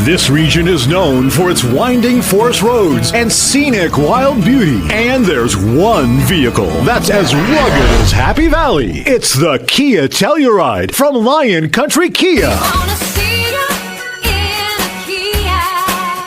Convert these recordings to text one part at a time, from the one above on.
This region is known for its winding forest roads and scenic wild beauty. And there's one vehicle that's as rugged as Happy Valley. It's the Kia Telluride from Lion Country Kia.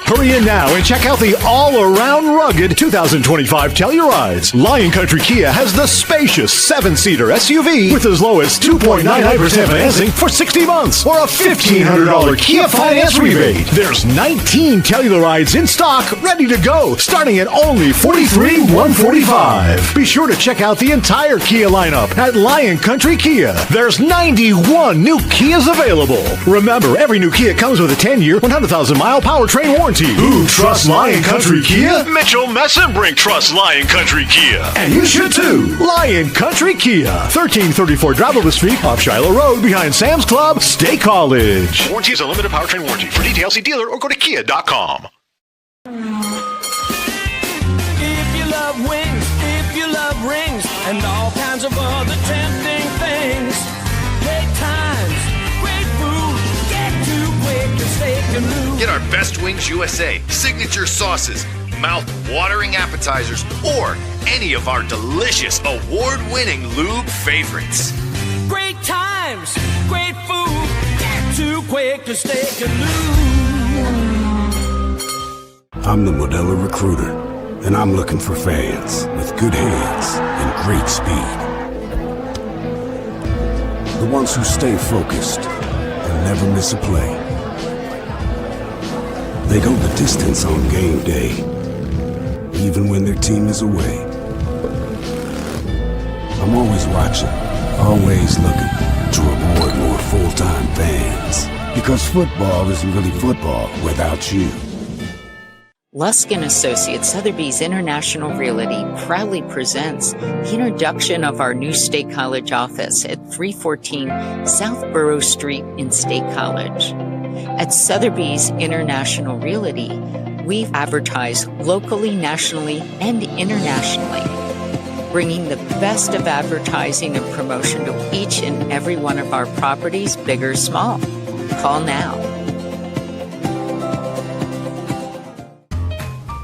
Hurry in now and check out the all-around rugged 2025 Tellurides. Lion Country Kia has the spacious 7-seater SUV with as low as 2.99% financing for 60 months or a $1,500 Kia finance rebate. There's 19 Tellurides in stock ready to go, starting at only $43,145. Be sure to check out the entire Kia lineup at Lion Country Kia. There's 91 new Kias available. Remember, every new Kia comes with a 10-year, 100,000-mile powertrain warranty. Who trusts Lion Country Kia? Mitchell Messenbrink trusts Lion Country Kia. And you should too. Lion Country Kia. 1334 Drabble Street off Shiloh Road behind Sam's Club, State College. Warranty is a limited powertrain warranty. For details, see dealer or go to kia.com. If you love wings, if you love rings, and all kinds of other tempting things, great times, great food, get to Quaker Steak Lube. Get our Best Wings USA, signature sauces, mouth-watering appetizers, or any of our delicious award-winning lube favorites. Great times, great food, get to Quaker Steak Lube. I'm the Modelo Recruiter, and I'm looking for fans with good hands and great speed. The ones who stay focused and never miss a play. They go the distance on game day, even when their team is away. I'm always watching, always looking to reward more full-time fans. Because football isn't really football without you. Lusk & Associates Sotheby's International Realty proudly presents the introduction of our new State College office at 314 South Borough Street in State College. At Sotheby's International Realty, we advertise locally, nationally, and internationally, bringing the best of advertising and promotion to each and every one of our properties, big or small. Call now.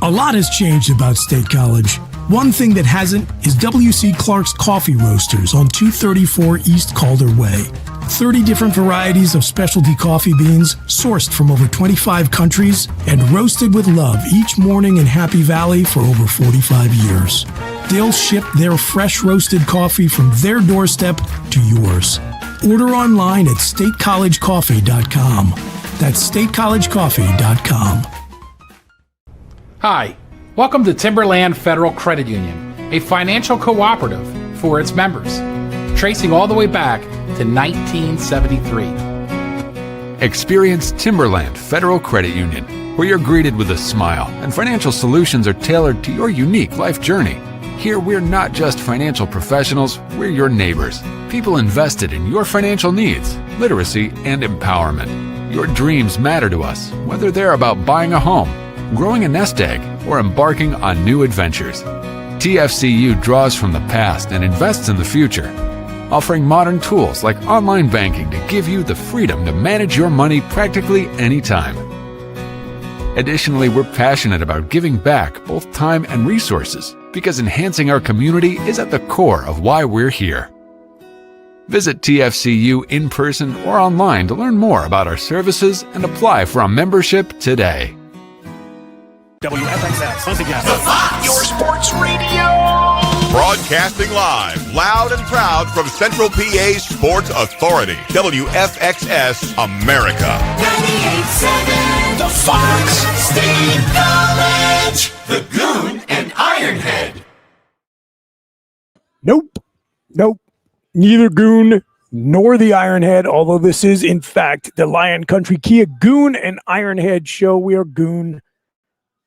A lot has changed about State College. One thing that hasn't is W.C. Clark's Coffee Roasters on 234 East Calder Way. 30 different varieties of specialty coffee beans sourced from over 25 countries and roasted with love each morning in Happy Valley for over 45 years. They'll ship their fresh roasted coffee from their doorstep to yours. Order online at statecollegecoffee.com. That's statecollegecoffee.com. Hi, welcome to Timberland Federal Credit Union, a financial cooperative for its members, tracing all the way back to 1973. Experience Timberland Federal Credit Union, where you're greeted with a smile and financial solutions are tailored to your unique life journey. Here, we're not just financial professionals, we're your neighbors, people invested in your financial needs, literacy, and empowerment. Your dreams matter to us, whether they're about buying a home, growing a nest egg, or embarking on new adventures. TFCU draws from the past and invests in the future, offering modern tools like online banking to give you the freedom to manage your money practically anytime. Additionally, we're passionate about giving back both time and resources because enhancing our community is at the core of why we're here. Visit TFCU in person or online to learn more about our services and apply for a membership today. WFXS, once again. The Fox, your sports radio. Broadcasting live, loud and proud from Central PA's Sports Authority. WFXS America. 98.7 The Fox. State College. The Goon and Ironhead. Nope. Neither Goon nor the Ironhead, although this is, in fact, the Lion Country Kia Goon and Ironhead show. We are Goon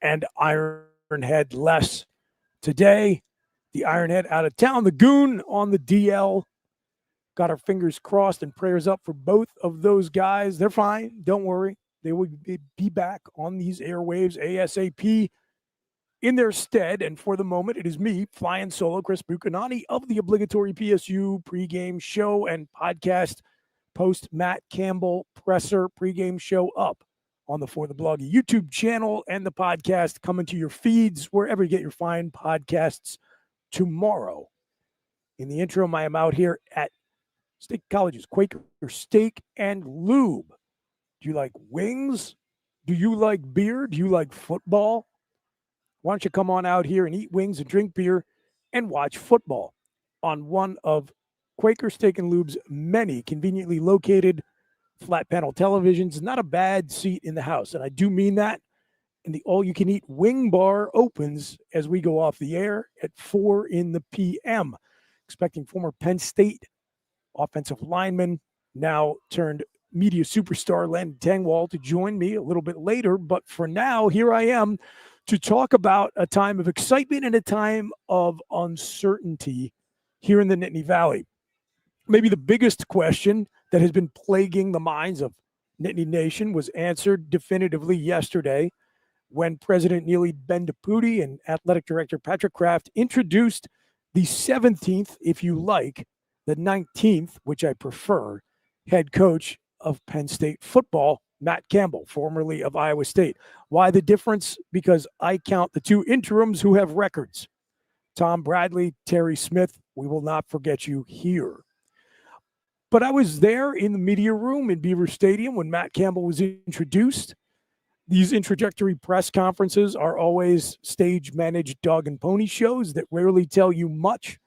and Ironhead less today. The Ironhead out of town. The Goon on the DL. Got our fingers crossed and prayers up for both of those guys. They're fine. Don't worry. They will be back on these airwaves ASAP in their stead. And for the moment, it is me, flying solo, Chris Bucanani, of the obligatory PSU pregame show and podcast post Matt Campbell presser pregame show up on the For the Blog YouTube channel and the podcast coming to your feeds wherever you get your fine podcasts tomorrow. In the interim, I am out here at State College's Quaker Steak and Lube. Do you like wings? Do you like beer? Do you like football? Why don't you come on out here and eat wings and drink beer and watch football on one of Quaker Steak and Lube's many conveniently located flat panel televisions. Not a bad seat in the house, and I do mean that. And the all-you-can-eat wing bar opens as we go off the air at 4 p.m. Expecting former Penn State offensive lineman, now turned media superstar Len Tengwall to join me a little bit later. But for now, here I am to talk about a time of excitement and a time of uncertainty here in the Nittany Valley. Maybe the biggest question that has been plaguing the minds of Nittany Nation was answered definitively yesterday when President Neely Bendapudi and Athletic Director Patrick Kraft introduced the 17th, if you like, the 19th, which I prefer, head coach of Penn State football, Matt Campbell, formerly of Iowa State. Why the difference? Because I count the two interims who have records. Tom Bradley, Terry Smith, we will not forget you here. But I was there in the media room in Beaver Stadium when Matt Campbell was introduced. These introductory press conferences are always stage-managed dog and pony shows that rarely tell you much.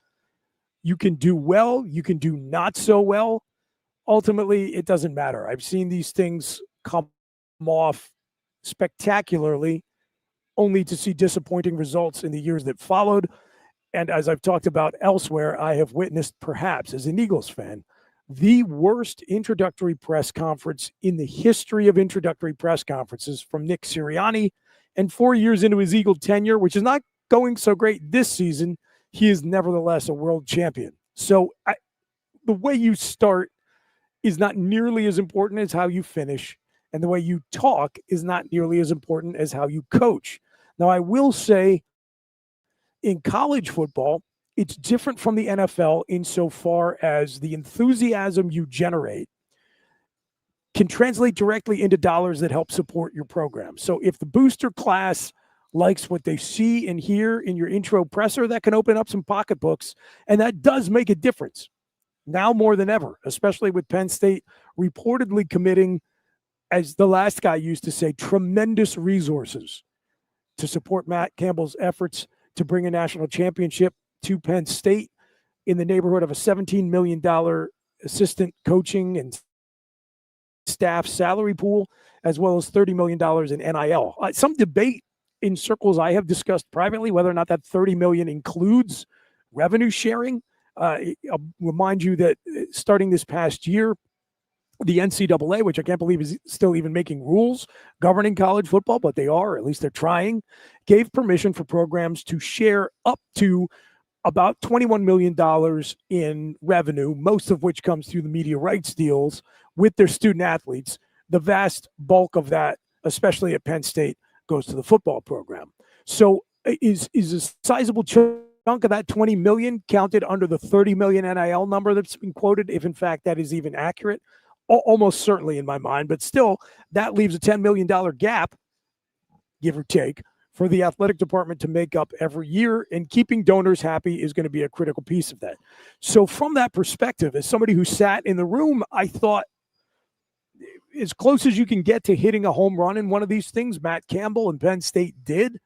You can do well, you can do not so well. Ultimately, it doesn't matter. I've seen these things come off spectacularly, only to see disappointing results in the years that followed. And as I've talked about elsewhere, I have witnessed, perhaps as an Eagles fan, the worst introductory press conference in the history of introductory press conferences from Nick Sirianni. And 4 years into his Eagle tenure, which is not going so great this season, he is nevertheless a world champion. So the way you start is not nearly as important as how you finish. And the way you talk is not nearly as important as how you coach. Now, I will say in college football, it's different from the NFL insofar as the enthusiasm you generate can translate directly into dollars that help support your program. So if the booster class likes what they see and hear in your intro presser, that can open up some pocketbooks, and that does make a difference now more than ever, especially with Penn State reportedly committing, as the last guy used to say, tremendous resources to support Matt Campbell's efforts to bring a national championship to Penn State in the neighborhood of a $17 million assistant coaching and staff salary pool, as well as $30 million in NIL. Some debate in circles I have discussed privately whether or not that $30 million includes revenue sharing. I'll remind you that starting this past year, the NCAA, which I can't believe is still even making rules governing college football, but they are, at least they're trying, gave permission for programs to share up to about $21 million in revenue, most of which comes through the media rights deals with their student athletes. The vast bulk of that, especially at Penn State, goes to the football program. So is a sizable chunk of that $20 million counted under the $30 million NIL number that's been quoted, if in fact that is even accurate? Almost certainly in my mind, but still, that leaves a $10 million gap, give or take, for the athletic department to make up every year, and keeping donors happy is going to be a critical piece of that. So from that perspective, as somebody who sat in the room, I thought as close as you can get to hitting a home run in one of these things, Matt Campbell and Penn State did.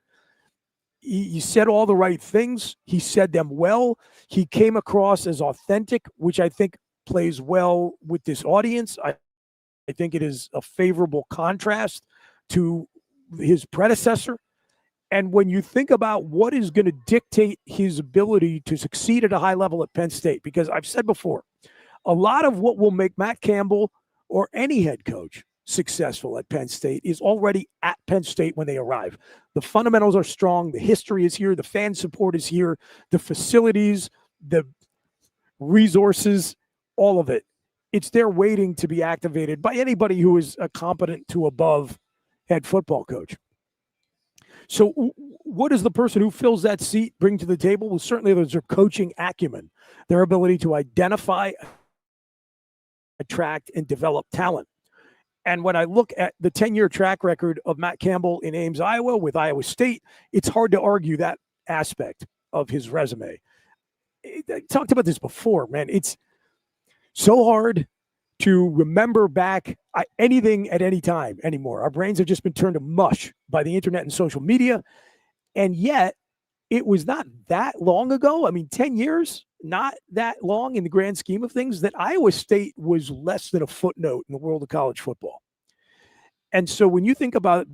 He said all the right things. He said them well. He came across as authentic, which I think plays well with this audience. I think it is a favorable contrast to his predecessor. And when you think about what is going to dictate his ability to succeed at a high level at Penn State, because I've said before, a lot of what will make Matt Campbell or any head coach successful at Penn State is already at Penn State when they arrive. The fundamentals are strong. The history is here. The fan support is here. The facilities, the resources, all of it. It's there waiting to be activated by anybody who is a competent to above head football coach. So what does the person who fills that seat bring to the table? Well, certainly there's their coaching acumen, their ability to identify, attract, and develop talent. And when I look at the 10-year track record of Matt Campbell in Ames, Iowa, with Iowa State, it's hard to argue that aspect of his resume. I talked about this before, man. It's so hard to remember back anything at any time anymore. Our brains have just been turned to mush by the internet and social media. And yet, it was not that long ago. I mean, 10 years, not that long in the grand scheme of things, that Iowa State was less than a footnote in the world of college football. And so when you think about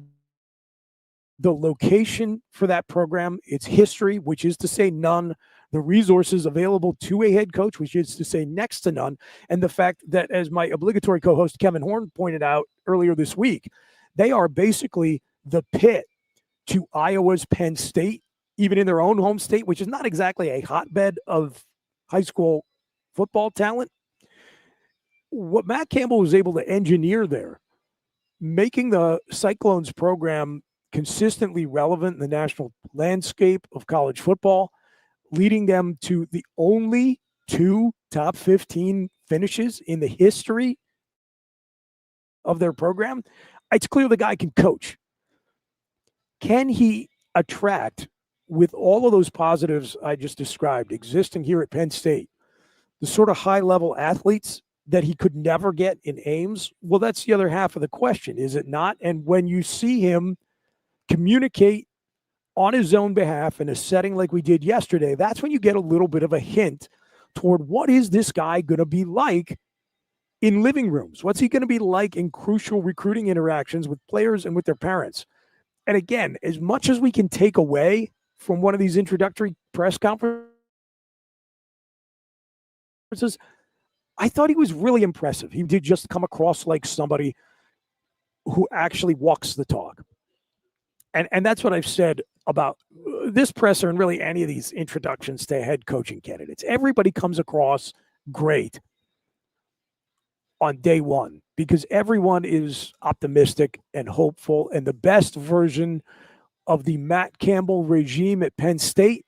the location for that program, its history, which is to say none, the resources available to a head coach, which is to say next to none, and the fact that, as my obligatory co-host Kevin Horn pointed out earlier this week, they are basically the pit to Iowa's Penn State, even in their own home state, which is not exactly a hotbed of high school football talent. What Matt Campbell was able to engineer there, making the Cyclones program consistently relevant in the national landscape of college football, leading them to the only 2 top 15 finishes in the history of their program. It's clear the guy can coach. Can he attract, with all of those positives I just described existing here at Penn State, the sort of high-level athletes that he could never get in Ames? Well, that's the other half of the question, is it not? And when you see him communicate on his own behalf in a setting like we did yesterday, that's when you get a little bit of a hint toward what is this guy going to be like in living rooms? What's he going to be like in crucial recruiting interactions with players and with their parents? And again, as much as we can take away from one of these introductory press conferences, I thought he was really impressive. He did just come across like somebody who actually walks the talk. And that's what I've said about this presser and really any of these introductions to head coaching candidates. Everybody comes across great on day one because everyone is optimistic and hopeful, and the best version of the Matt Campbell regime at Penn State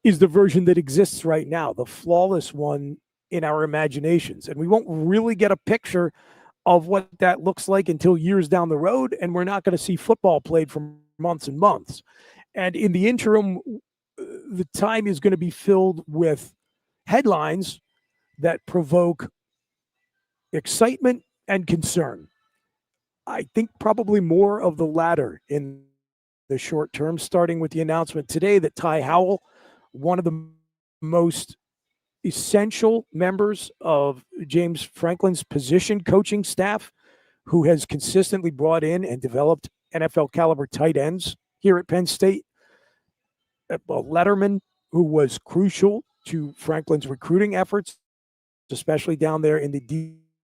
is the version that exists right now, the flawless one in our imaginations. And we won't really get a picture of what that looks like until years down the road, and we're not going to see football played for months and months. And in the interim, the time is going to be filled with headlines that provoke excitement and concern. I think probably more of the latter in the short term, starting with the announcement today that Ty Howell, one of the most essential members of James Franklin's position coaching staff, who has consistently brought in and developed NFL caliber tight ends here at Penn State. Letterman, who was crucial to Franklin's recruiting efforts, especially down there in the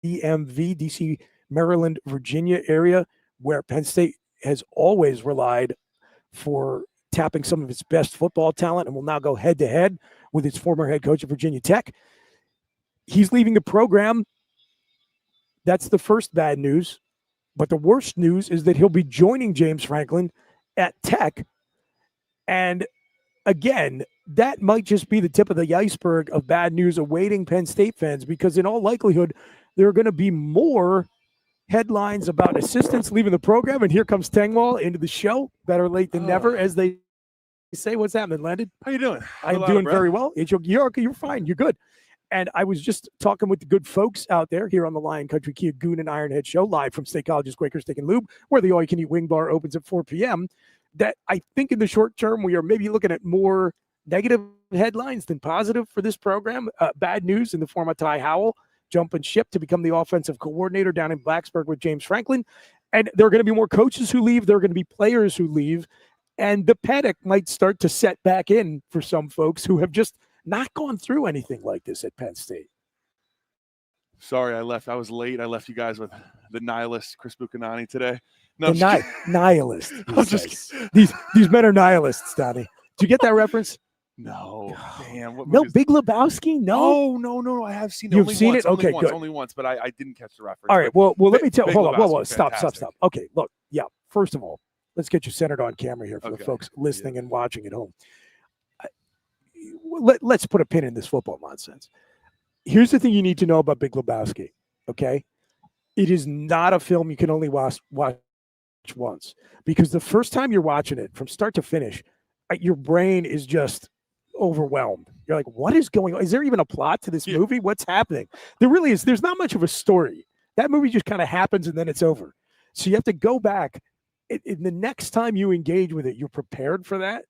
DMV, DC, Maryland, Virginia area, where Penn State has always relied for tapping some of its best football talent and will now go head to head with its former head coach at Virginia Tech. He's leaving the program. That's the first bad news. But the worst news is that he'll be joining James Franklin at Tech. And again, that might just be the tip of the iceberg of bad news awaiting Penn State fans, because in all likelihood, there are going to be more headlines about assistants leaving the program. And here comes Tengwall into the show. Better late than never, as they say. What's happening, Landon? How you doing? I'm doing very well. You're fine. You're good. And I was just talking with the good folks out there here on the Lion Country Kia Goon and Ironhead show, live from State College's Quaker Steak Lube, where the all-you-can-eat wing bar opens at 4 p.m., that I think in the short term, we are maybe looking at more negative headlines than positive for this program. Bad news in the form of Ty Howell jumping ship to become the offensive coordinator down in Blacksburg with James Franklin. And there are going to be more coaches who leave. There are going to be players who leave. And the panic might start to set back in for some folks who have just not gone through anything like this at Penn State. Sorry, I left. I was late. I left you guys with the nihilist Chris Buchanani today. No, nihilist. These men are nihilists, Donnie. Did you get that reference? No. Damn. What no, Big Lebowski? No. I have seen it. You've seen it? Okay, good. Only once, but I didn't catch the reference. All right. Well, let me tell. Hold on. Whoa. Stop. Okay, look. Yeah. First of all, let's get you centered on camera here for the folks listening and watching at home. Let's put a pin in this football nonsense. Here's the thing you need to know about Big Lebowski, okay? it is not a film you can only watch once, because the first time you're watching it from start to finish, your brain is just overwhelmed. You're like, what is going on? Is there even a plot to this movie? What's happening? There really is. There's not much of a story. That movie just kind of happens and then it's over. So you have to go back. In the next time you engage with it, you're prepared for that.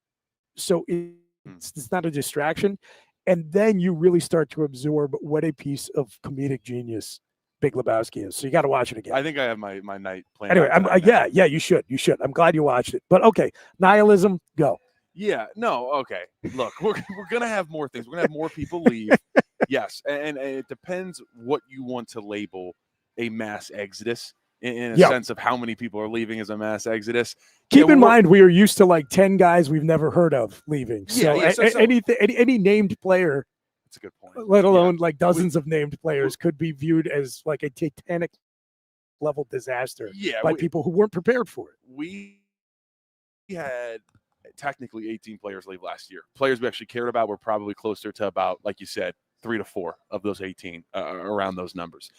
So it's not a distraction. And then you really start to absorb what a piece of comedic genius Big Lebowski is. So you got to watch it again. I think I have my night planned. Anyway, yeah, you should. I'm glad you watched it. But okay, nihilism, go. Yeah, no, okay. Look, we're gonna have more things. We're gonna have more people leave. Yes, and it depends what you want to label a mass exodus. In a sense of how many people are leaving as a mass exodus. Keep in mind, we are used to like 10 guys we've never heard of leaving. So, any named player, that's a good point. Let alone like dozens of named players, could be viewed as like a Titanic level disaster by people who weren't prepared for it. We had technically 18 players leave last year. Players we actually cared about were probably closer to about, like you said, 3 to 4 of those 18, around those numbers.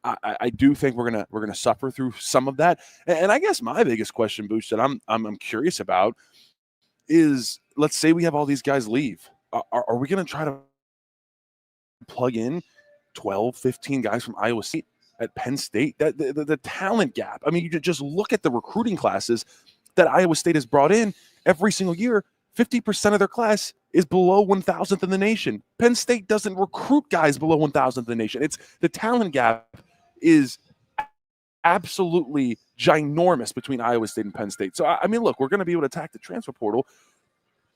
I do think we're gonna suffer through some of that, and I guess my biggest question, Booch, that I'm curious about is, let's say we have all these guys leave. Are we gonna try to plug in 12, 15 guys from Iowa State at Penn State? That the talent gap. I mean, you just look at the recruiting classes that Iowa State has brought in every single year. 50% of their class is below 1,000th in the nation. Penn State doesn't recruit guys below 1,000th in the nation. It's the talent gap is absolutely ginormous between Iowa State and Penn State. So, I mean, look, we're going to be able to attack the transfer portal,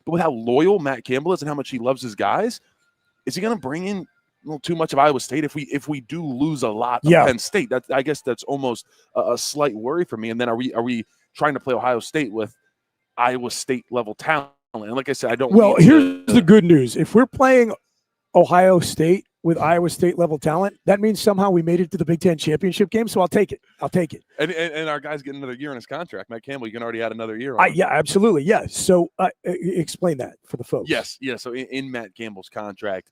but with how loyal Matt Campbell is and how much he loves his guys, is he going to bring in a little too much of Iowa State if we do lose a lot of Penn State? I guess that's almost a slight worry for me. And then are we trying to play Ohio State with Iowa State level talent? And like I said, I don't. Well, here's the good news: if we're playing Ohio State with Iowa State level talent, that means somehow we made it to the Big Ten championship game. So I'll take it. And our guy's getting another year in his contract. Matt Campbell, you can already add another year on. Yeah, absolutely. Yeah. So explain that for the folks. Yes. Yeah. So in Matt Campbell's contract,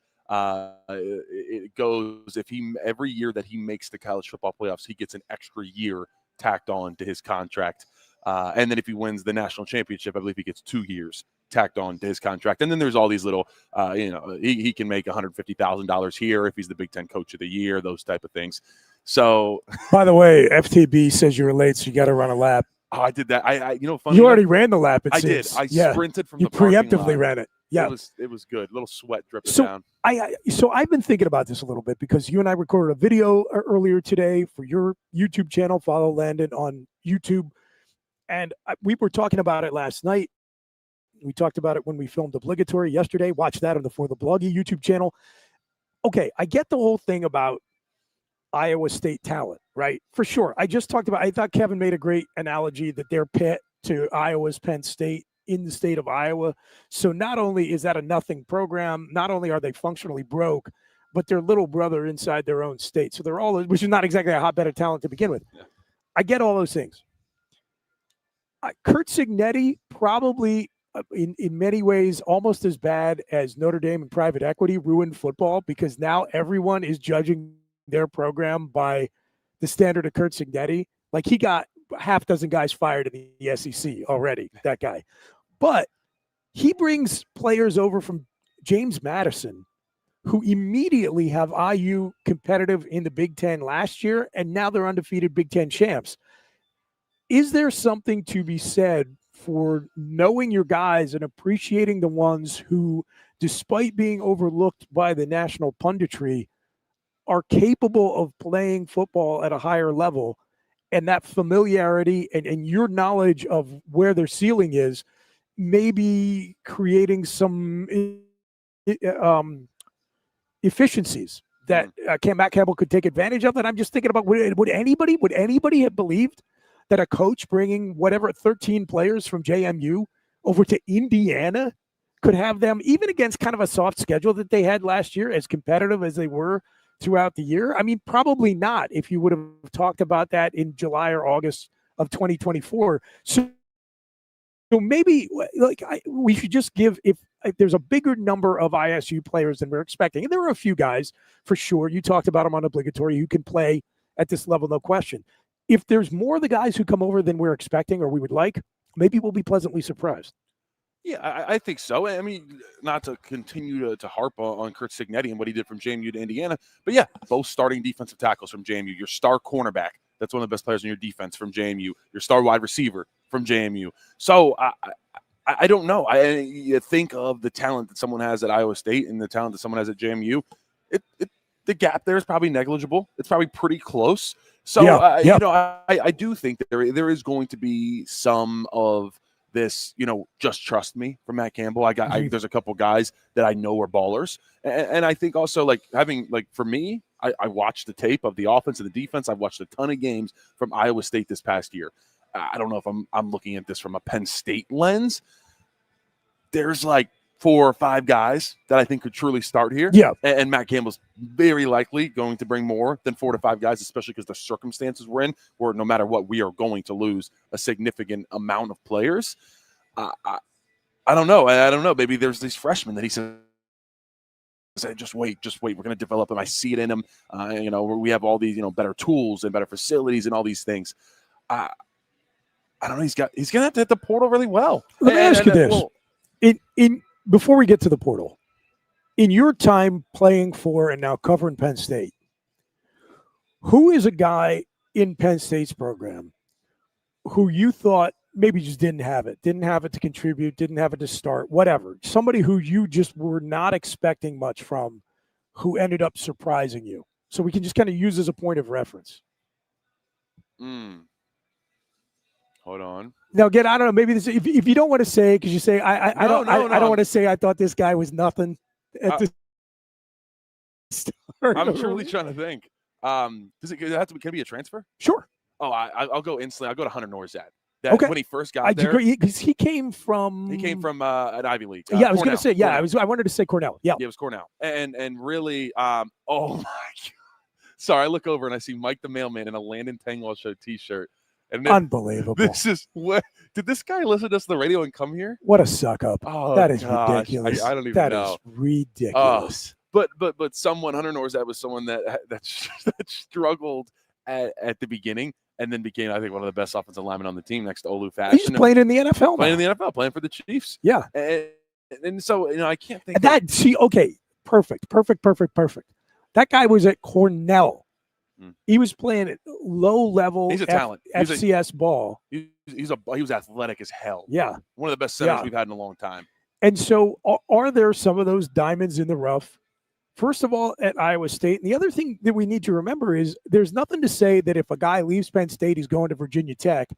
it goes, if every year that he makes the college football playoffs, he gets an extra year tacked on to his contract. And then if he wins the national championship, I believe he gets 2 years tacked on to his contract. And then there's all these little, he can make $150,000 here if he's the Big Ten Coach of the Year, those type of things. So, by the way, FTB says you were late, so you got to run a lap. Oh, I did that. Funny you already ran the lap. I did. I sprinted from the preemptively ran it. Yeah, it was good. A little sweat dripping down. So I've been thinking about this a little bit because you and I recorded a video earlier today for your YouTube channel. Follow Landon on YouTube. And we were talking about it last night. We talked about it when we filmed Obligatory yesterday. Watch that on the For the Bloggy YouTube channel. Okay, I get the whole thing about Iowa State talent, right? For sure. I thought Kevin made a great analogy that they're pit to Iowa's Penn State in the state of Iowa. So not only is that a nothing program, not only are they functionally broke, but they're little brother inside their own state. So they're all, which is not exactly a hotbed of talent to begin with. Yeah. I get all those things. Curt Cignetti, probably in many ways almost as bad as Notre Dame and private equity, ruined football because now everyone is judging their program by the standard of Curt Cignetti. Like, he got half dozen guys fired in the SEC already, that guy. But he brings players over from James Madison who immediately have IU competitive in the Big Ten last year, and now they're undefeated Big Ten champs. Is there something to be said for knowing your guys and appreciating the ones who, despite being overlooked by the national punditry, are capable of playing football at a higher level, and that familiarity and your knowledge of where their ceiling is maybe creating some efficiencies that Matt Campbell could take advantage of? And I'm just thinking about, would anybody have believed that a coach bringing 13 players from JMU over to Indiana could have them, even against kind of a soft schedule that they had last year, as competitive as they were throughout the year? I mean, probably not if you would have talked about that in July or August of 2024. So maybe we should just give, if there's a bigger number of ISU players than we're expecting, and there are a few guys for sure. You talked about them on Obligatory who can play at this level, no question. If there's more of the guys who come over than we're expecting or we would like, maybe we'll be pleasantly surprised. Yeah, I think so. I mean, not to continue to harp on Kurt Signetti and what he did from JMU to Indiana, but yeah, both starting defensive tackles from JMU, your star cornerback, that's one of the best players in your defense from JMU, your star wide receiver from JMU. So I don't know. You think of the talent that someone has at Iowa State and the talent that someone has at JMU, the gap there is probably negligible. It's probably pretty close. So, you know, I do think that there is going to be some of this, you know, just trust me from Matt Campbell. There's a couple guys that I know are ballers. And I think also for me, I watched the tape of the offense and the defense. I've watched a ton of games from Iowa State this past year. I don't know if I'm looking at this from a Penn State lens. There's like 4 or 5 guys that I think could truly start here. Yeah. And Matt Campbell's very likely going to bring more than 4 to 5 guys, especially because the circumstances we're in, where no matter what, we are going to lose a significant amount of players. I don't know. I don't know. Maybe there's these freshmen that he says, just wait. We're going to develop them. I see it in them. You know, we have all these, you know, better tools and better facilities and all these things. I don't know. He's going to have to hit the portal really well. Let me ask you this. Before we get to the portal, in your time playing for and now covering Penn State, who is a guy in Penn State's program who you thought maybe just didn't have it to contribute, didn't have it to start, whatever, somebody who you just were not expecting much from, who ended up surprising you? So we can just kind of use as a point of reference. Hold on. Now, again, I don't know. Maybe this, if you don't want to say, because you say I don't want to say I thought this guy was nothing at the start. I'm truly trying to think. Does it have to? Can it be a transfer? Sure. Oh, I'll go instantly. I'll go to Hunter Norzad. Okay. When he first got there, because he came from an Ivy League. Yeah, I was going to say. Yeah, I wanted to say Cornell. Yeah, it was Cornell, and really, oh my God. Sorry, I look over and I see Mike the Mailman in a Landon Tangwell Show T-shirt. And unbelievable. This is what did this guy listen to us on the radio and come here? What a suck up. Oh, that is gosh. ridiculous. I don't even know. That is ridiculous. But someone, Hunter Norzad was someone that struggled at the beginning and then became, I think, one of the best offensive linemen on the team next to Olu Fashion. He's playing in the NFL playing for the Chiefs. Yeah. And so, you know, I can't think okay, perfect. That guy was at Cornell. He was playing at low level. He's a talent. FCS ball. He was athletic as hell. Yeah, one of the best centers we've had in a long time. And so, are there some of those diamonds in the rough? First of all, at Iowa State, and the other thing that we need to remember is there's nothing to say that if a guy leaves Penn State, he's going to Virginia Tech,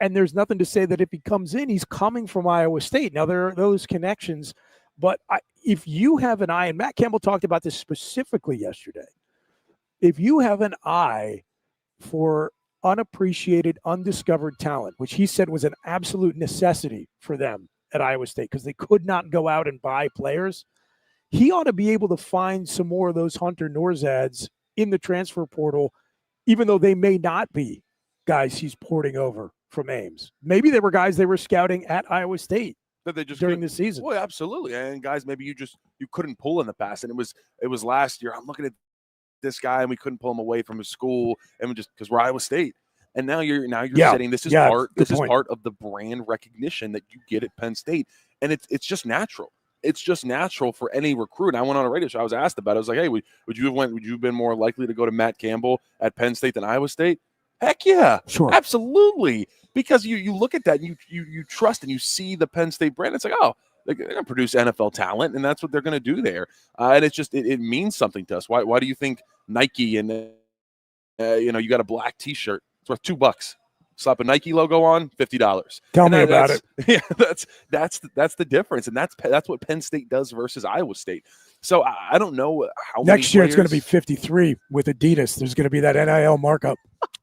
and there's nothing to say that if he comes in, he's coming from Iowa State. Now there are those connections, but if you have an eye, and Matt Campbell talked about this specifically yesterday. If you have an eye for unappreciated, undiscovered talent, which he said was an absolute necessity for them at Iowa State because they could not go out and buy players, he ought to be able to find some more of those Hunter Norzads in the transfer portal, even though they may not be guys he's porting over from Ames. Maybe they were guys they were scouting at Iowa State that they just during the season. Well, absolutely. And guys, maybe you couldn't pull in the past. And it was last year. I'm looking at this guy and we couldn't pull him away from his school and we just because we're Iowa State. And now you're saying this is part of the brand recognition that you get at Penn State. And it's just natural. It's just natural for any recruit. I went on a radio show. I was asked about it. I was like, hey, would you have been more likely to go to Matt Campbell at Penn State than Iowa State? Heck yeah. Sure. Absolutely. Because you look at that and you trust and you see the Penn State brand. It's like, oh, they're going to produce NFL talent, and that's what they're going to do there. And it's just it means something to us. Why do you think Nike and you got a black T-shirt? It's worth $2. Slap a Nike logo on, $50. Tell me about it. Yeah, that's the difference, and that's what Penn State does versus Iowa State. So I don't know how next year it's going to be 53 with Adidas. There's going to be that NIL markup.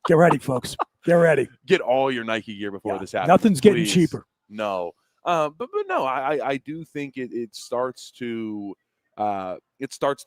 Get ready, folks. Get ready. Get all your Nike gear before this happens. Nothing's getting cheaper. No, but no, I do think it starts to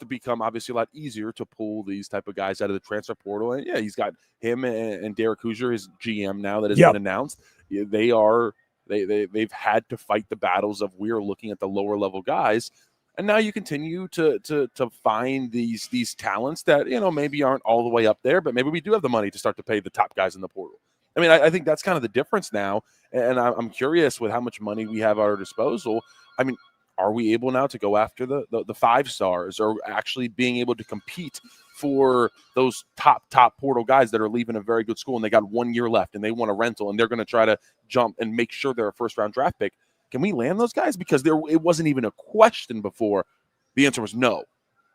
become obviously a lot easier to pull these type of guys out of the transfer portal. And yeah, he's got him and Derek Hoosier, his GM now that has been announced. They've had to fight the battles of we're looking at the lower level guys. And now you continue to find these talents that, maybe aren't all the way up there, but maybe we do have the money to start to pay the top guys in the portal. I mean, I think that's kind of the difference now. And I'm curious with how much money we have at our disposal. I mean, are we able now to go after the 5 stars, or actually being able to compete for those top portal guys that are leaving a very good school and they got 1 year left and they want a rental and they're going to try to jump and make sure they're a first-round draft pick? Can we land those guys? Because it wasn't even a question before. The answer was no,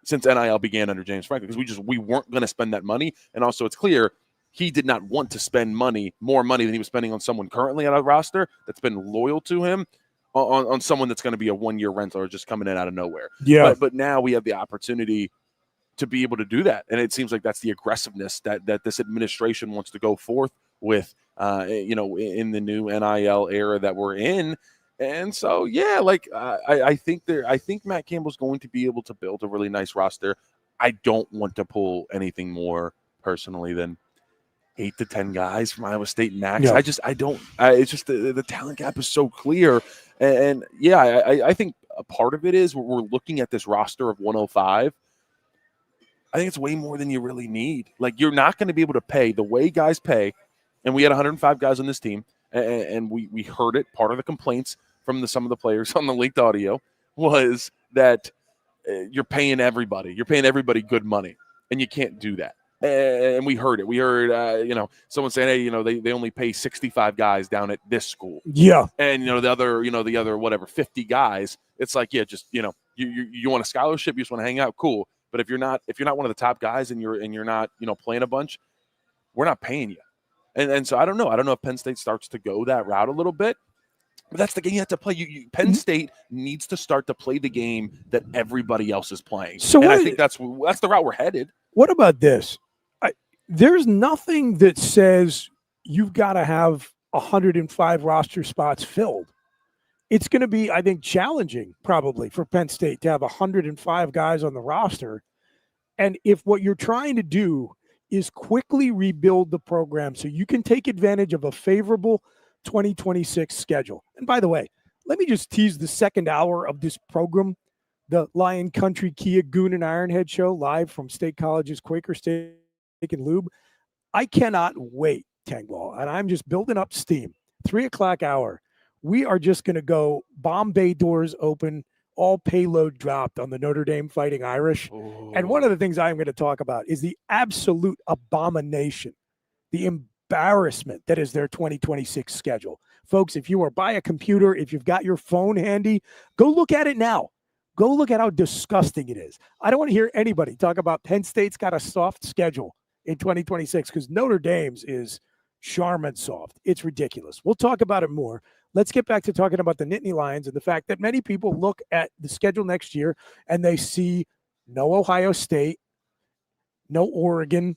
since NIL began under James Franklin, because we weren't going to spend that money. And also it's clear he did not want to spend more money than he was spending on someone currently on a roster that's been loyal to him, on someone that's going to be a 1 year rental or just coming in out of nowhere. Yeah. But now we have the opportunity to be able to do that. And it seems like that's the aggressiveness that this administration wants to go forth with, in the new NIL era that we're in. And so, yeah, I think Matt Campbell's going to be able to build a really nice roster. I don't want to pull anything more personally than 8 to 10 guys from Iowa State max. Yeah. It's just the talent gap is so clear. And yeah, I think a part of it is we're looking at this roster of 105. I think it's way more than you really need. Like, you're not going to be able to pay the way guys pay. And we had 105 guys on this team, and we heard it. Part of the complaints from some of the players on the leaked audio was that you're paying everybody. You're paying everybody good money, and you can't do that. And we heard it. We heard, someone saying, hey, they only pay 65 guys down at this school. Yeah. And, the other, whatever, 50 guys, it's like, yeah, just, you want a scholarship, you just want to hang out, cool. But if you're not one of the top guys and you're not, playing a bunch, we're not paying you. And so I don't know. I don't know if Penn State starts to go that route a little bit. But that's the game you have to play. Penn State needs to start to play the game that everybody else is playing. So I think that's the route we're headed. What about this? There's nothing that says you've got to have 105 roster spots filled. It's going to be, I think, challenging probably for Penn State to have 105 guys on the roster. And if what you're trying to do is quickly rebuild the program so you can take advantage of a favorable 2026 schedule. And by the way, let me just tease the second hour of this program, the Lion Country Kia Goon and Ironhead show, live from State College's Quaker Steak Lube. I cannot wait, Tangwall, and I'm just building up steam. 3 o'clock hour. We are just going to go bomb bay doors open, all payload dropped on the Notre Dame Fighting Irish. Ooh. And one of the things I'm going to talk about is the absolute abomination, the embarrassment that is their 2026 schedule. Folks, if you are by a computer, if you've got your phone handy, go look at it now. Go look at how disgusting it is. I don't want to hear anybody talk about Penn State's got a soft schedule in 2026 because Notre Dame's is Charmin soft. It's ridiculous. We'll talk about it more. Let's get back to talking about the Nittany Lions and the fact that many people look at the schedule next year and they see no Ohio State, no Oregon,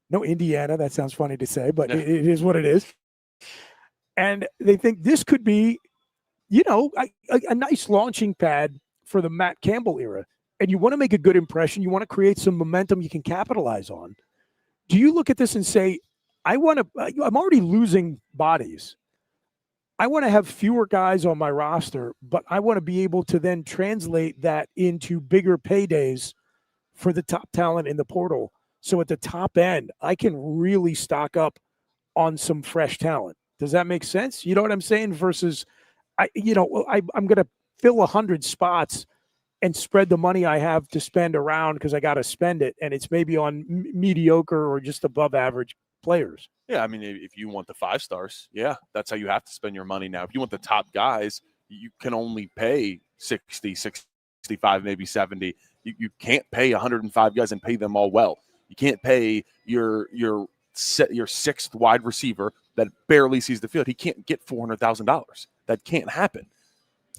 no Indiana. That sounds funny to say, but it is what it is. And they think this could be, a nice launching pad for the Matt Campbell era. And you want to make a good impression. You want to create some momentum you can capitalize on. Do you look at this and say, I'm already losing bodies. I want to have fewer guys on my roster, but I want to be able to then translate that into bigger paydays for the top talent in the portal. So at the top end, I can really stock up on some fresh talent. Does that make sense? You know what I'm saying? Versus, I'm going to fill 100 spots and spread the money I have to spend around because I got to spend it. And it's maybe on mediocre or just above average players. Yeah, I mean, if you want the 5 stars, yeah, that's how you have to spend your money now. If you want the top guys, you can only pay 60, 65, maybe 70. You can't pay 105 guys and pay them all well. You can't pay your 6th wide receiver that barely sees the field. He can't get $400,000. That can't happen.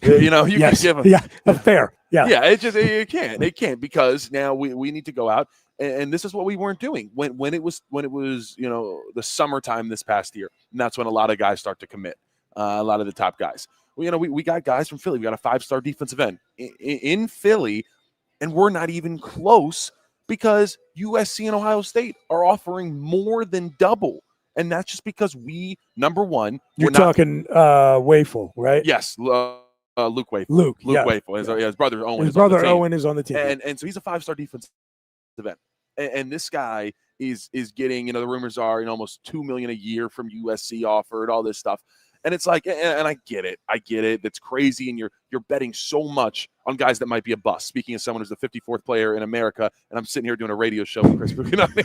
You yes. can give him fair. Yeah. Yeah, it can't because now we need to go out. And this is what we weren't doing when it was the summertime this past year, and that's when a lot of guys start to commit. A lot of the top guys. We got guys from Philly. We got a 5-star defensive end in Philly, and we're not even close because USC and Ohio State are offering more than double, and that's just because number one, you're talking Wayful, right? Yes, Luke Wayful. Luke yeah. Wayful. His brother Owen. His brother Owen is on the team, and so he's a 5-star defensive end. And this guy is getting, the rumors are, almost $2 million a year from USC offered, all this stuff. And it's like, and I get it. That's crazy. And you're betting so much on guys that might be a bust. Speaking of someone who's the 54th player in America, and I'm sitting here doing a radio show with Chris Buchanani.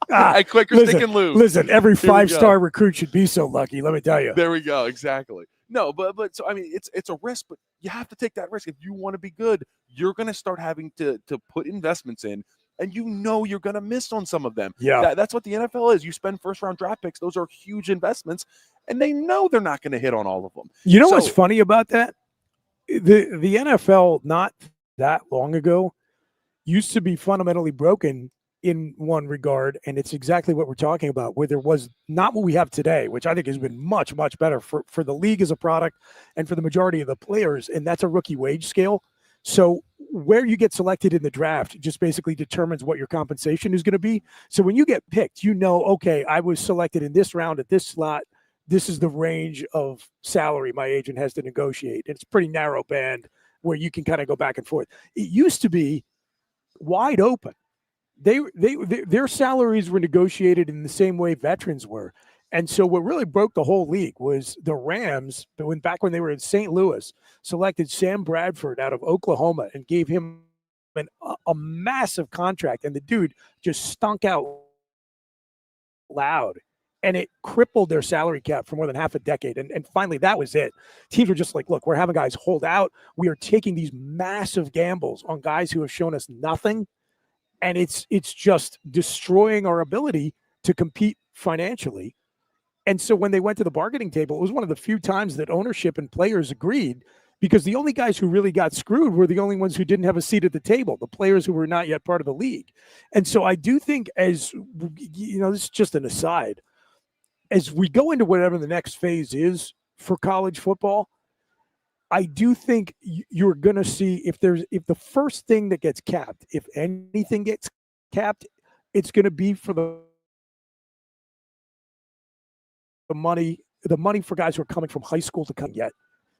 At Quaker Steak Lube. Listen, every 5-star recruit should be so lucky. Let me tell you. There we go. Exactly. No, but so I mean, it's a risk, but you have to take that risk if you want to be good. You're going to start having to put investments in, and you're going to miss on some of them. Yeah, that's what the NFL is. You spend first-round draft picks; those are huge investments, and they know they're not going to hit on all of them. You know what's funny about that? The NFL not that long ago used to be fundamentally broken in one regard, and it's exactly what we're talking about, where there was not what we have today, which I think has been much, much better for the league as a product and for the majority of the players, and that's a rookie wage scale. So where you get selected in the draft just basically determines what your compensation is going to be. So when you get picked, okay, I was selected in this round at this slot. This is the range of salary my agent has to negotiate. It's a pretty narrow band where you can kind of go back and forth. It used to be wide open. Their salaries were negotiated in the same way veterans were. And so what really broke the whole league was the Rams, back when they were in St. Louis, selected Sam Bradford out of Oklahoma and gave him a massive contract. And the dude just stunk out loud. And it crippled their salary cap for more than half a decade. And finally, that was it. Teams were just like, look, we're having guys hold out. We are taking these massive gambles on guys who have shown us nothing. And it's just destroying our ability to compete financially. And so when they went to the bargaining table, it was one of the few times that ownership and players agreed, because the only guys who really got screwed were the only ones who didn't have a seat at the table, the players who were not yet part of the league. And so I do think, as you know, this is just an aside, as we go into whatever the next phase is for college football, I do think you're going to see if the first thing that gets capped, if anything gets capped, it's going to be for the money for guys who are coming from high school to come yet.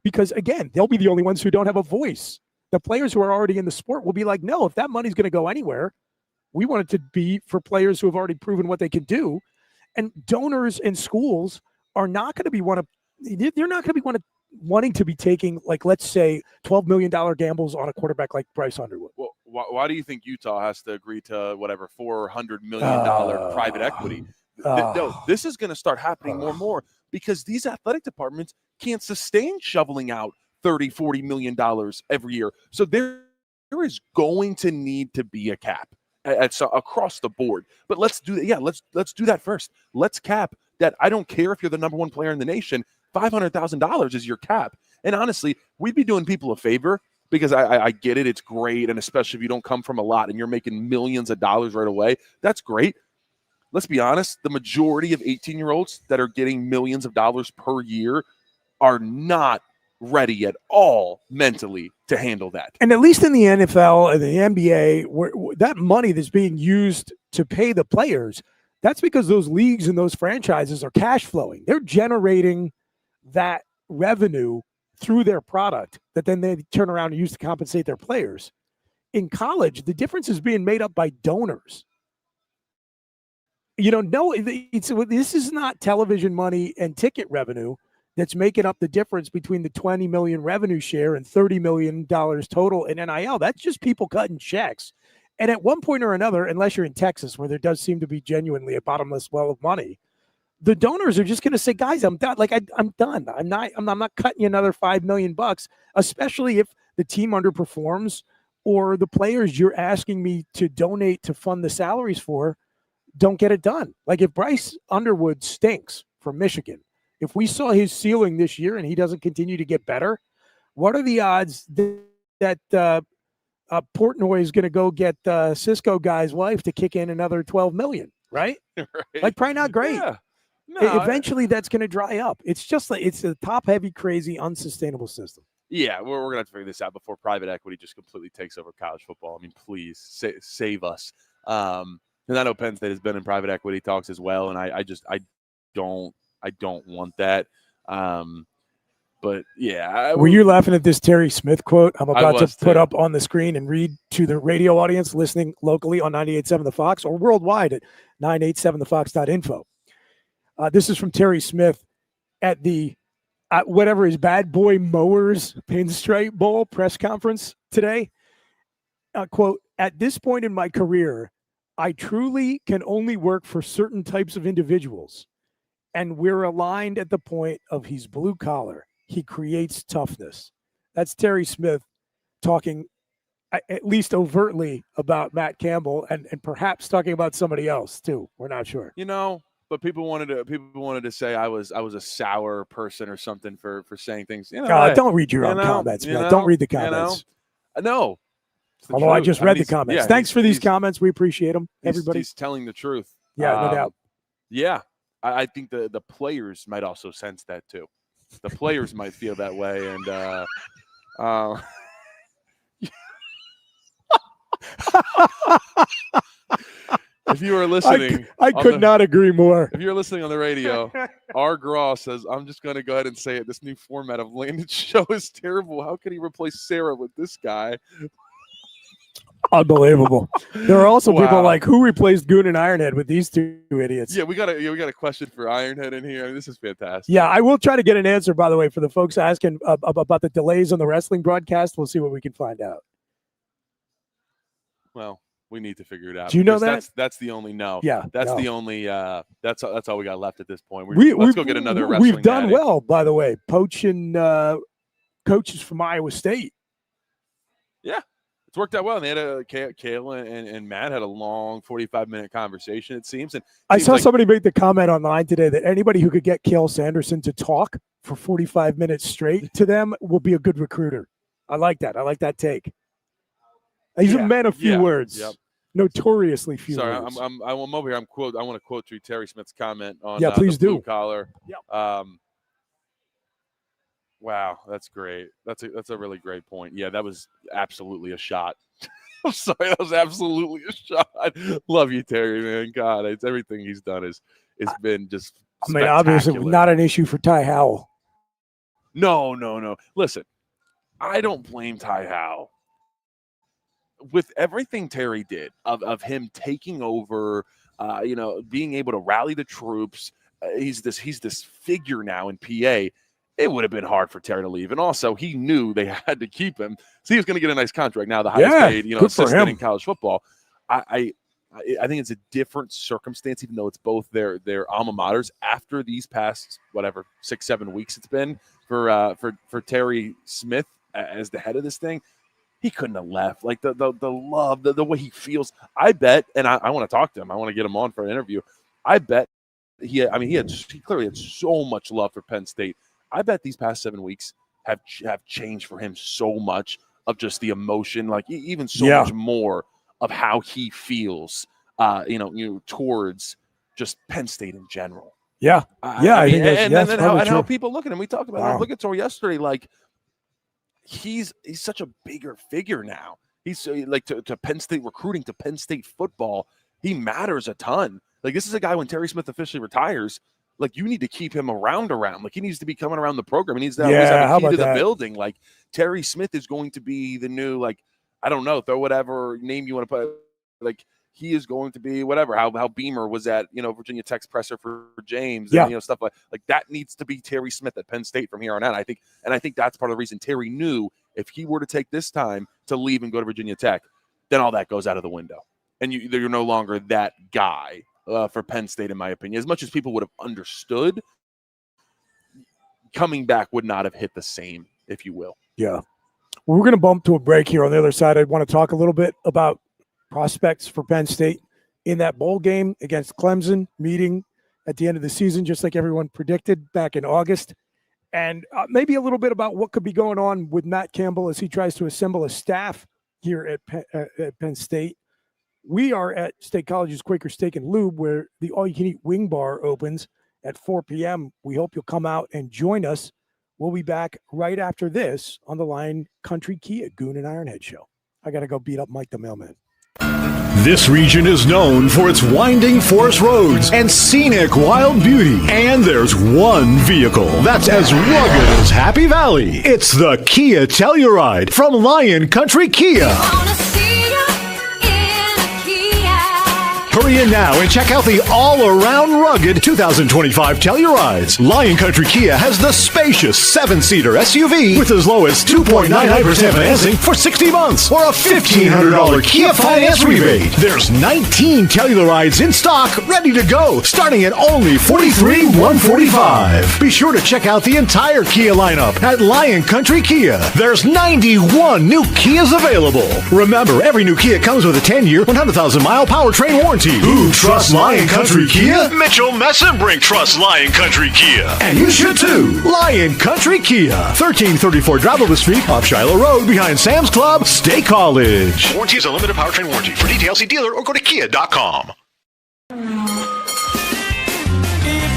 Because again, they'll be the only ones who don't have a voice. The players who are already in the sport will be like, no, if that money's going to go anywhere, we want it to be for players who have already proven what they can do. And donors and schools are not going to be they're not going to be wanting to be taking, like, let's say, $12 million gambles on a quarterback like Bryce Underwood. Well, why do you think Utah has to agree to whatever $400 million private equity? No, this is going to start happening more and more, because these athletic departments can't sustain shoveling out $30, $40 million every year. So there is going to need to be a cap across the board. But let's do that. Yeah, let's do that first. Let's cap that. I don't care if you're the number one player in the nation. $500,000 is your cap. And honestly, we'd be doing people a favor, because I get it. It's great. And especially if you don't come from a lot and you're making millions of dollars right away, that's great. Let's be honest. The majority of 18-year-olds that are getting millions of dollars per year are not ready at all mentally to handle that. And at least in the NFL and the NBA, where that money that's being used to pay the players, that's because those leagues and those franchises are cash flowing. They're generating that revenue through their product that then they turn around and use to compensate their players. In college, the difference is being made up by donors. This is not television money and ticket revenue that's making up the difference between the $20 million revenue share and $30 million total in NIL. That's just people cutting checks. And at one point or another, unless you're in Texas, where there does seem to be genuinely a bottomless well of money, the donors are just going to say, guys, I'm done. Like, I'm done. I'm not cutting you another $5 million, especially if the team underperforms or the players you're asking me to donate to fund the salaries for don't get it done. Like, if Bryce Underwood stinks from Michigan, if we saw his ceiling this year and he doesn't continue to get better, what are the odds that Portnoy is going to go get Cisco guy's wife to kick in another $12 million, right? Right. Like, probably not great. Yeah. No, eventually that's going to dry up. It's just like, it's a top-heavy, crazy, unsustainable system. Yeah, we're going to have to figure this out before private equity just completely takes over college football. I mean, please save us. And I know Penn State has been in private equity talks as well, and I don't want that. But yeah. Were you laughing at this Terry Smith quote I'm about to put too. up on the screen and read to the radio audience listening locally on 98.7 The Fox or worldwide at 987thefox.info? This is from Terry Smith at the whatever his Bad Boy Mowers Pinstripe Bowl press conference today. Quote, "At this point in my career, I truly can only work for certain types of individuals. And we're aligned at the point of he's blue collar. He creates toughness." That's Terry Smith talking at least overtly about Matt Campbell and perhaps talking about somebody else too. We're not sure. But people wanted to say I was a sour person or something for saying things. Don't read your own comments, man. Don't read the comments. No. Although I just read the comments. Yeah, Thanks for these comments. We appreciate them. Everybody. He's telling the truth. Yeah, no doubt. Yeah. I think the players might also sense that too. The players might feel that way, and if you were listening, I could not agree more. If you're listening on the radio, R. Graw says, "I'm just going to go ahead and say it. This new format of Landon's show is terrible. How can he replace Sarah with this guy?" Unbelievable. There are also people like, who replaced Goon and Ironhead with these two idiots? Yeah, we got a question for Ironhead in here. I mean, this is fantastic. Yeah, I will try to get an answer, by the way, for the folks asking about the delays on the wrestling broadcast. We'll see what we can find out. Well, we need to figure it out. Do you know that? That's the only no. Yeah, that's the only. That's all we got left at this point. Let's go get another wrestling. We've done daddy. well, by the way, poaching coaches from Iowa State. Yeah. It's worked out well. And they had Kayla and Matt had a long 45-minute conversation, it seems. And I saw somebody make the comment online today that anybody who could get Kale Sanderson to talk for 45 minutes straight to them will be a good recruiter. I like that. I like that take. He's a man of few words. Yep. Notoriously few words. I'm over here. I want to quote through Terry Smith's comment on please the do. blue collar. Yep. Wow, that's great. That's a really great point. Yeah, that was absolutely a shot. I'm sorry, that was absolutely a shot. Love you, Terry, man. God, it's everything he's done has been just. I mean, obviously, not an issue for Ty Howell. No. Listen, I don't blame Ty Howell. With everything Terry did of him taking over, being able to rally the troops, he's this figure now in PA. It would have been hard for Terry to leave. And also, he knew they had to keep him. So he was going to get a nice contract. Now the highest paid, assistant in college football. I think it's a different circumstance, even though it's both their alma maters. After these past, 6-7 weeks it's been for Terry Smith as the head of this thing, he couldn't have left. Like the love, the way he feels. I bet, and I want to talk to him. I want to get him on for an interview. I bet he clearly had so much love for Penn State. I bet these past 7 weeks have changed for him so much of just the emotion, like even so much more of how he feels, towards just Penn State in general. Yeah, I think and how people look at him. We talked about obligatory yesterday. Like he's such a bigger figure now. He's like to Penn State recruiting, to Penn State football. He matters a ton. Like this is a guy when Terry Smith officially retires. Like you need to keep him around. Like he needs to be coming around the program. He needs to have a key to the building. Like Terry Smith is going to be the new, I don't know, throw whatever name you want to put. Like he is going to be whatever. How Beamer was at Virginia Tech's presser for James. And, stuff like that needs to be Terry Smith at Penn State from here on out. I think that's part of the reason Terry knew if he were to take this time to leave and go to Virginia Tech, then all that goes out of the window, and you're no longer that guy. For Penn State, in my opinion, as much as people would have understood, coming back would not have hit the same, if you will. Yeah. Well, we're going to bump to a break here. On the other side, I want to talk a little bit about prospects for Penn State in that bowl game against Clemson, meeting at the end of the season, just like everyone predicted back in August. And maybe a little bit about what could be going on with Matt Campbell as he tries to assemble a staff here at Penn State. We are at State College's Quaker Steak and Lube, where the all-you-can-eat wing bar opens at 4 p.m. We hope you'll come out and join us. We'll be back right after this on the Lion Country Kia Goon and Ironhead show. I got to go beat up Mike the mailman. This region is known for its winding forest roads and scenic wild beauty. And there's one vehicle that's as rugged as Happy Valley. It's the Kia Telluride from Lion Country Kia. Hurry in now and check out the all-around rugged 2025 Tellurides. Lion Country Kia has the spacious 7-seater SUV with as low as 2.99% financing for 60 months or a $1,500 Kia finance rebate. There's 19 Tellurides in stock ready to go, starting at only $43,145. Be sure to check out the entire Kia lineup at Lion Country Kia. There's 91 new Kias available. Remember, every new Kia comes with a 10-year, 100,000-mile powertrain warranty. Who trusts Lion Country Kia? Mitchell Messenbrink trusts Lion Country Kia. And you should too. Lion Country Kia. 1334 Drivable Street, off Shiloh Road, behind Sam's Club, State College. Warranty is a limited powertrain warranty. For details, see dealer or go to kia.com. If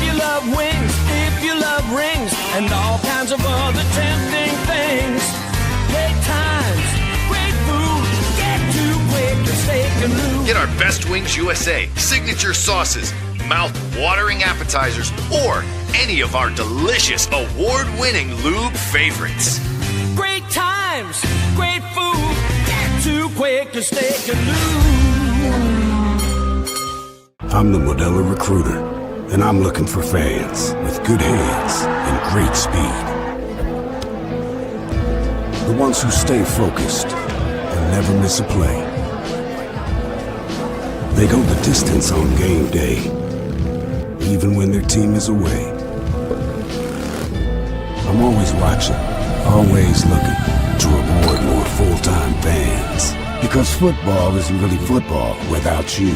you love wings, if you love rings, and all kinds of other tempting things, great times, great food, get to Quaker Steak Lube. Get our Best Wings USA, signature sauces, mouth-watering appetizers, or any of our delicious award-winning lube favorites. Great times, great food, get to Quaker Steak Lube. I'm the Modelo Recruiter, and I'm looking for fans with good hands and great speed. The ones who stay focused and never miss a play. They go the distance on game day, even when their team is away. I'm always watching, always looking to reward more full-time fans. Because football isn't really football without you.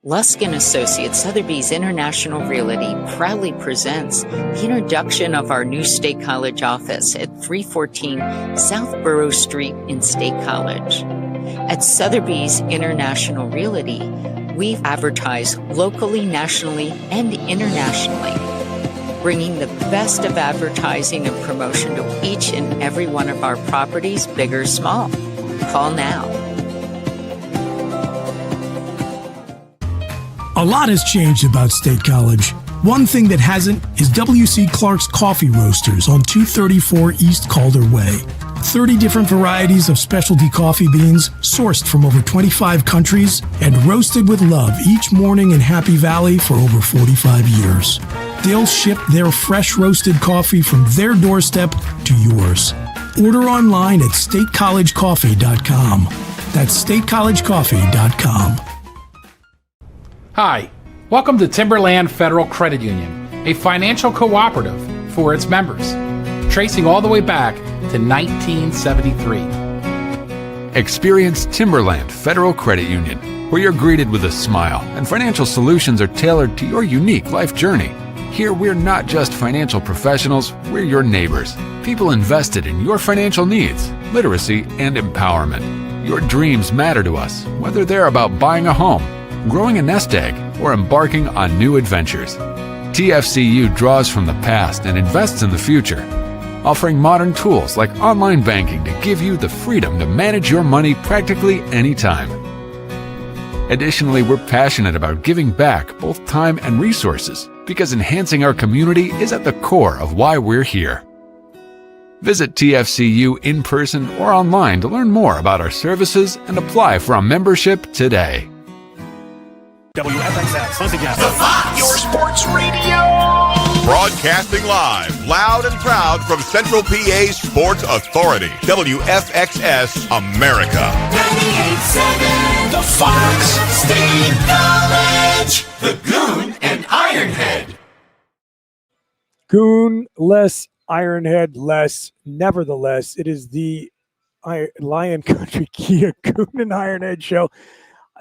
Lusk & Associates Sotheby's International Realty proudly presents the introduction of our new State College office at 314 South Borough Street in State College. At Sotheby's International Realty, we advertise locally, nationally, and internationally, bringing the best of advertising and promotion to each and every one of our properties, big or small. Call now. A lot has changed about State College. One thing that hasn't is W.C. Clark's Coffee Roasters on 234 East Calder Way. 30 different varieties of specialty coffee beans sourced from over 25 countries and roasted with love each morning in Happy Valley for over 45 years. They'll ship their fresh roasted coffee from their doorstep to yours. Order online at statecollegecoffee.com. That's statecollegecoffee.com. Hi, welcome to Timberland Federal Credit Union, a financial cooperative for its members, tracing all the way back to 1973. Experience Timberland Federal Credit Union, where you're greeted with a smile and financial solutions are tailored to your unique life journey. Here, we're not just financial professionals, we're your neighbors. People invested in your financial needs, literacy, and empowerment. Your dreams matter to us, whether they're about buying a home, growing a nest egg, or embarking on new adventures. TFCU draws from the past and invests in the future, offering modern tools like online banking to give you the freedom to manage your money practically anytime. Additionally, we're passionate about giving back both time and resources because enhancing our community is at the core of why we're here. Visit TFCU in person or online to learn more about our services and apply for a membership today. WFXS, once again, Your sports radio. Broadcasting live, loud and proud from Central PA's Sports Authority, WFXS America. 98.7 The Fox State College, the Goon and Ironhead. Goon less, Ironhead less. Nevertheless, it is the Lion Country Kia Goon and Ironhead show.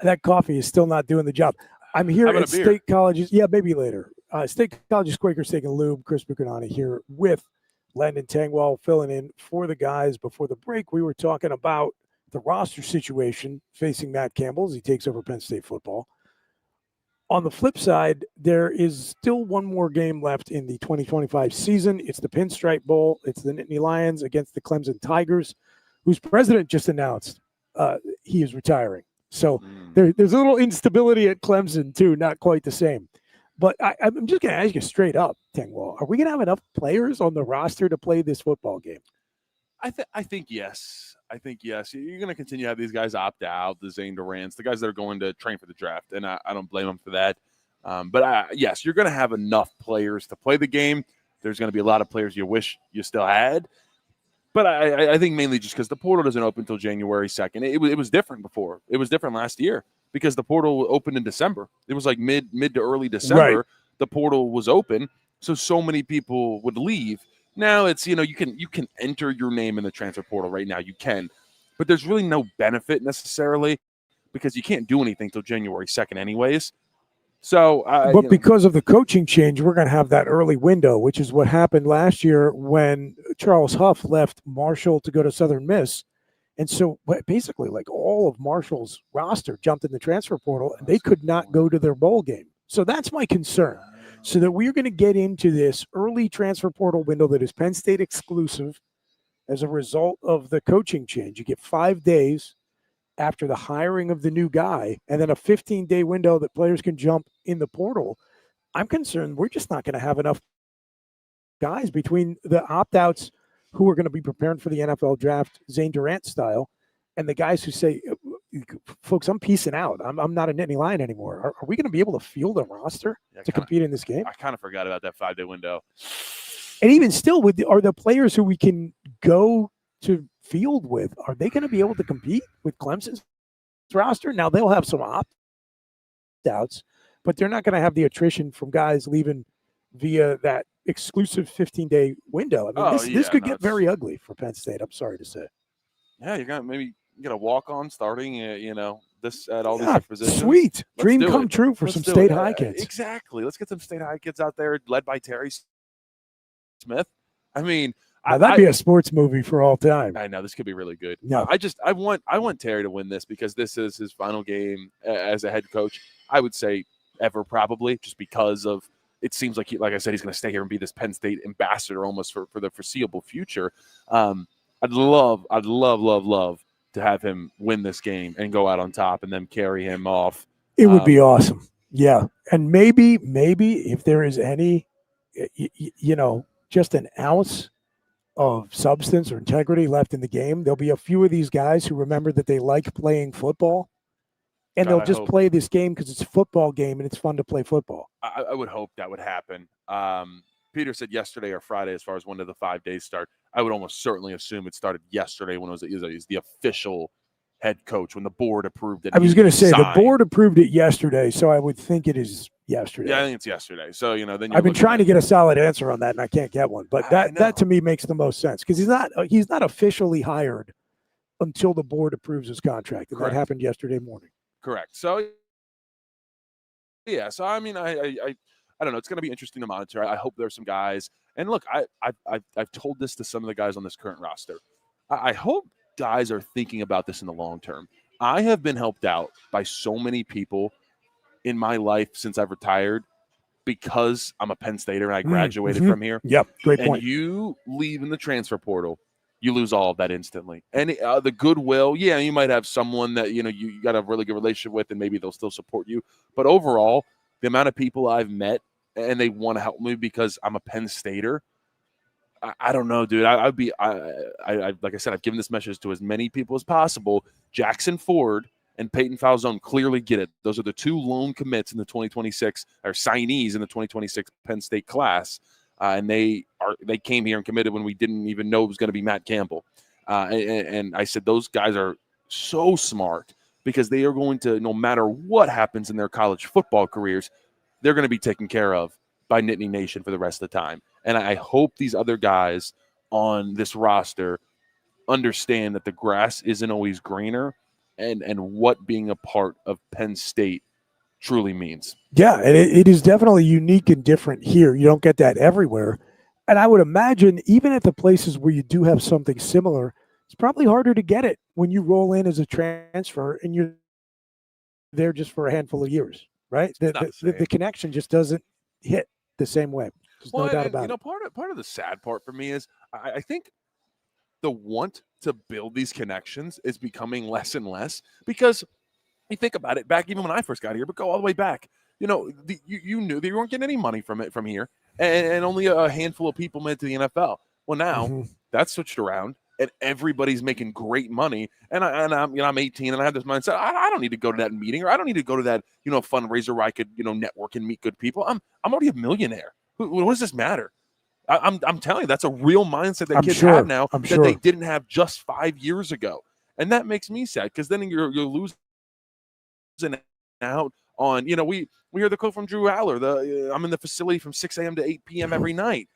That coffee is still not doing the job. I'm here at State College's. Yeah, maybe later. State College's Quaker Steak Lube. Chris Bucanani here with Landon Tangwall filling in for the guys. Before the break, we were talking about the roster situation facing Matt Campbell as he takes over Penn State football. On the flip side, there is still one more game left in the 2025 season. It's the Pinstripe Bowl. It's the Nittany Lions against the Clemson Tigers, whose president just announced he is retiring. So there's a little instability at Clemson, too, not quite the same. But I'm just going to ask you straight up, Tengwall, are we going to have enough players on the roster to play this football game? I think yes. I think yes. You're going to continue to have these guys opt out, the Zane Durants, the guys that are going to train for the draft, and I don't blame them for that. But yes, you're going to have enough players to play the game. There's going to be a lot of players you wish you still had. But I think mainly just because the portal doesn't open until January 2nd. It was different before. It was different last year because the portal opened in December. It was like mid to early December. Right. The portal was open, so many people would leave. Now it's, you can enter your name in the transfer portal right now. You can. But there's really no benefit necessarily because you can't do anything till January 2nd anyways. So, but because of the coaching change, we're going to have that early window, which is what happened last year when Charles Huff left Marshall to go to Southern Miss. And so basically like all of Marshall's roster jumped in the transfer portal and they could not go to their bowl game. So that's my concern. So that we're going to get into this early transfer portal window that is Penn State exclusive as a result of the coaching change. You get 5 days after the hiring of the new guy, and then a 15-day window that players can jump in the portal. I'm concerned we're just not going to have enough guys between the opt-outs who are going to be preparing for the NFL draft, Zane Durant style, and the guys who say, folks, I'm peacing out. I'm not a Nittany Lion anymore. Are we going to be able to field a roster to compete in this game? I kind of forgot about that 5-day window. And even still, are the players who we can go to field with, are they going to be able to compete with Clemson's roster? Now they'll have some opt-outs, but they're not going to have the attrition from guys leaving via that exclusive 15-day window. I mean, this could get very ugly for Penn State. I'm sorry to say. Yeah, you're going to maybe get a walk-on starting, this at all these positions. Sweet. Dream come true for some State High kids. Exactly. Let's get some State High kids out there led by Terry Smith. I mean, that'd be a sports movie for all time. I know this could be really good. No, I want Terry to win this because this is his final game as a head coach. I would say ever probably just because of it seems like like I said, he's going to stay here and be this Penn State ambassador almost for the foreseeable future. I'd love to have him win this game and go out on top and then carry him off. It would be awesome. Yeah, and maybe if there is any, just an ounce of substance or integrity left in the game, there'll be a few of these guys who remember that they like playing football, and they'll just play this game because it's a football game and it's fun to play football. I would hope that would happen. Peter said yesterday or Friday as far as when did the 5 days start. I would almost certainly assume it started yesterday when it was the official head coach, when the board approved it. I was going to say the board approved it yesterday, so I would think it is yesterday. Yeah, I think it's yesterday. So, then I've been trying to get a solid answer on that, and I can't get one. But that to me makes the most sense because he's not officially hired until the board approves his contract, and Correct. That happened yesterday morning. Correct. So, yeah. So, I mean, I don't know. It's going to be interesting to monitor. I hope there's some guys. And look, I've told this to some of the guys on this current roster. I hope guys are thinking about this in the long term. I have been helped out by so many people in my life since I've retired because I'm a Penn Stater and I graduated from here. Yep, great point. And you leave in the transfer portal, you lose all of that instantly. And the goodwill, yeah, you might have someone that you got a really good relationship with and maybe they'll still support you. But overall, the amount of people I've met and they want to help me because I'm a Penn Stater, I don't know, dude. I'd be like I said, I've given this message to as many people as possible. Jackson Ford and Peyton Falzone clearly get it. Those are the two lone commits in the 2026 or signees in the 2026 Penn State class, and they came here and committed when we didn't even know it was going to be Matt Campbell. And I said those guys are so smart because they are going to, no matter what happens in their college football careers, they're going to be taken care of by Nittany Nation for the rest of the time. And I hope these other guys on this roster understand that the grass isn't always greener and what being a part of Penn State truly means. Yeah, and it is definitely unique and different here. You don't get that everywhere. And I would imagine even at the places where you do have something similar, it's probably harder to get it when you roll in as a transfer and you're there just for a handful of years, right? The connection just doesn't hit the same way. There's no doubt about it. Part of the sad part for me is I think the want to build these connections is becoming less and less because You think about it, back even when I first got here, but go all the way back. You know, you knew that you weren't getting any money from here, and only a handful of people made it to the NFL. Well, now that's switched around, and everybody's making great money. And I'm 18, and I have this mindset: I don't need to go to that meeting, or I don't need to go to that fundraiser where I could network and meet good people. I'm already a millionaire. What does this matter? I'm telling you, that's a real mindset that kids have now that they didn't have just 5 years ago, and that makes me sad because then you're losing out on, we hear the quote from Drew Aller, I'm in the facility from 6 a.m. to 8 p.m. every night.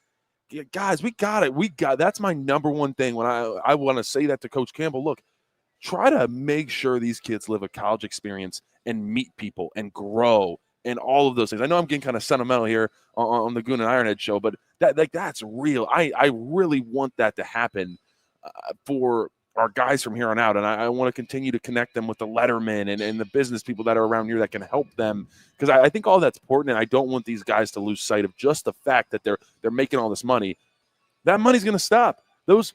Yeah, guys, we got it. That's my number one thing when I want to say that to Coach Campbell. Look, try to make sure these kids live a college experience and meet people and grow and all of those things. I know I'm getting kind of sentimental here on the Goon and Ironhead show, but that's real. I really want that to happen for our guys from here on out, and I want to continue to connect them with the lettermen and the business people that are around here that can help them, because I think all that's important, and I don't want these guys to lose sight of just the fact that they're making all this money. That money's going to stop. Those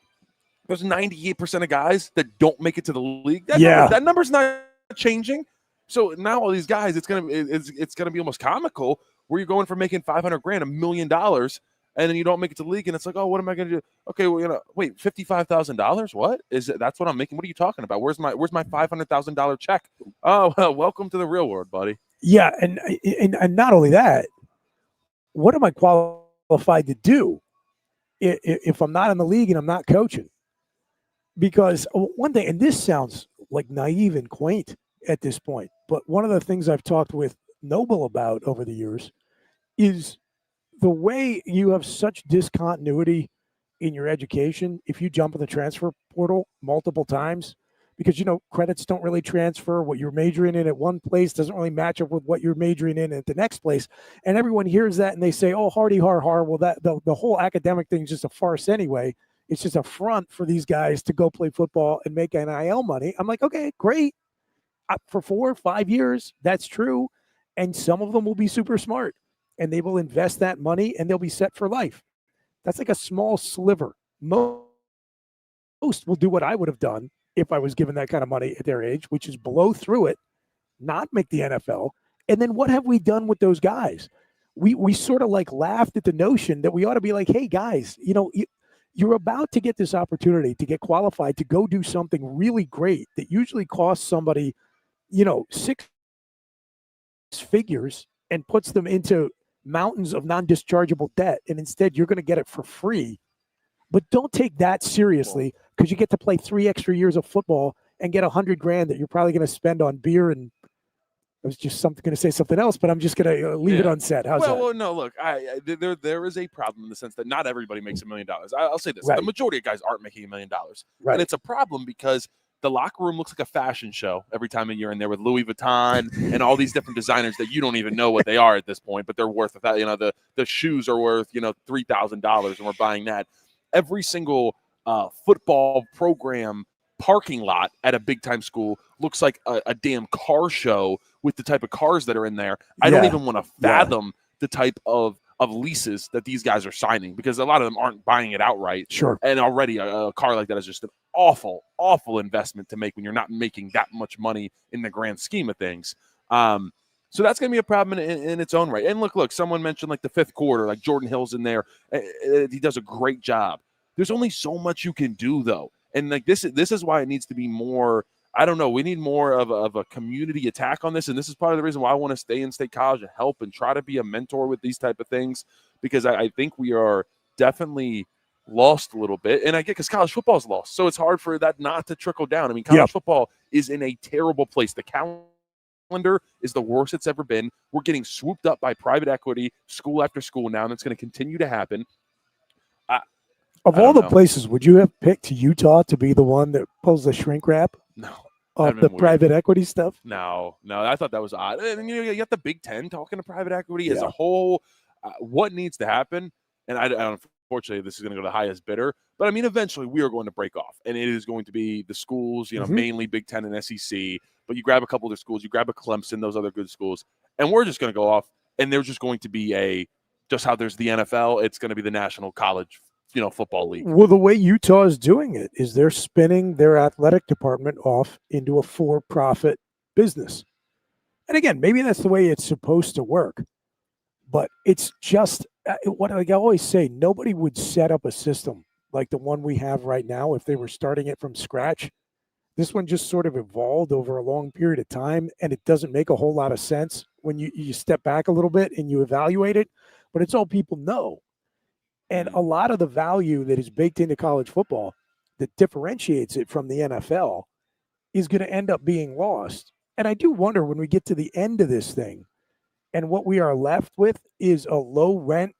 98% of guys that don't make it to the league, that number's not changing. So now all these guys, it's gonna be almost comical where you're going from making $500,000, $1 million, and then you don't make it to the league, and it's like, oh, what am I going to do? Okay, well, wait, $55,000? What is it? That's what I'm making? What are you talking about? Where's my $500,000 check? Oh, well, welcome to the real world, buddy. Yeah, and not only that, what am I qualified to do if I'm not in the league and I'm not coaching? Because one thing, and this sounds like naive and quaint at this point, but one of the things I've talked with Noble about over the years is the way you have such discontinuity in your education if you jump in the transfer portal multiple times, because credits don't really transfer. What you're majoring in at one place doesn't really match up with what you're majoring in at the next place, and everyone hears that and they say, oh, hardy har har, well, that the whole academic thing is just a farce anyway. It's just a front for these guys to go play football and make NIL money. I'm like, okay, great. For 4 or 5 years, that's true. And some of them will be super smart and they will invest that money and they'll be set for life. That's like a small sliver. Most will do what I would have done if I was given that kind of money at their age, which is blow through it, not make the NFL. And then what have we done with those guys? We sort of like laughed at the notion that we ought to be like, hey, guys, you're about to get this opportunity to get qualified to go do something really great that usually costs somebody, 6 figures and puts them into mountains of non-dischargeable debt. And instead you're going to get it for free. But don't take that seriously, because you get to play 3 extra years of football and get $100,000 that you're probably going to spend on beer. And I was just going to say something else, but I'm just going to leave it unsaid. How's that? Well, no, look, there is a problem in the sense that not everybody makes $1 million. I'll say this. Right. The majority of guys aren't making $1 million. Right. And it's a problem because the locker room looks like a fashion show every time you're in there with Louis Vuitton and all these different designers that you don't even know what they are at this point, but they're worth the shoes are worth, $3,000 and we're buying that. Every single football program parking lot at a big time school looks like a damn car show with the type of cars that are in there. I don't even want to fathom the type of leases that these guys are signing, because a lot of them aren't buying it outright. Sure. And already a car like that is just an awful, awful investment to make when you're not making that much money in the grand scheme of things. So that's going to be a problem in its own right. And look, someone mentioned like the fifth quarter, like Jordan Hill's in there. He does a great job. There's only so much you can do, though. And like this is why it needs to be more. I don't know. We need more of a community attack on this. And this is part of the reason why I want to stay in State College and help and try to be a mentor with these type of things, because I think we are definitely lost a little bit. And I get, because college football is lost. So it's hard for that not to trickle down. I mean, college football is in a terrible place. The calendar is the worst it's ever been. We're getting swooped up by private equity school after school now, and it's going to continue to happen. Of all the places, would you have picked Utah to be the one that pulls the shrink wrap? No. Of the private equety stuff? No. I thought that was odd. And you got the Big Ten talking to private equity as a whole. What needs to happen? And unfortunately, this is going to go to the highest bidder. But I mean, eventually we are going to break off, and it is going to be the schools, mainly Big Ten and SEC. But you grab a couple of their schools, you grab a Clemson, those other good schools, and we're just going to go off. And there's just going to be just how there's the NFL, it's going to be the National College football league. Well, the way Utah is doing it is they're spinning their athletic department off into a for-profit business. And again, maybe that's the way it's supposed to work. But it's just what like I always say, nobody would set up a system like the one we have right now if they were starting it from scratch. This one just sort of evolved over a long period of time, and it doesn't make a whole lot of sense when you step back a little bit and you evaluate it, but it's all people know. And a lot of the value that is baked into college football that differentiates it from the NFL is going to end up being lost. And I do wonder when we get to the end of this thing and what we are left with is a low rent,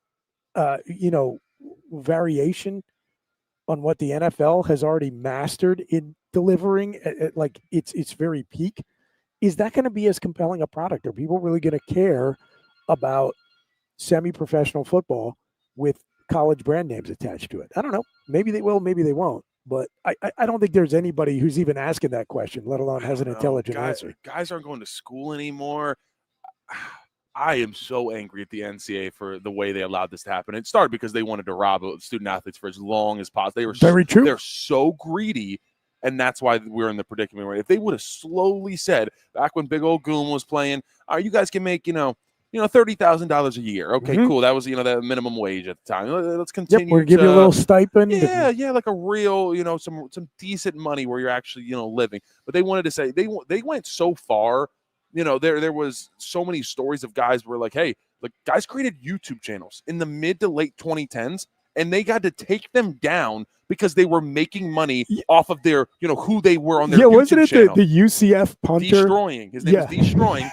variation on what the NFL has already mastered in delivering at like its very peak. Is that going to be as compelling a product? Are people really going to care about semi-professional football with college brand names attached to it? I don't know. Maybe they will, maybe they won't. But I don't think there's anybody who's even asking that question, let alone has an intelligent answer. Guys aren't going to school anymore. I am so angry at the NCAA for the way they allowed this to happen. It started because they wanted to rob student athletes for as long as possible. They were very true. They're so greedy, and that's why we're in the predicament we're in. If they would have slowly said back when Big Old Goon was playing, all right, you guys can make $30,000 a year. Okay, cool. That was that minimum wage at the time. Let's continue. Yep, we'll give you a little stipend. Yeah, like a real some decent money where you're actually living. But they wanted to say they went so far. There was so many stories of guys who were like, hey, look, guys created YouTube channels in the mid to late 2010s, and they got to take them down because they were making money off of their, who they were on their YouTube wasn't it channel. The UCF punter? Destroying. His name was Destroying.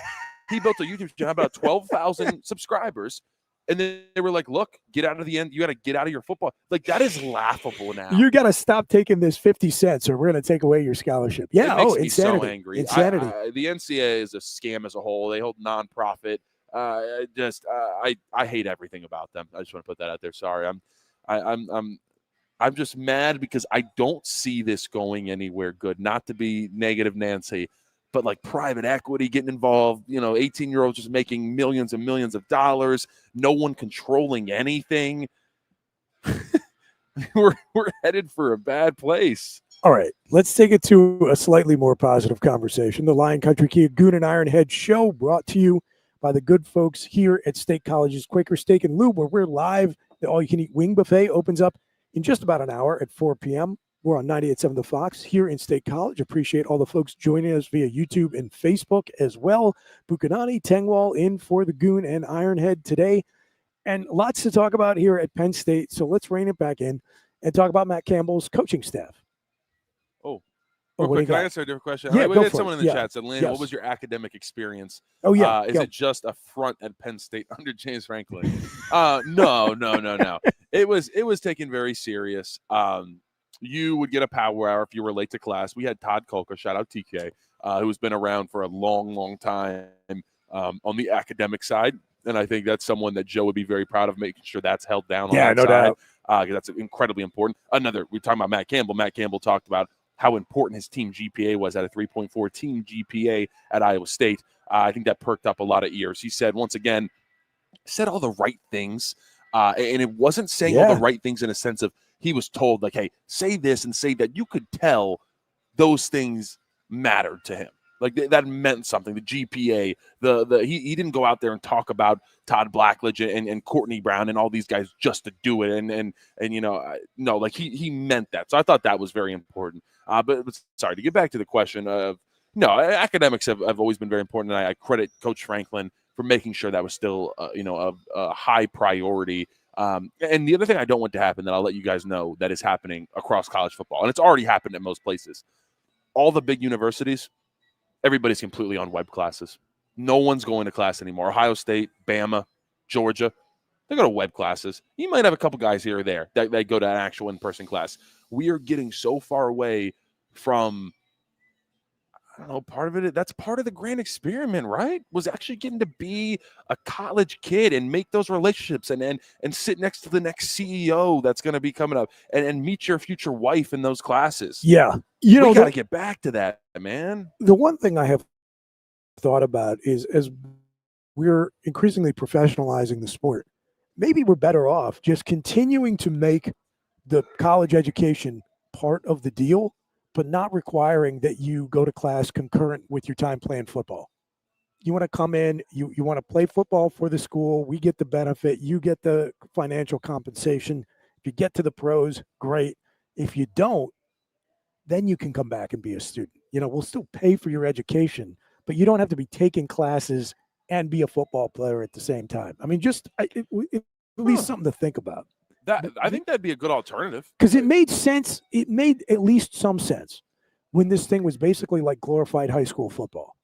He built a YouTube channel, about 12,000 subscribers. And then they were like, look, get out of the end. You got to get out of your football. Like, that is laughable now. You got to stop taking this 50 cents or we're going to take away your scholarship. Yeah, it makes me insanity. so angry. Insanity. The NCAA is a scam as a whole. They hold nonprofit. I hate everything about them. I just want to put that out there. Sorry. I'm just mad because I don't see this going anywhere good. Not to be negative, Nancy, but like private equity getting involved, 18-year-olds just making millions and millions of dollars, no one controlling anything. We're headed for a bad place. All right, let's take it to a slightly more positive conversation. The Lion Country Kia Goon and Ironhead show brought to you by the good folks here at State College's Quaker Steak and Lube, where we're live. The all-you-can-eat wing buffet opens up in just about an hour at 4 p.m. We're on 98.7 The Fox here in State College. Appreciate all the folks joining us via YouTube and Facebook as well. Bukanani, Tengwall in for the Goon and Ironhead today. And lots to talk about here at Penn State. So let's rein it back in and talk about Matt Campbell's coaching staff. Real quick, can I answer a different question? Yeah, we had someone in the chat said, Lynn, what was your academic experience? Oh, yeah. Is it just a front at Penn State under James Franklin? No. It was taken very serious. You would get a power hour if you were late to class. We had Todd Kolka, shout out TK, who's been around for a long, long time on the academic side. And I think that's someone that Joe would be very proud of, making sure that's held down on that side. Doubt. That's incredibly important. We're talking about Matt Campbell. Matt Campbell talked about how important his team GPA was at a 3.4 team GPA at Iowa State. I think that perked up a lot of ears. He said, once again, said all the right things. And it wasn't saying all the right things in a sense of he was told, like, hey, say this and say that. You could tell those things mattered to him. Like that meant something. The GPA, he didn't go out there and talk about Todd Blackledge and Courtney Brown and all these guys just to do it. No, like he meant that. So I thought that was very important. But sorry, to get back to the question of, no, academics have always been very important. And I credit Coach Franklin for making sure that was still, a high priority. And the other thing I don't want to happen that I'll let you guys know that is happening across college football, and it's already happened at most places. All the big universities, everybody's completely on web classes. No one's going to class anymore. Ohio State, Bama, Georgia, they go to web classes. You might have a couple guys here or there that go to an actual in-person class. We are getting so far away from, I don't know, part of it. That's part of the grand experiment, right? Was actually getting to be a college kid and make those relationships and sit next to the next CEO that's going to be coming up and meet your future wife in those classes. Yeah. We got to get back to that, man. The one thing I have thought about is as we're increasingly professionalizing the sport, maybe we're better off just continuing to make the college education part of the deal, but not requiring that you go to class concurrent with your time playing football. You want to come in, you want to play football for the school. We get the benefit. You get the financial compensation. If you get to the pros, great. If you don't, then you can come back and be a student. We'll still pay for your education, but you don't have to be taking classes and be a football player at the same time. I mean, at least something to think about. I think that'd be a good alternative. Because it made sense. It made at least some sense when this thing was basically like glorified high school football.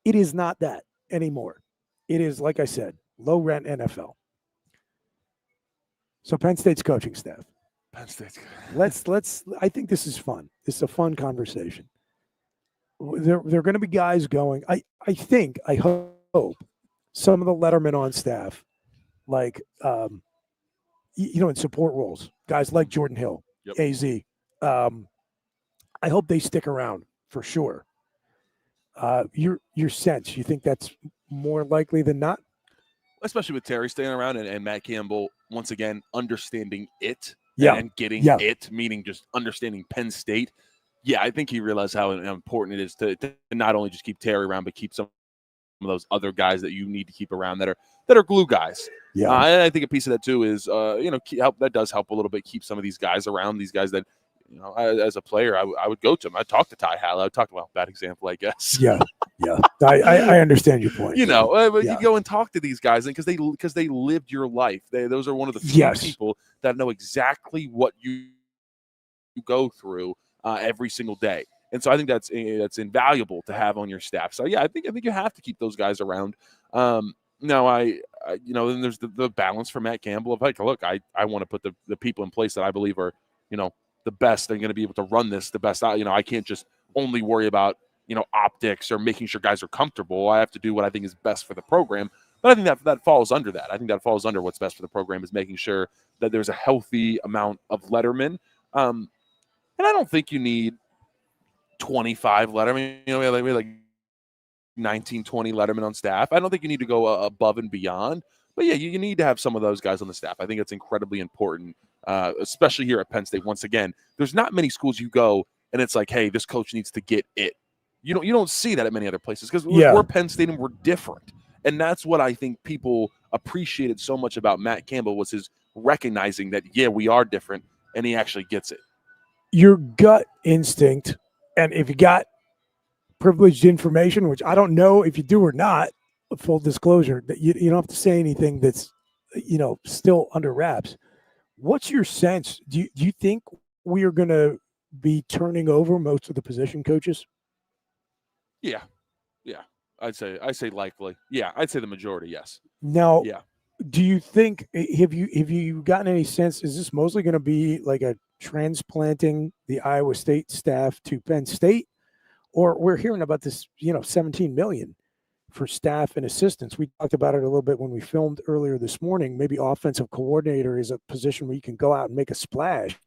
It is not that anymore. It is, like I said, low rent NFL. So Penn State's coaching staff. Penn State's. Let's. I think this is fun. This is a fun conversation. There are going to be guys going. I hope some of the lettermen on staff, like in support roles, guys like Jordan Hill, Yep. AZ. I hope they stick around for sure. Your sense, you think that's more likely than not? Especially with Terry staying around and Matt Campbell, once again, understanding it and getting it, meaning just understanding Penn State. Yeah, I think he realized how important it is to not only just keep Terry around, but keep some of those other guys that you need to keep around that are glue guys. Yeah, and I think a piece of that too is that does help a little bit, keep some of these guys around, these guys that as a player I would go to them. I talk to Ty Hall. I would talk to bad example, I guess. Yeah. I understand your point. But you go and talk to these guys because they lived your life. Those are one of the few people that know exactly what you go through every single day. And so I think that's invaluable to have on your staff. So yeah, I think you have to keep those guys around. Now then there's the balance for Matt Campbell of like, look, I want to put the people in place that I believe are, the best. They're going to be able to run this the best. I can't just only worry about, optics or making sure guys are comfortable. I have to do what I think is best for the program. But I think that falls under that. I think that falls under what's best for the program is making sure that there's a healthy amount of lettermen. And I don't think you need 25 lettermen. We have like 19, 20 lettermen on staff. I don't think you need to go above and beyond. But yeah, you need to have some of those guys on the staff. I think it's incredibly important, especially here at Penn State. Once again, there's not many schools you go and it's like, hey, this coach needs to get it. You don't see that at many other places because we're Penn State and we're different. And that's what I think people appreciated so much about Matt Campbell was his recognizing that, we are different, and he actually gets it. Your gut instinct, and if you got privileged information, which I don't know if you do or not, full disclosure, that you don't have to say anything that's, still under wraps. What's your sense? Do you think we are going to be turning over most of the position coaches? Yeah. I'd say likely. Yeah, I'd say the majority. Yes. Now, do you think have you gotten any sense? Is this mostly going to be like a transplanting the Iowa State staff to Penn State, or we're hearing about this? $17 million for staff and assistants. We talked about it a little bit when we filmed earlier this morning. Maybe offensive coordinator is a position where you can go out and make a splash.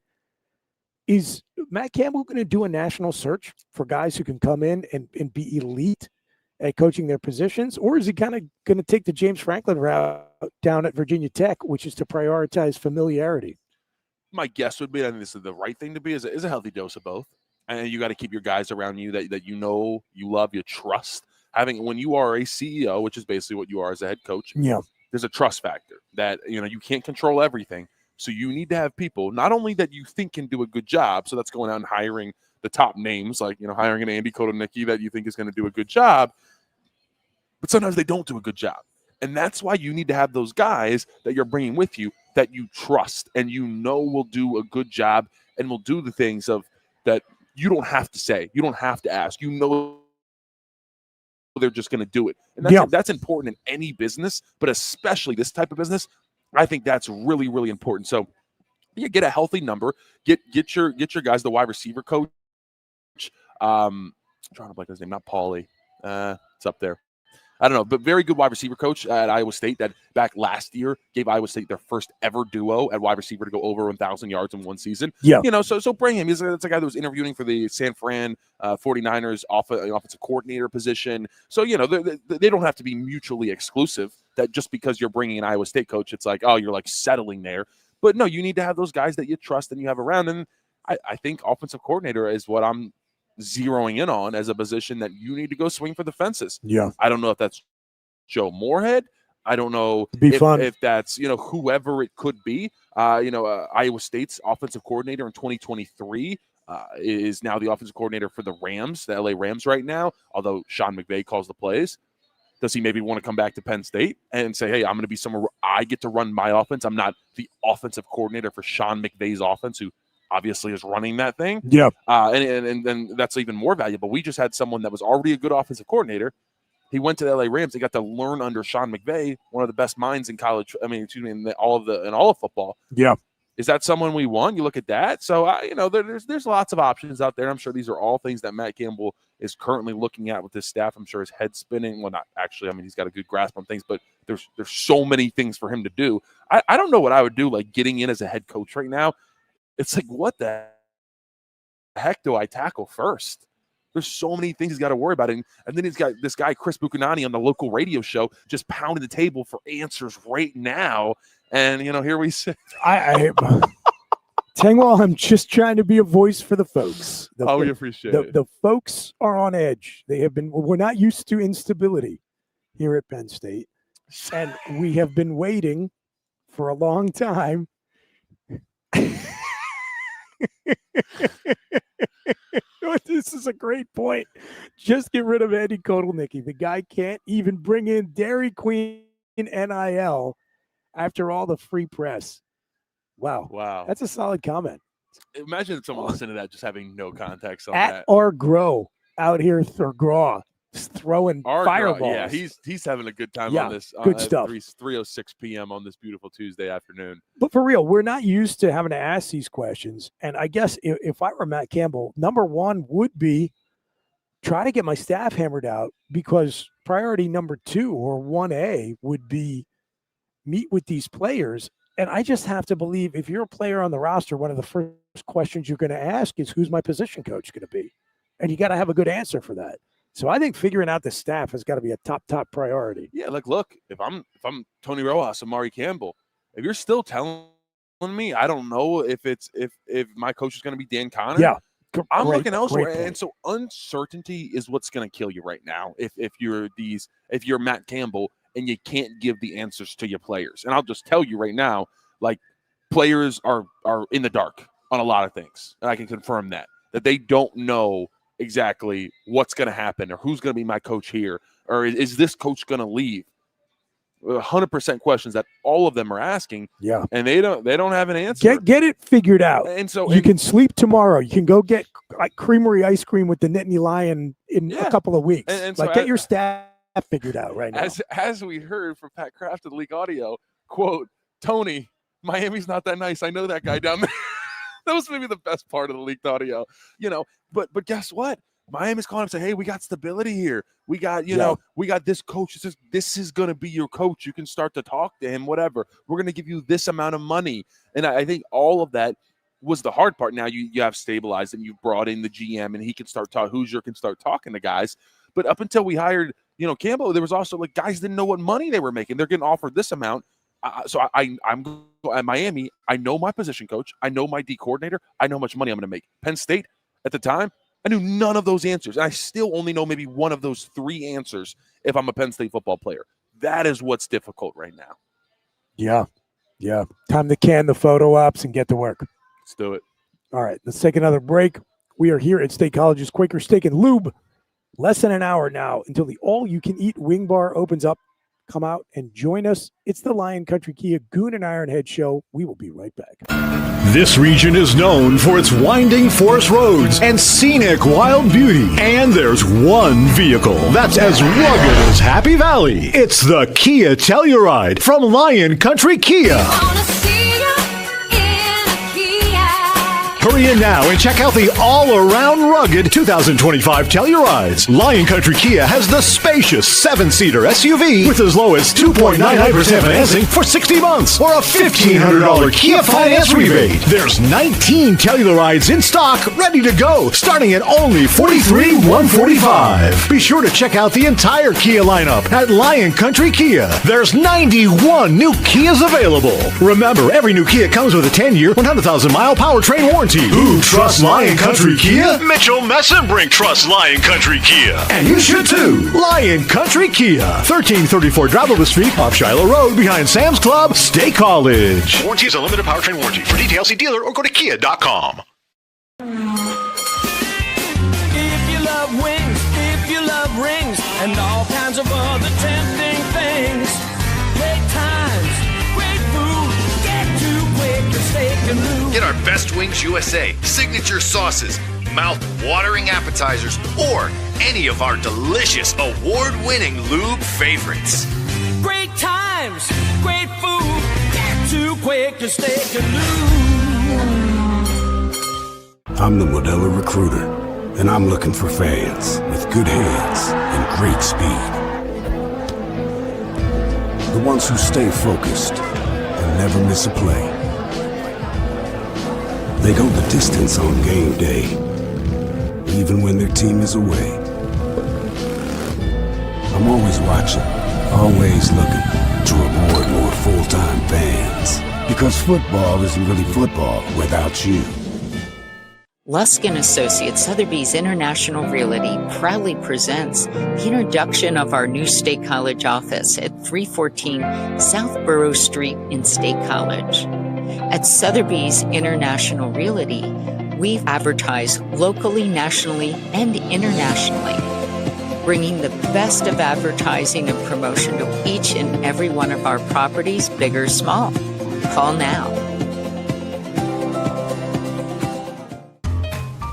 Is Matt Campbell going to do a national search for guys who can come in and be elite at coaching their positions? Or is he kind of going to take the James Franklin route down at Virginia Tech, which is to prioritize familiarity? My guess would be, I think this is the right thing to be, is a healthy dose of both. And you got to keep your guys around you that you love, you trust. When you are a CEO, which is basically what you are as a head coach, there's a trust factor that, you can't control everything. So you need to have people not only that you think can do a good job. So that's going out and hiring the top names, like, hiring an Andy Kotelnicki that you think is going to do a good job. But sometimes they don't do a good job. And that's why you need to have those guys that you're bringing with you that you trust and will do a good job and will do the things that you don't have to say. You don't have to ask. They're just going to do it. And that's important in any business, but especially this type of business. I think that's really, really important. So get a healthy number, get your guys, the wide receiver coach. I'm trying to blank his name, not Paulie. It's up there. I don't know, but very good wide receiver coach at Iowa State that back last year gave Iowa State their first ever duo at wide receiver to go over 1,000 yards in one season. Yeah. So bring him. It's a guy that was interviewing for the San Fran 49ers offensive coordinator position. So, they don't have to be mutually exclusive that just because you're bringing an Iowa State coach, it's like, oh, you're like settling there. But no, you need to have those guys that you trust and you have around. And I think offensive coordinator is what I'm zeroing in on as a position that you need to go swing for the fences. Yeah. I don't know if that's Joe Moorhead. I don't know if that's, whoever it could be. Iowa State's offensive coordinator in 2023 is now the offensive coordinator for the Rams, the LA Rams right now, although Sean McVay calls the plays. Does he maybe want to come back to Penn State and say, hey, I'm going to be somewhere where I get to run my offense? I'm not the offensive coordinator for Sean McVay's offense, who obviously is running that thing. Yeah. And that's even more valuable. We just had someone that was already a good offensive coordinator. He went to the LA Rams. He got to learn under Sean McVay, one of the best minds in college. In all of football. Yeah. Is that someone we want? You look at that. So, there's lots of options out there. I'm sure these are all things that Matt Campbell is currently looking at with his staff. I'm sure his head's spinning. Well, not actually. He's got a good grasp on things, but there's so many things for him to do. I don't know what I would do, like getting in as a head coach right now. It's like, what the heck do I tackle first? There's so many things he's got to worry about. And then he's got this guy, Chris Buchanani, on the local radio show just pounding the table for answers right now. And, here we sit. Tangwall, I'm just trying to be a voice for the folks. We appreciate it. The folks are on edge. We're not used to instability here at Penn State. And we have been waiting for a long time. This is a great point. Just get rid of Andy Kotelnicki. The guy can't even bring in Dairy Queen NIL after all the free press. Wow. That's a solid comment. Imagine someone listening to that just having no context on At that. Our Grow out here for Graw, throwing fireballs. Yeah, he's having a good time on this. Good stuff. 3:06 p.m. on this beautiful Tuesday afternoon. But for real, we're not used to having to ask these questions. And I guess if I were Matt Campbell, number one would be try to get my staff hammered out, because priority number 2 or 1A would be meet with these players. And I just have to believe if you're a player on the roster, one of the first questions you're going to ask is, who's my position coach going to be? And you got to have a good answer for that. So I think figuring out the staff has got to be a top priority. Yeah, look, if I'm Tony Rojas, Amari Campbell, if you're still telling me, I don't know if my coach is going to be Dan Connor. Yeah, I'm looking elsewhere. And so uncertainty is what's going to kill you right now. If you're Matt Campbell and you can't give the answers to your players. And I'll just tell you right now, like, players are in the dark on a lot of things, and I can confirm that they don't know exactly what's going to happen or who's going to be my coach here, or is this coach going to leave? 100% questions that all of them are asking. Yeah, and they don't have an answer. Get it figured out, and so you can sleep tomorrow. You can go get creamery ice cream with the Nittany Lion in a couple of weeks. And so get your staff figured out right now. As we heard from Pat Kraft of the League Audio, quote, Tony, Miami's not that nice. I know that guy down there. That was maybe the best part of the leaked audio, but guess what? Miami's calling him and say, hey, we got stability here. We got, we got this coach. This is going to be your coach. You can start to talk to him, whatever. We're going to give you this amount of money. And I think all of that was the hard part. Now you have stabilized and you've brought in the GM and he can start Hoosier can start talking to guys. But up until we hired, Campbell, there was also guys didn't know what money they were making. They're getting offered this amount. So I'm at Miami. I know my position coach. I know my D coordinator. I know how much money I'm going to make. Penn State at the time, I knew none of those answers. And I still only know maybe one of those 3 answers if I'm a Penn State football player. That is what's difficult right now. Yeah. Time to can the photo ops and get to work. Let's do it. All right, let's take another break. We are here at State College's Quaker Steak and Lube. Less than an hour now until the all-you-can-eat wing bar opens up. Come out and join us. It's the Lion Country Kia Goon and Ironhead show. We will be right back. This region is known for its winding forest roads and scenic wild beauty. And there's one vehicle that's as rugged as Happy Valley. It's the Kia Telluride from Lion Country Kia. Hurry in now and check out the all-around rugged 2025 Tellurides. Lion Country Kia has the spacious 7-seater SUV with as low as 2.99% financing for 60 months or a $1,500 Kia finance rebate. There's 19 Tellurides in stock ready to go, starting at only $43,145. Be sure to check out the entire Kia lineup at Lion Country Kia. There's 91 new Kias available. Remember, every new Kia comes with a 10-year, 100,000-mile powertrain warranty. warranty. Who trusts Lion Country Kia? Mitchell Messenbrink trusts Lion Country Kia. And you should too. Lion Country Kia. 1334 Driveable Street off Shiloh Road behind Sam's Club, State College. Warranty is a limited powertrain warranty. For details, see dealer or go to kia.com. If you love wings, if you love rings, and all kinds of other tempting things, great times, great food, get to Quaker Steak Lube. Get our Best Wings USA, signature sauces, mouth-watering appetizers, or any of our delicious award-winning lube favorites. Great times, great food, get to Quaker Steak Lube. I'm the Modelo Recruiter, and I'm looking for fans with good hands and great speed. The ones who stay focused and never miss a play. They go the distance on game day, even when their team is away. I'm always watching, always looking to reward more full-time fans. Because football isn't really football without you. Lusk & Associates Sotheby's International Realty proudly presents the introduction of our new State College office at 314 South Borough Street in State College. At Sotheby's International Realty, we advertise locally, nationally, and internationally, bringing the best of advertising and promotion to each and every one of our properties, big or small. Call now.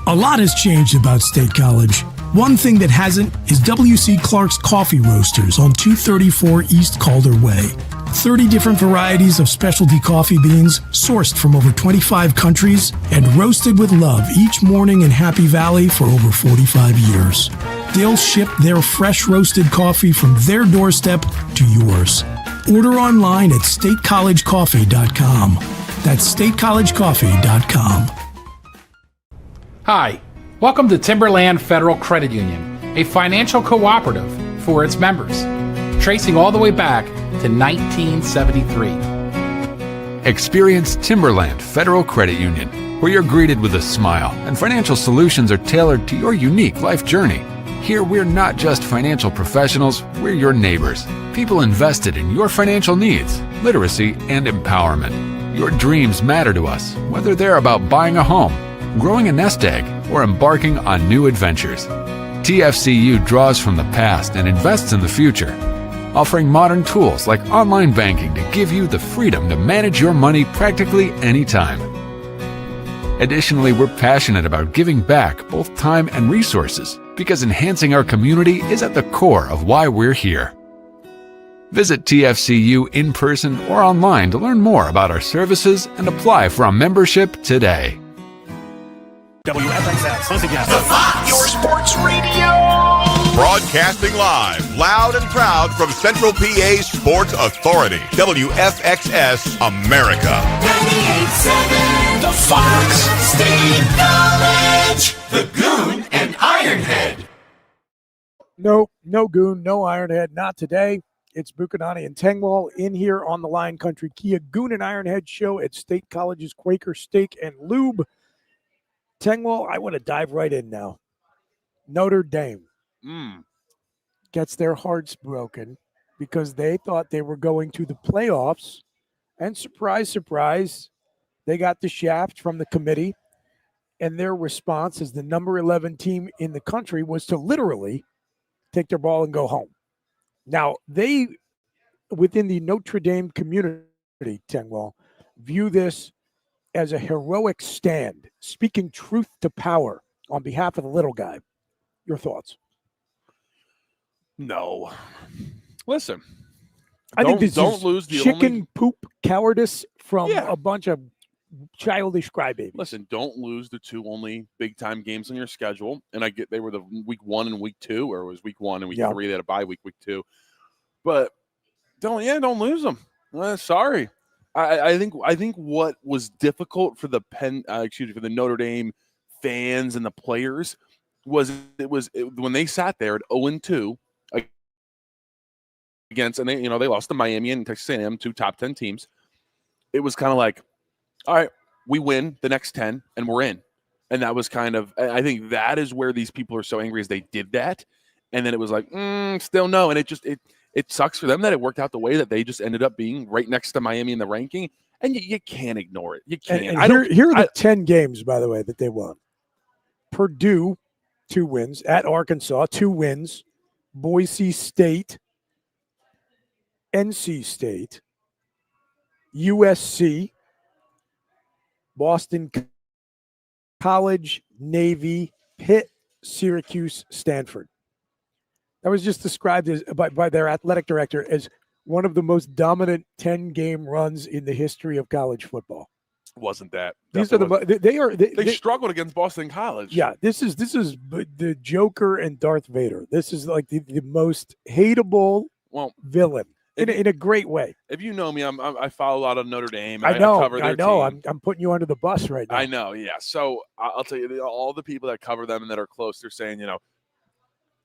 A lot has changed about State College. One thing that hasn't is W.C. Clark's Coffee Roasters on 234 East Calder Way. 30 different varieties of specialty coffee beans sourced from over 25 countries and roasted with love each morning in Happy Valley for over 45 years. They'll ship their fresh roasted coffee from their doorstep to yours. Order online at statecollegecoffee.com. That's statecollegecoffee.com. Hi, welcome to Timberland Federal Credit Union, a financial cooperative for its members, tracing all the way back to 1973. Experience Timberland Federal Credit Union, where you're greeted with a smile and financial solutions are tailored to your unique life journey. Here, we're not just financial professionals, we're your neighbors, people invested in your financial needs, literacy, and empowerment. Your dreams matter to us, whether they're about buying a home, growing a nest egg, or embarking on new adventures. TFCU draws from the past and invests in the future, offering modern tools like online banking to give you the freedom to manage your money practically anytime. Additionally, we're passionate about giving back both time and resources because enhancing our community is at the core of why we're here. Visit TFCU in person or online to learn more about our services and apply for a membership today. WFXS, once again, the Fox, your sports radio. Broadcasting live, loud and proud from Central PA's Sports Authority, WFXS America. 98.7, the Fox, State College, the Goon and Ironhead. No Goon, no Ironhead, not today. It's Bukanani and Tengwall in here on the Lion Country Kia Goon and Ironhead show at State College's Quaker Steak and Lube. Tengwall, I want to dive right in now. Notre Dame gets their hearts broken because they thought they were going to the playoffs, and surprise, surprise, they got the shaft from the committee, and their response as the number 11 team in the country was to literally take their ball and go home. Now, they, within the Notre Dame community, Tengwall, view this as a heroic stand, speaking truth to power on behalf of the little guy. Your thoughts? No. Listen, I think this don't is lose the chicken poop cowardice from a bunch of childish crybabies. Listen, don't lose the two only big-time games on your schedule. And I get they were the week 1 and week 2, or it was week 1 and week 3. They had a bye week 2. But don't lose them. Sorry. I think what was difficult for the for the Notre Dame fans and the players was when they sat there at 0-2 against, and they lost to Miami and Texas A&M, 2 top 10 teams. It was kind of like, all right, we win the next 10 and we're in. And that was kind of, I think that is where these people are so angry is they did that. And then it was like, still no. And it sucks for them that it worked out the way that they just ended up being right next to Miami in the ranking. And you can't ignore it. You can't. And here are the 10 games, by the way, that they won. Purdue, 2 wins. At Arkansas, 2 wins. Boise State, NC State, USC, Boston College, Navy, Pitt, Syracuse, Stanford. That was just described as by their athletic director as one of the most dominant 10-game runs in the history of college football. Wasn't that? These are they struggled against Boston College. Yeah, this is the Joker and Darth Vader. This is like the most hateable villain in a great way. If you know me, I follow a lot of Notre Dame. I know. Team. I'm putting you under the bus right now. I know. Yeah. So I'll tell you, all the people that cover them and that are close, they're saying,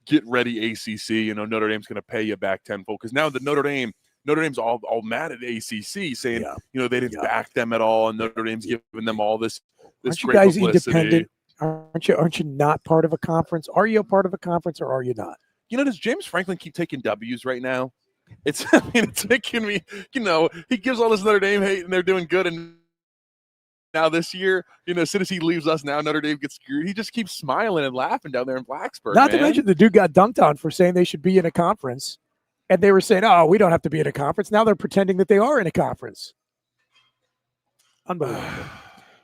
get ready, ACC. Notre Dame's going to pay you back tenfold because now the Notre Dame's all mad at ACC, saying they didn't back them at all, and Notre Dame's giving them all this aren't you great guys publicity. Independent? Aren't you not part of a conference? Are you a part of a conference or are you not? Does James Franklin keep taking W's right now? It's making me. He gives all this Notre Dame hate, and they're doing good, and now this year, as soon as he leaves us, now Notre Dame gets screwed. He just keeps smiling and laughing down there in Blacksburg. Not to mention the dude got dunked on for saying they should be in a conference. And they were saying, oh, we don't have to be in a conference. Now they're pretending that they are in a conference. Unbelievable.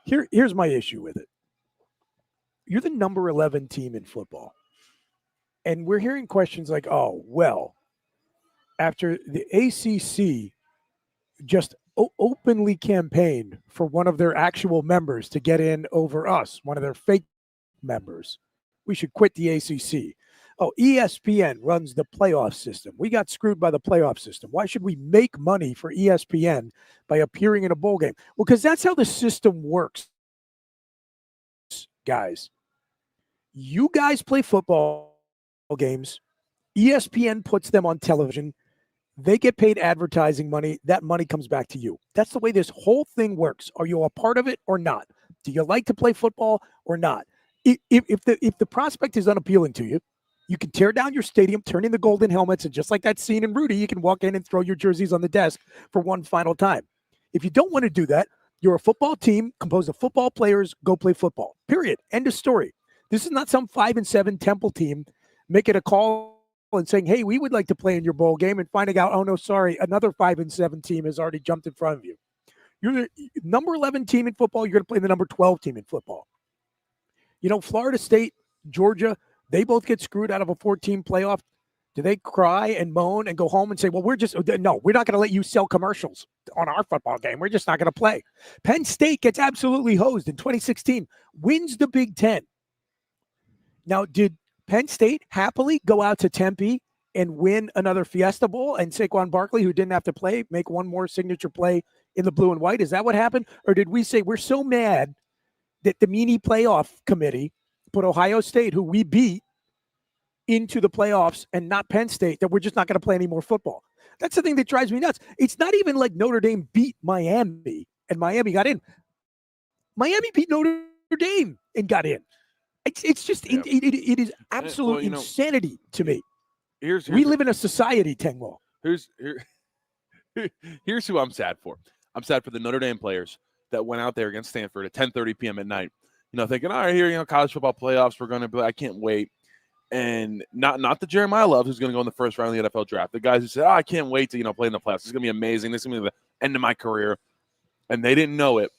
Here's my issue with it. You're the number 11 team in football. And we're hearing questions like, oh, well, after the ACC just openly campaigned for one of their actual members to get in over us, one of their fake members, we should quit the ACC. Oh, ESPN runs the playoff system. We got screwed by the playoff system. Why should we make money for ESPN by appearing in a bowl game? Well, because that's how the system works, guys. You guys play football games. ESPN puts them on television. They get paid advertising money. That money comes back to you. That's the way this whole thing works. Are you a part of it or not? Do you like to play football or not? If the prospect is unappealing to you, you can tear down your stadium, turn in the golden helmets, and just like that scene in Rudy, you can walk in and throw your jerseys on the desk for one final time. If you don't want to do that, you're a football team composed of football players. Go play football. Period. End of story. This is not some 5-7 Temple team making a call and saying, hey, we would like to play in your bowl game, and finding out, oh, no, sorry, another 5-7 team has already jumped in front of you. You're the number 11 team in football. You're going to play the number 12 team in football. Florida State, Georgia, they both get screwed out of a 14 playoff. Do they cry and moan and go home and say, well, we're not going to let you sell commercials on our football game. We're just not going to play. Penn State gets absolutely hosed in 2016, wins the Big Ten. Now, did Penn State happily go out to Tempe and win another Fiesta Bowl and Saquon Barkley, who didn't have to play, make one more signature play in the blue and white? Is that what happened? Or did we say we're so mad that the meanie playoff committee put Ohio State, who we beat, into the playoffs and not Penn State, that we're just not going to play any more football? That's the thing that drives me nuts. It's not even like Notre Dame beat Miami and Miami got in. Miami beat Notre Dame and got in. It's just, it is absolute insanity to me. We live in a society, Tengwall. Here's who I'm sad for. I'm sad for the Notre Dame players that went out there against Stanford at 10:30 p.m. at night, thinking, all right, here, college football playoffs, we're going to be, I can't wait. And not the Jeremiah Love who's going to go in the first round of the NFL draft. The guys who said, I can't wait to, play in the playoffs. It's going to be amazing. This is going to be the end of my career. And they didn't know it,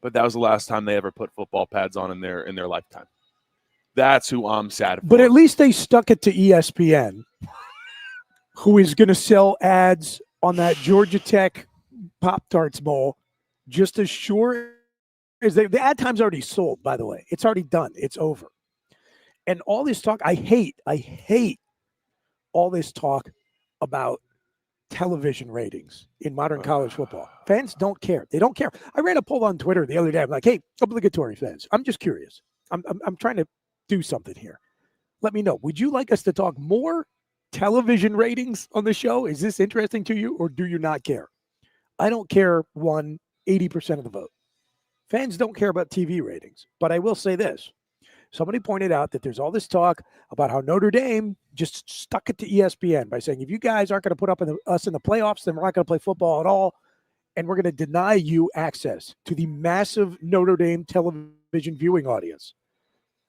but that was the last time they ever put football pads on in their lifetime. That's who I'm sad for. But at least they stuck it to ESPN, who is going to sell ads on that Georgia Tech Pop-Tarts Bowl just as sure as the ad time's already sold, by the way. It's already done. It's over. And all this talk, I hate all this talk about television ratings in modern college football. Fans don't care. They don't care. I ran a poll on Twitter the other day. I'm like, hey, obligatory fans, I'm just curious. I'm trying to do something here. Let me know. Would you like us to talk more television ratings on the show? Is this interesting to you, or do you not care? I don't care. 80% of the vote. Fans don't care about TV ratings. But I will say this. Somebody pointed out that there's all this talk about how Notre Dame just stuck it to ESPN by saying, if you guys aren't going to put up us in the playoffs, then we're not going to play football at all. And we're going to deny you access to the massive Notre Dame television viewing audience.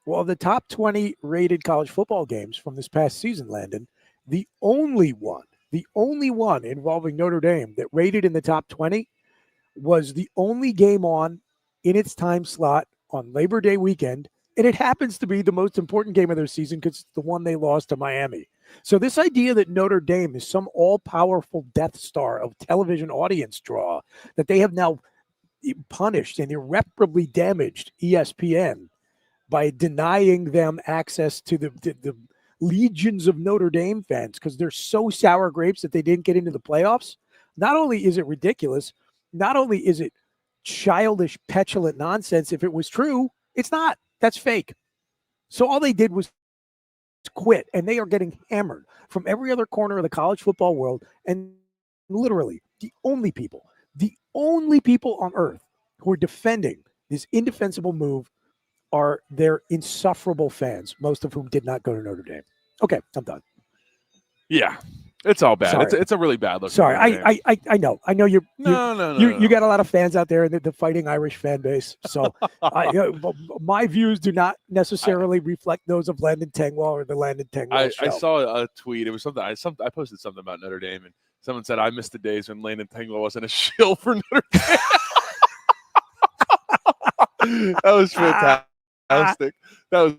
Well, the top 20 rated college football games from this past season, Landon, the only one involving Notre Dame that rated in the top 20 was the only game on in its time slot on Labor Day weekend. And it happens to be the most important game of their season because it's the one they lost to Miami. So this idea that Notre Dame is some all-powerful Death Star of television audience draw, that they have now punished and irreparably damaged ESPN by denying them access to the legions of Notre Dame fans because they're so sour grapes that they didn't get into the playoffs. Not only is it ridiculous, not only is it childish, petulant nonsense. If it was true, it's not. That's fake. So all they did was quit, and they are getting hammered from every other corner of the college football world. And literally the only people on earth who are defending this indefensible move are their insufferable fans, most of whom did not go to Notre Dame. Okay, I'm done. Yeah, it's all bad. Sorry. It's a really bad look. Sorry, I know you No. got a lot of fans out there in the Fighting Irish fan base. So my views do not necessarily reflect those of Landon Tengwall or the Landon Tengwall show. I saw a tweet. It was something I posted something about Notre Dame, and someone said I missed the days when Landon Tengwall wasn't a shill for Notre Dame. That was fantastic. That was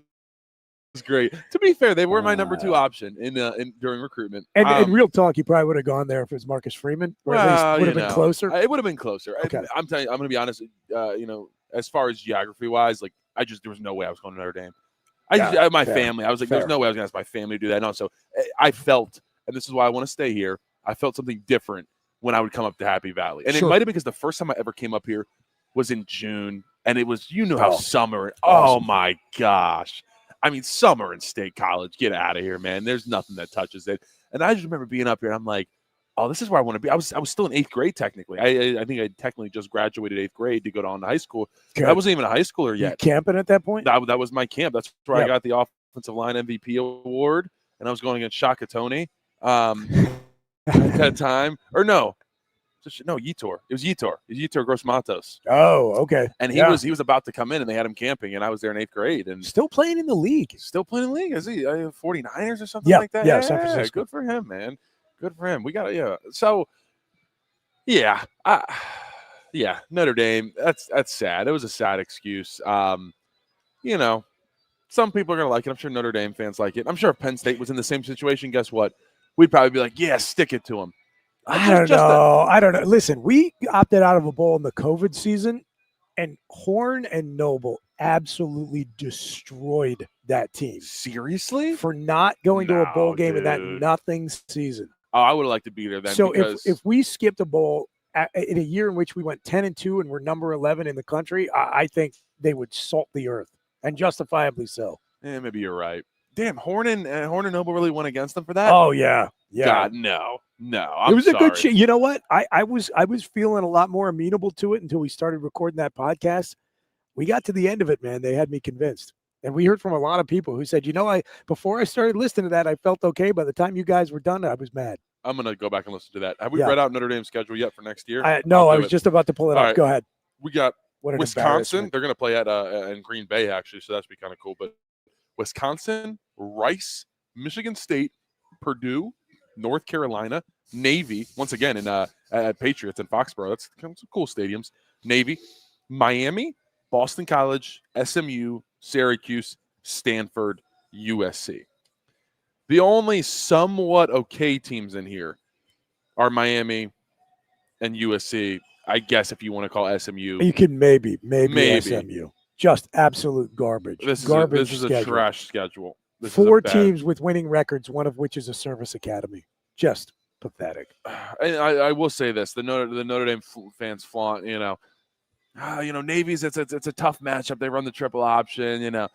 great. To be fair, they were my number 2 option in during recruitment. And real talk, you probably would have gone there if it was Marcus Freeman, or at least would have been closer. It would have been closer. Okay. I'm telling you, I'm going to be honest. As far as geography wise, like there was no way I was going to Notre Dame. My family, I was like, there's no way I was going to ask my family to do that. And also, I felt, and this is why I want to stay here. I felt something different when I would come up to Happy Valley, and it might have been because the first time I ever came up here was in June, and it was how summer. Awesome. Oh my gosh. I mean, summer in State College, get out of here, man. There's nothing that touches it. And I just remember being up here, and I'm like, oh, this is where I want to be. I was still in 8th grade, technically. I think I technically just graduated 8th grade to go on to high school. I wasn't even a high schooler yet. You camping at that point? That was my camp. That's where I got the offensive line MVP award, and I was going against Shaka Tony at that time. Or no, Yetur. It was Yetur. It was Yetur Gross Matos. Oh, okay. And he was about to come in, and they had him camping, and I was there in 8th grade. And still playing in the league. Is he 49ers or something like that? Yeah, San Francisco. Good for him, man. Good for him. We got it. So, Notre Dame. That's sad. It was a sad excuse. Some people are gonna like it. I'm sure Notre Dame fans like it. I'm sure if Penn State was in the same situation, guess what? We'd probably be like, yeah, stick it to them. I don't know. Listen, we opted out of a bowl in the COVID season, and Horn and Noble absolutely destroyed that team. Seriously? For not going to a bowl game in that nothing season. Oh, I would have liked to be there then. So if we skipped a bowl in a year in which we went 10-2 and we're number 11 in the country, I think they would salt the earth, and justifiably so. Yeah, maybe you're right. Damn, Horn and Noble really went against them for that? Oh, yeah. God, no. It was a good shit. You know what? I was feeling a lot more amenable to it until we started recording that podcast. We got to the end of it, man. They had me convinced. And we heard from a lot of people who said, before I started listening to that, I felt okay. By the time you guys were done, I was mad. I'm going to go back and listen to that. Have we read out Notre Dame's schedule yet for next year? No, I was just about to pull it up. Right. Go ahead. We got Wisconsin. Embarrassment. They're going to play in Green Bay, actually, so that's be kind of cool. But Wisconsin, Rice, Michigan State, Purdue, North Carolina, Navy, once again at Patriots in Foxborough. That's some cool stadiums. Navy, Miami, Boston College, SMU, Syracuse, Stanford, USC. The only somewhat okay teams in here are Miami and USC. I guess if you want to call SMU. You can maybe SMU. Just absolute garbage. This is a trash schedule. 4 teams with winning records, one of which is a service academy. Just pathetic. And I will say this: the Notre Dame fans flaunt. Navy's it's a tough matchup. They run the triple option.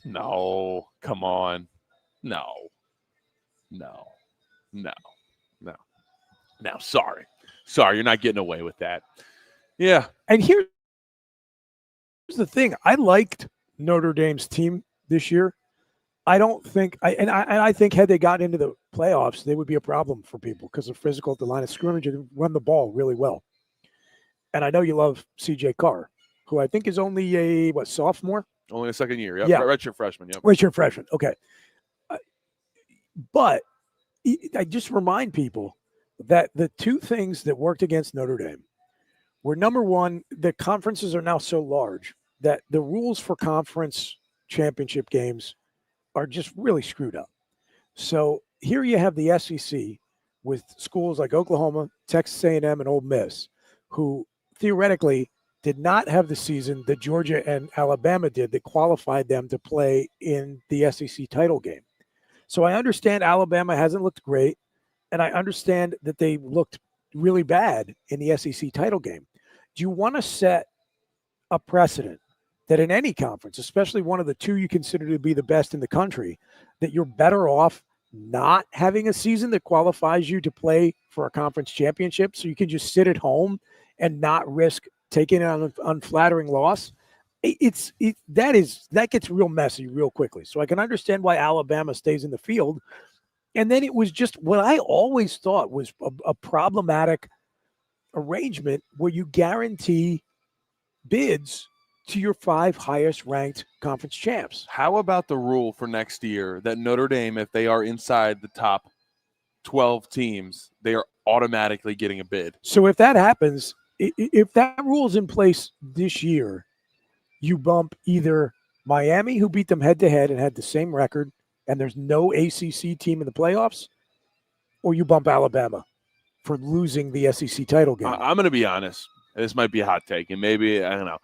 No, come on, no. Sorry, you're not getting away with that. Yeah, and here's the thing. I liked Notre Dame's team this year. I don't think I think had they gotten into the playoffs, they would be a problem for people because they're physical at the line of scrimmage and run the ball really well. And I know you love C.J. Carr, who I think is only a sophomore? Only a second year. Yep. Yeah. Redshirt freshman. Yep. Redshirt freshman. Okay. But I just remind people that the two things that worked against Notre Dame were, number one, the conferences are now so large that the rules for conference championship games are just really screwed up. So here you have the SEC with schools like Oklahoma, Texas A&M, and Ole Miss, who theoretically did not have the season that Georgia and Alabama did that qualified them to play in the SEC title game. So I understand Alabama hasn't looked great, and I understand that they looked really bad in the SEC title game. Do you want to set a precedent that in any conference, especially one of the two you consider to be the best in the country, that you're better off not having a season that qualifies you to play for a conference championship so you can just sit at home and not risk taking an unflattering loss? That gets real messy real quickly. So I can understand why Alabama stays in the field. And then it was just what I always thought was a problematic arrangement where you guarantee bids to your 5 highest ranked conference champs. How about the rule for next year that Notre Dame, if they are inside the top 12 teams, they are automatically getting a bid? So if that happens, if that rule's in place this year, you bump either Miami, who beat them head-to-head and had the same record, and there's no ACC team in the playoffs, or you bump Alabama for losing the SEC title game. I'm going to be honest. This might be a hot take, and maybe, I don't know.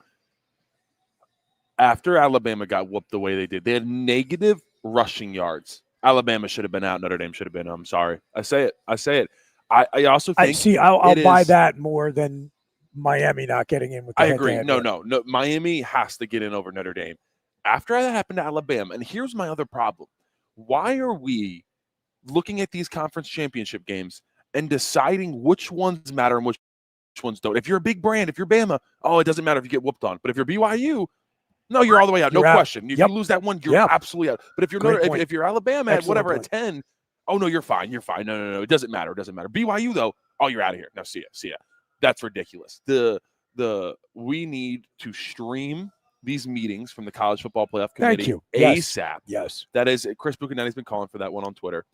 After Alabama got whooped the way they did, they had negative rushing yards. Alabama should have been out. Notre Dame should have been. I'm sorry. I say it. I also think I'll buy that more than Miami not getting in with the I agree. head-to-head. No. Miami has to get in over Notre Dame. After that happened to Alabama, and here's my other problem. Why are we looking at these conference championship games and deciding which ones matter and which ones don't? If you're a big brand, if you're Bama, it doesn't matter if you get whooped on. But if you're BYU, no, you're all the way out. No question. If you lose that one, you're absolutely out. But if you're if you're Alabama at whatever at 10, no, you're fine. You're fine. No. It doesn't matter. BYU though, you're out of here. No, see ya. That's ridiculous. We need to stream these meetings from the College Football Playoff Committee ASAP. Yes. That is, Chris Buchanan's been calling for that one on Twitter.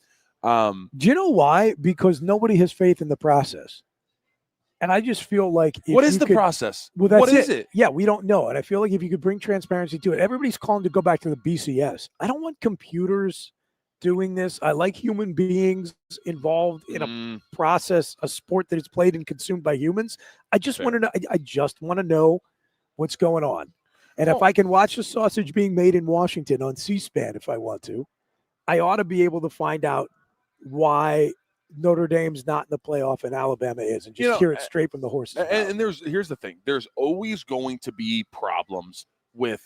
Do you know why? Because nobody has faith in the process. And I just feel like what is the process? Well, that's what is it? Yeah, we don't know. And I feel like if you could bring transparency to it, everybody's calling to go back to the BCS. I don't want computers doing this. I like human beings involved in a process, a sport that is played and consumed by humans. I just want to know. I just want to know what's going on. And if I can watch the sausage being made in Washington on C-SPAN, if I want to, I ought to be able to find out why Notre Dame's not in the playoff and Alabama is, and just hear it straight from the horse's mouth. And here's the thing. There's always going to be problems with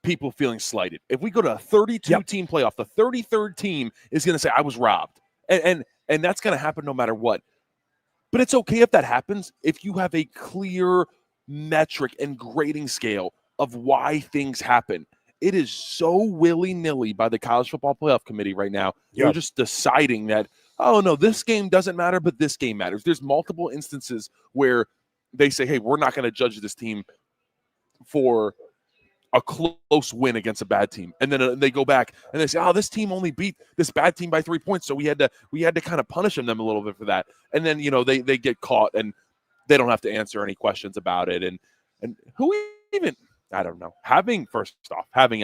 people feeling slighted. If we go to a 32-team playoff, the 33rd team is going to say, I was robbed. And that's going to happen no matter what. But it's okay if that happens if you have a clear metric and grading scale of why things happen. It is so willy-nilly by the College Football Playoff Committee right now. You're just deciding that, no, this game doesn't matter, but this game matters. There's multiple instances where they say, hey, we're not going to judge this team for a close win against a bad team. And then they go back and they say, this team only beat this bad team by 3 points, so we had to kind of punish them a little bit for that. And then, they get caught and they don't have to answer any questions about it. And who even – I don't know. Having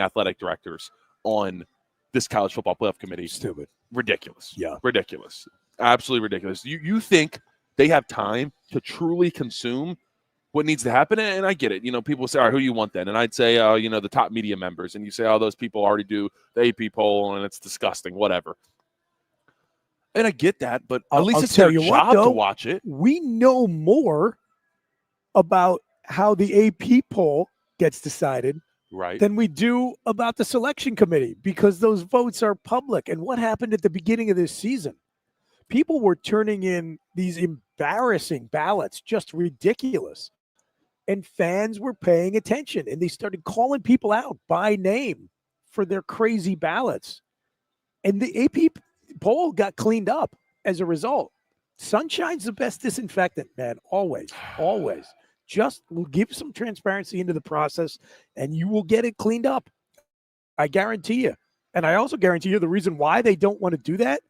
athletic directors on this College Football Playoff Committee, stupid, ridiculous. Yeah, ridiculous, absolutely ridiculous. You think they have time to truly consume what needs to happen? And I get it. People say, "All right, who do you want then?" And I'd say, the top media members. And you say, those people already do the AP poll, and it's disgusting. Whatever. And I get that, but at least it's their job to watch it. We know more about how the AP poll gets decided than we do about the selection committee, because those votes are public. And what happened at the beginning of this season? People were turning in these embarrassing ballots, just ridiculous. and fans were paying attention, and they started calling people out by name for their crazy ballots. And the AP poll got cleaned up as a result. Sunshine's the best disinfectant, man. Always, always. Just give some transparency into the process, and you will get it cleaned up. I guarantee you. And I also guarantee you the reason why they don't want to do that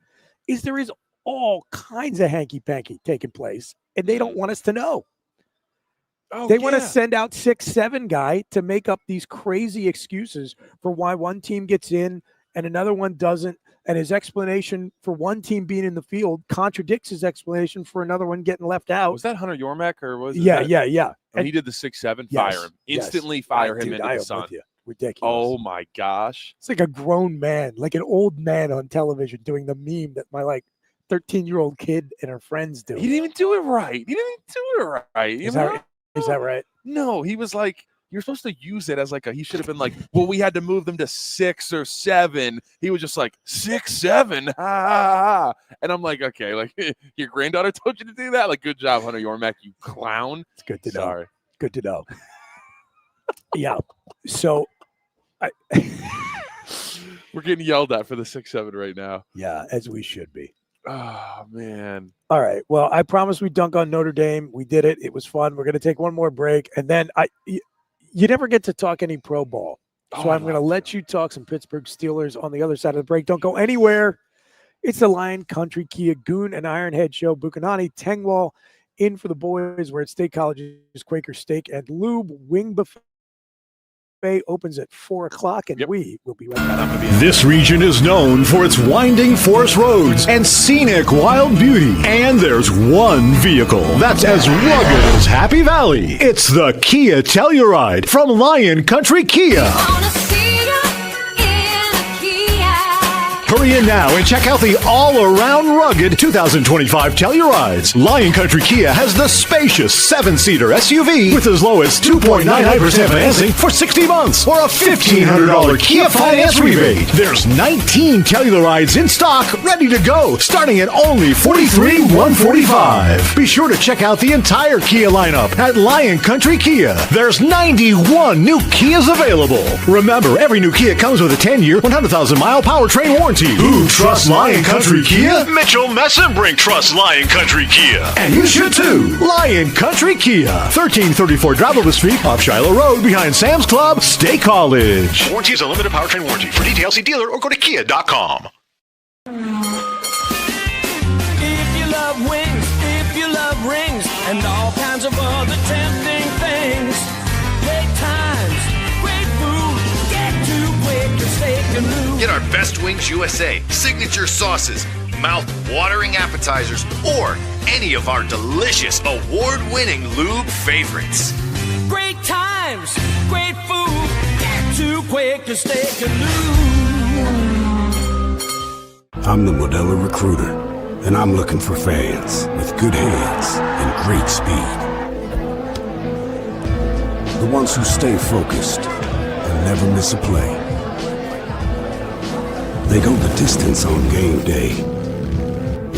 is there is all kinds of hanky-panky taking place, and they don't want us to know. They want to send out 6-7 guy to make up these crazy excuses for why one team gets in and another one doesn't. And his explanation for one team being in the field contradicts his explanation for another one getting left out. Was that Hunter Yormak or was it? Yeah. And he did the 6-7, Yes, fire him. Instantly fire him into the sun. Ridiculous. Oh my gosh. It's like a grown man, like an old man on television doing the meme that my 13-year-old kid and her friends do. He didn't even do it right. Is that right? No, he was like, you're supposed to use it as he should have been like, well, we had to move them to 6 or 7. He was just like 6-7. Ha, ha, ha. And I'm like, okay, your granddaughter told you to do that? Good job, Hunter Yormak, you clown. It's good to know. Sorry. Good to know. Yeah. So we're getting yelled at for the 6-7 right now. Yeah, as we should be. Oh, man. All right. Well, I promised we'd dunk on Notre Dame. We did it. It was fun. We're going to take one more break. And then you never get to talk any pro ball. So I'm going to let you talk some Pittsburgh Steelers on the other side of the break. Don't go anywhere. It's the Lion Country Kia Goon and Ironhead Show. Bukanani, Tengwall in for the boys. We're at State College's Quaker Steak and Lube. Wing Buffet opens at 4 o'clock, and we will be right back. This region is known for its winding forest roads and scenic wild beauty. And there's one vehicle that's as rugged as Happy Valley. It's the Kia Telluride from Lion Country Kia. Hurry in now and check out the all-around rugged 2025 Tellurides. Lion Country Kia has the spacious 7-seater SUV with as low as 2.99% financing for 60 months or a $1,500 Kia finance rebate. There's 19 Tellurides in stock ready to go, starting at only $43,145. Be sure to check out the entire Kia lineup at Lion Country Kia. There's 91 new Kias available. Remember, every new Kia comes with a 10-year, 100,000-mile powertrain warranty. Who trusts Lion Country Kia? Mitchell Messenbrink trusts Lion Country Kia. And you should too. Lion Country Kia. 1334 Dryville Street, off Shiloh Road, behind Sam's Club, State College. Warranty is a limited powertrain warranty. For details, see dealer or go to kia.com. If you love wings, if you love rings, and all kinds of other tempting things, great times, great food, get to Quaker Steak Lube. Get our Best Wings USA, signature sauces, mouth-watering appetizers, or any of our delicious award-winning lube favorites. Great times, great food, get to Quaker Steak Lube. I'm the Modelo Recruiter, and I'm looking for fans with good hands and great speed. The ones who stay focused and never miss a play. They go the distance on game day,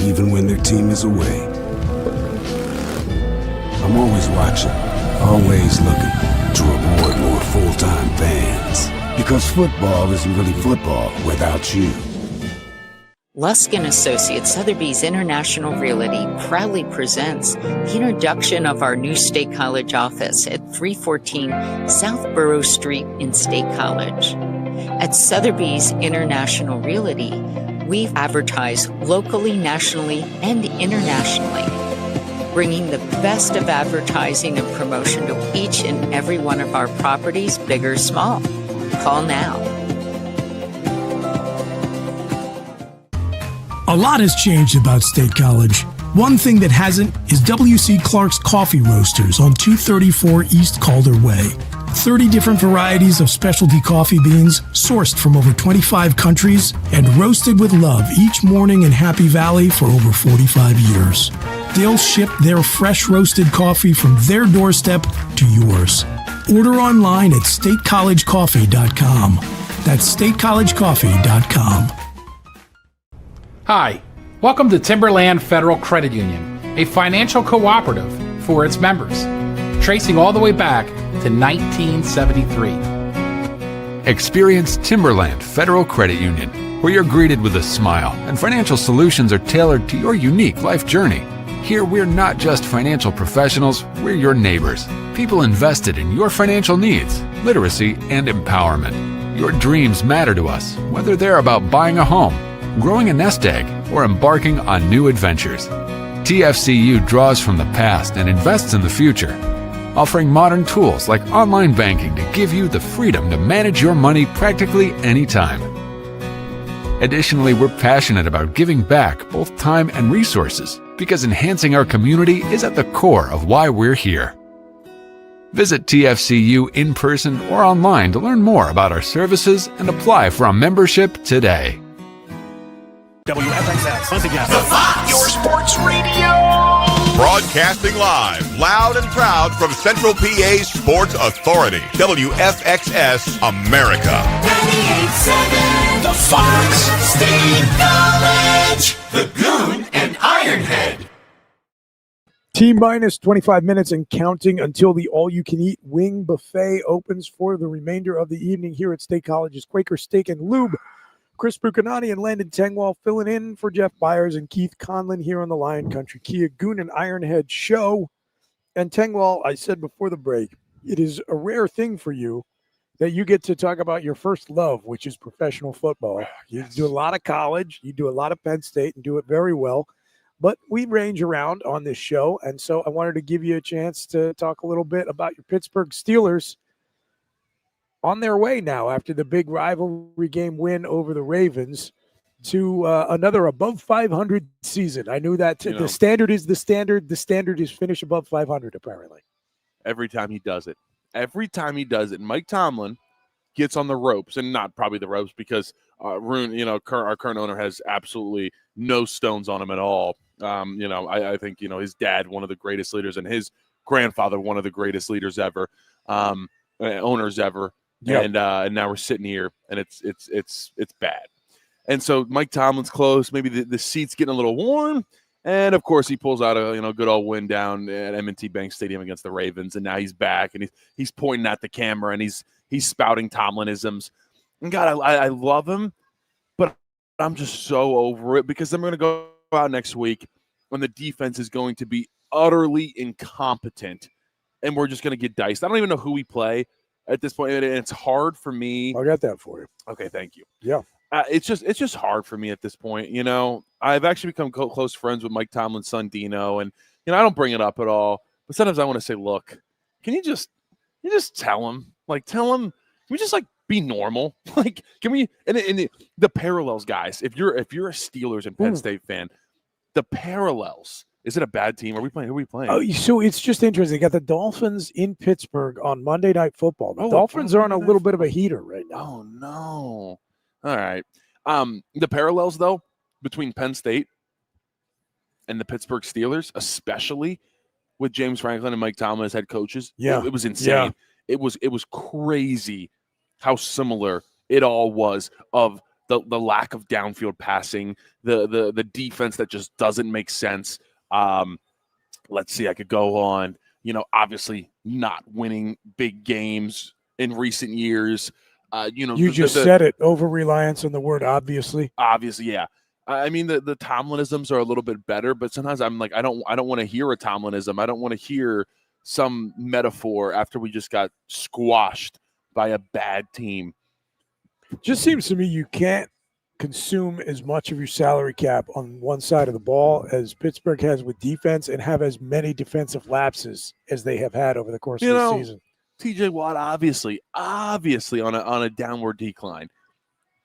even when their team is away. I'm always watching, always looking to reward more full-time fans. Because football isn't really football without you. Lusk & Associates Sotheby's International Realty proudly presents the introduction of our new State College office at 314 South Borough Street in State College. At Sotheby's International Realty, we advertise locally, nationally, and internationally, bringing the best of advertising and promotion to each and every one of our properties, big or small. Call now. A lot has changed about State College. One thing that hasn't is W.C. Clark's Coffee Roasters on 234 East Calder Way. 30 different varieties of specialty coffee beans sourced from over 25 countries and roasted with love each morning in Happy Valley for over 45 years. They'll ship their fresh roasted coffee from their doorstep to yours. Order online at statecollegecoffee.com. That's statecollegecoffee.com. Hi, welcome to Timberland Federal Credit Union, a financial cooperative for its members. tracing all the way back to 1973. Experience Timberland Federal Credit Union, where you're greeted with a smile and financial solutions are tailored to your unique life journey. Here, we're not just financial professionals, we're your neighbors. People invested in your financial needs, literacy, and empowerment. Your dreams matter to us, whether they're about buying a home, growing a nest egg, or embarking on new adventures. TFCU draws from the past and invests in the future, offering modern tools like online banking to give you the freedom to manage your money practically anytime. Additionally, we're passionate about giving back both time and resources because enhancing our community is at the core of why we're here. Visit TFCU in person or online to learn more about our services and apply for a membership today. WFXS, once again, the Fox, your sports radio. Broadcasting live, loud and proud from Central PA's Sports Authority, WFXS America. 98.7, the Fox State College, the Goon and Ironhead. T-minus 25 minutes and counting until the all-you-can-eat wing buffet opens for the remainder of the evening here at State College's Quaker Steak and Lube. Chris Brucanati and Landon Tengwall filling in for Jeff Byers and Keith Conlin here on the Lion Country Kia Goon and Ironhead show. And Tengwall, I said before the break, it is a rare thing for you that you get to talk about your first love, which is professional football. You do a lot of college, you do a lot of Penn State and do it very well. But we range around on this show, and so I wanted to give you a chance to talk a little bit about your Pittsburgh Steelers on their way now after the big rivalry game win over the Ravens to another above 500 season. I knew that the standard is the standard. The standard is finish above 500, apparently. Every time he does it. Mike Tomlin gets on the ropes, and not probably the ropes because our current owner has absolutely no stones on him at all. I think, his dad, one of the greatest leaders, and his grandfather, one of the greatest leaders ever, owners ever. Yep. And now we're sitting here, and it's bad. And so Mike Tomlin's close. Maybe the seat's getting a little warm. And, of course, he pulls out a good old win down at M&T Bank Stadium against the Ravens, and now he's back, and he's pointing at the camera, and he's spouting Tomlinisms. And, God, I love him, but I'm just so over it because I'm going to go out next week when the defense is going to be utterly incompetent, and we're just going to get diced. I don't even know who we play at this point, and it's hard for me. I got that for you. Okay, thank you. Yeah. It's just hard for me at this point. I've actually become close friends with Mike Tomlin's son, Dino, and I don't bring it up at all. But sometimes I want to say, look, can you just tell him? Can we just be normal? Can we? And the parallels, guys. If you're a Steelers and Penn State fan, the parallels. Is it a bad team? Who are we playing? Oh, so it's just interesting. They got the Dolphins in Pittsburgh on Monday Night Football. The Dolphins are on a little bit of a heater right now. Oh no. All right. The parallels, though, between Penn State and the Pittsburgh Steelers, especially with James Franklin and Mike Tomlin as head coaches, it was insane. Yeah. It was crazy how similar it all was of the lack of downfield passing, the defense that just doesn't make sense. Let's see, I could go on. Obviously not winning big games in recent years. You just said it. Over-reliance on the word obviously. Obviously, yeah. I mean, the Tomlinisms are a little bit better, but sometimes I'm like, I don't want to hear a Tomlinism. I don't want to hear some metaphor after we just got squashed by a bad team. Just seems to me you can't consume as much of your salary cap on one side of the ball as Pittsburgh has with defense and have as many defensive lapses as they have had over the course of the season. TJ Watt, obviously on a downward decline.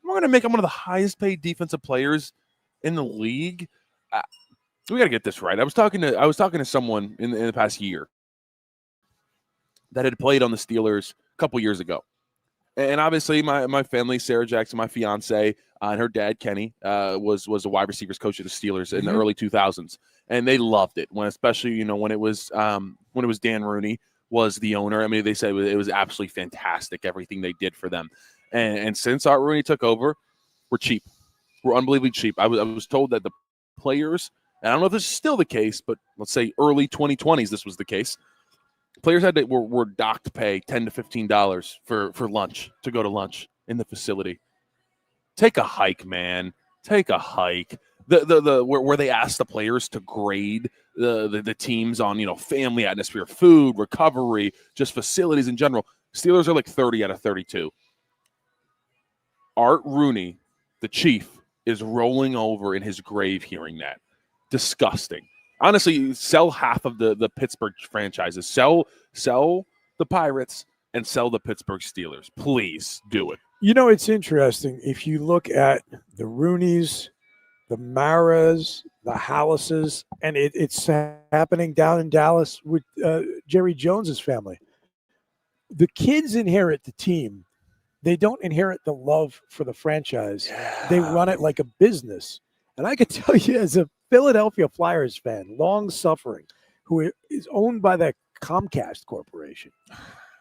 We're going to make him one of the highest paid defensive players in the league. We got to get this right. I was talking to someone in the past year that had played on the Steelers a couple years ago. And obviously my family, Sarah Jackson, my fiance, and her dad, Kenny, was a wide receivers coach of the Steelers in the early 2000s. And they loved it, especially when it was Dan Rooney was the owner. I mean, they said it was absolutely fantastic, everything they did for them. And since Art Rooney took over, we're cheap. We're unbelievably cheap. I was told that the players, and I don't know if this is still the case, but let's say early 2020s, this was the case. Players were docked pay $10 to $15 for lunch, to go to lunch in the facility. Take a hike, man. Take a hike. Where they ask the players to grade the teams on, family atmosphere, food, recovery, just facilities in general. Steelers are like 30 out of 32. Art Rooney, the chief, is rolling over in his grave hearing that. Disgusting. Honestly, sell half of the Pittsburgh franchises. Sell the Pirates and sell the Pittsburgh Steelers. Please do it. It's interesting. If you look at the Rooneys, the Maras, the Hallises, and it's happening down in Dallas with Jerry Jones's family. The kids inherit the team. They don't inherit the love for the franchise. Yeah. They run it like a business. And I can tell you, as a Philadelphia Flyers fan, long-suffering, who is owned by the Comcast Corporation,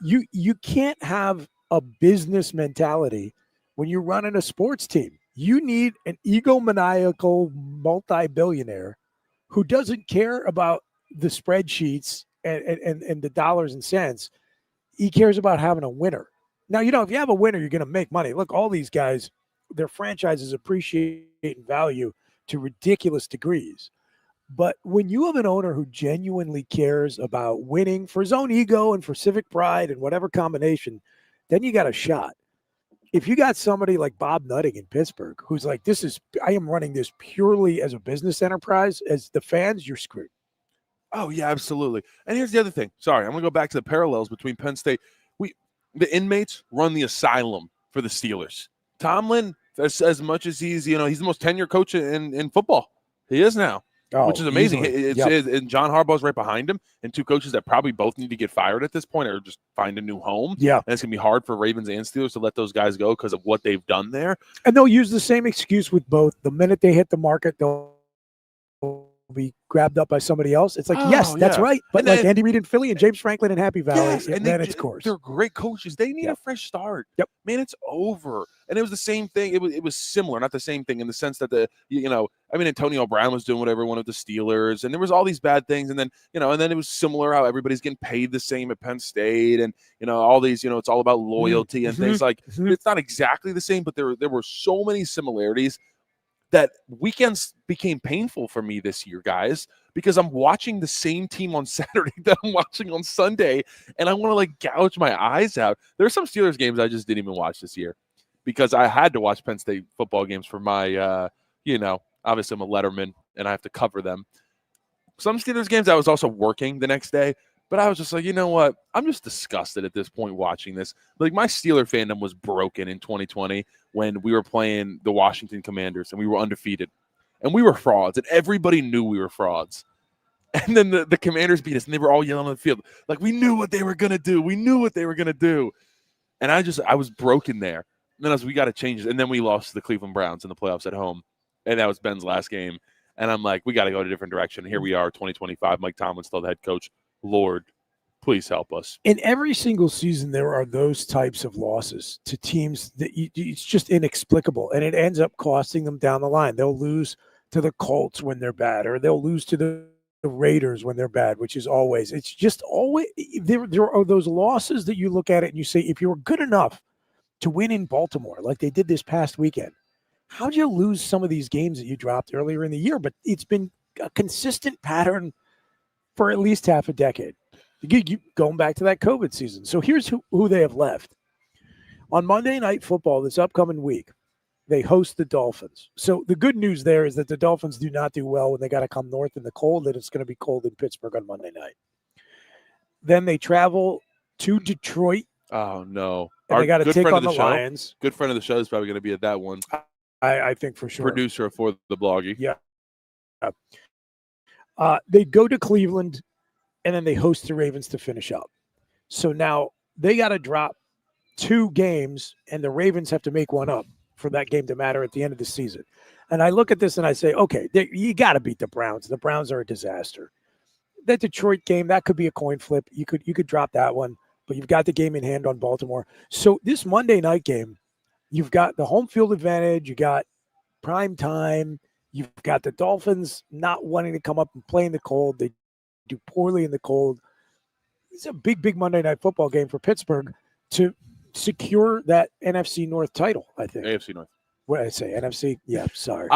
you can't have a business mentality when you're running a sports team. You need an egomaniacal multi-billionaire who doesn't care about the spreadsheets and the dollars and cents. He cares about having a winner. Now, if you have a winner, you're going to make money. Look, all these guys, their franchises appreciate in value to ridiculous degrees. But when you have an owner who genuinely cares about winning for his own ego and for civic pride and whatever combination, then you got a shot. If you got somebody like Bob Nutting in Pittsburgh, who's like, I am running this purely as a business enterprise, as the fans, you're screwed. Oh, yeah, absolutely. And here's the other thing. Sorry, I'm going to go back to the parallels between Penn State. The inmates run the asylum for the Steelers. Tomlin, as much as he's the most tenured coach in football. He is now, which is amazing. And John Harbaugh's right behind him, and two coaches that probably both need to get fired at this point or just find a new home. Yeah. And it's going to be hard for Ravens and Steelers to let those guys go because of what they've done there. And they'll use the same excuse with both. The minute they hit the market, they'll be grabbed up by somebody else. It's like, yes, that's right. But like Andy Reid in Philly and James Franklin in Happy Valley, and then it's course. They're great coaches. They need a fresh start. Yep. Man, it's over. And it was the same thing. It was similar, not the same thing in the sense that Antonio Brown was doing whatever one of the Steelers, and there was all these bad things. And then, and then it was similar how everybody's getting paid the same at Penn State, and all these, it's all about loyalty and things like. It's not exactly the same, but there were so many similarities that weekends became painful for me this year, guys, because I'm watching the same team on Saturday that I'm watching on Sunday, and I want to gouge my eyes out. There's some Steelers games I just didn't even watch this year because I had to watch Penn State football games for my, obviously I'm a letterman and I have to cover them. Some Steelers games I was also working the next day, but I was just like, you know what? I'm just disgusted at this point watching this. Like, my Steeler fandom was broken in 2020 when we were playing the Washington Commanders and we were undefeated. And we were frauds, and everybody knew we were frauds. And then the Commanders beat us, and they were all yelling on the field. Like, we knew what they were going to do. We knew what they were going to do. And I was broken there. And then we got to change it. And then we lost to the Cleveland Browns in the playoffs at home. And that was Ben's last game. And I'm like, we got to go in a different direction. Here we are, 2025. Mike Tomlin's still the head coach. Lord, please help us. In every single season, there are those types of losses to teams that it's just inexplicable, and it ends up costing them down the line. They'll lose to the Colts when they're bad, or they'll lose to the Raiders when they're bad, which is always. It's just always there are those losses that you look at it and you say, if you were good enough to win in Baltimore like they did this past weekend, how'd you lose some of these games that you dropped earlier in the year? But it's been a consistent pattern for at least half a decade. Going back to that COVID season. So here's who they have left. On Monday Night Football this upcoming week, they host the Dolphins. So the good news there is that the Dolphins do not do well when they got to come north in the cold, and it's going to be cold in Pittsburgh on Monday night. Then they travel to Detroit. Oh, no. And they got to take on the Lions. Good friend of the show is probably going to be at that one. I think for sure. Producer for the bloggy. Yeah. They go to Cleveland, and then they host the Ravens to finish up. So now they got to drop 2 games, and the Ravens have to make one up for that game to matter at the end of the season. And I look at this and I say, okay, you got to beat the Browns. The Browns are a disaster. That Detroit game, that could be a coin flip. You could drop that one, but you've got the game in hand on Baltimore. So this Monday night game, you've got the home field advantage. You got prime time. You've got the Dolphins not wanting to come up and play in the cold. They do poorly in the cold. it's a big Monday Night Football game for Pittsburgh to secure that NFC North title, I think. AFC North. What did I say? NFC? Yeah, sorry.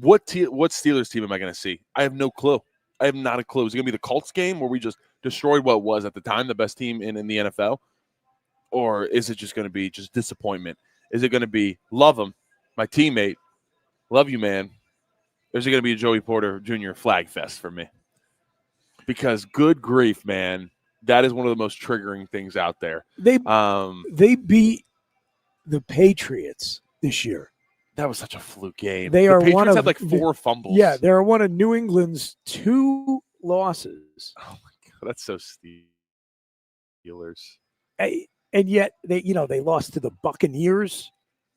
What Steelers team am I going to see? I have no clue. I have not a clue. Is it going to be the Colts game where we just destroyed what was at the time the best team in the NFL? Or is it just going to be just disappointment? Is it going to be love him, my teammate, love you, man? Or is it going to be a Joey Porter Jr. flag fest for me? Because good grief, man, that is one of the most triggering things out there. They beat the Patriots this year. That was such a fluke game. They are Patriots one of had like 4 fumbles. Yeah, they're one of New England's 2 losses. Oh my God, that's so Steelers. And yet they lost to the Buccaneers.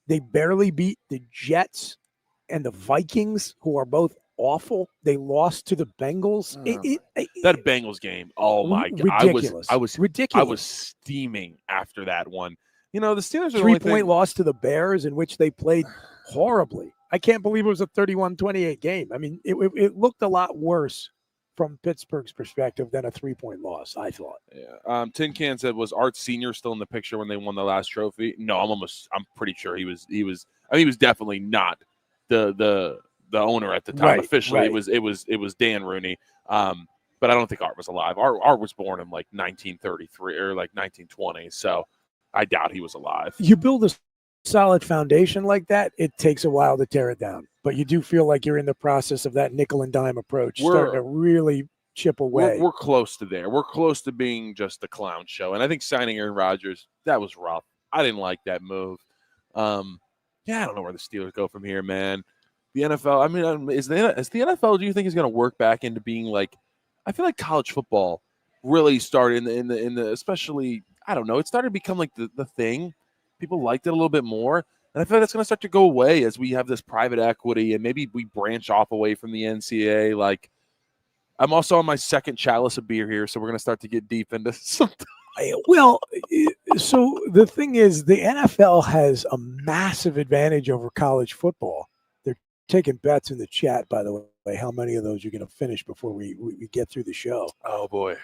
They barely beat the Jets and the Vikings, who are both awful. They lost to the Bengals. That Bengals game, oh my God. Ridiculous. I was ridiculous. I was steaming after that one. The Steelers are 3-point loss to the Bears, in which they played horribly. I can't believe it was a 31-28 game. I mean, it looked a lot worse from Pittsburgh's perspective than a 3-point loss, I thought. Yeah. Tin Can said, was Art Sr. still in the picture when they won the last trophy? No, I'm pretty sure he was. I mean, he was definitely not the owner at the time. Right, officially. right. It was Dan Rooney. But I don't think Art was alive. Art was born in like 1933 or like 1920. So I doubt he was alive. You build a solid foundation like that, it takes a while to tear it down. But you do feel like you're in the process of that nickel and dime approach, starting to really chip away. We're close to there. We're close to being just a clown show. And I think signing Aaron Rodgers, that was rough. I didn't like that move. I don't know where the Steelers go from here, man. The NFL, I mean, is the NFL, do you think, is going to work back into being like, I feel like college football really started in the especially, I don't know, it started to become like the thing. People liked it a little bit more. And I feel like that's going to start to go away as we have this private equity and maybe we branch off away from the NCAA. Like, I'm also on my second chalice of beer here, so we're going to start to get deep into something. Well, so the thing is, the NFL has a massive advantage over college football. They're taking bets in the chat, by the way, how many of those you're going to finish before we get through the show. Oh, boy.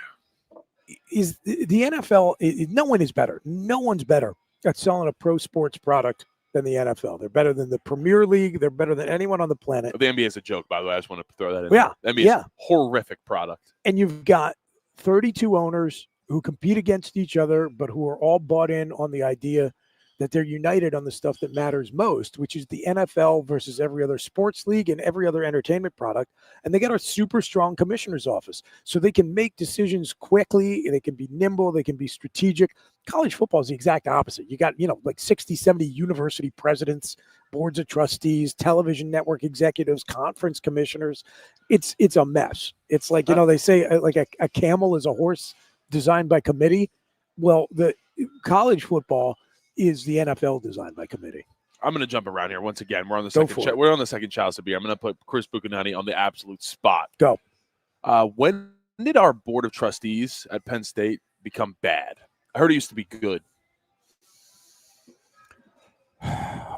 Is the NFL, no one is better. No one's better at selling a pro sports product than the NFL. They're better than the Premier League. They're better than anyone on the planet. The NBA is a joke, by the way. I just want to throw that in. Yeah. there. NBA is a horrific product. And you've got 32 owners who compete against each other, but who are all bought in on the idea that they're united on the stuff that matters most, which is the NFL versus every other sports league and every other entertainment product. And they got a super strong commissioner's office, so they can make decisions quickly. They can be nimble. They can be strategic. College football is the exact opposite. You got, like 60, 70 university presidents, boards of trustees, television network executives, conference commissioners. It's a mess. It's like, they say like a camel is a horse designed by committee. Well, the college football is the NFL designed by committee. I'm going to jump around here once again. We're on the second chalice of beer. I'm going to put Chris Buchanani on the absolute spot. Go. When did our board of trustees at Penn State become bad? I heard it used to be good.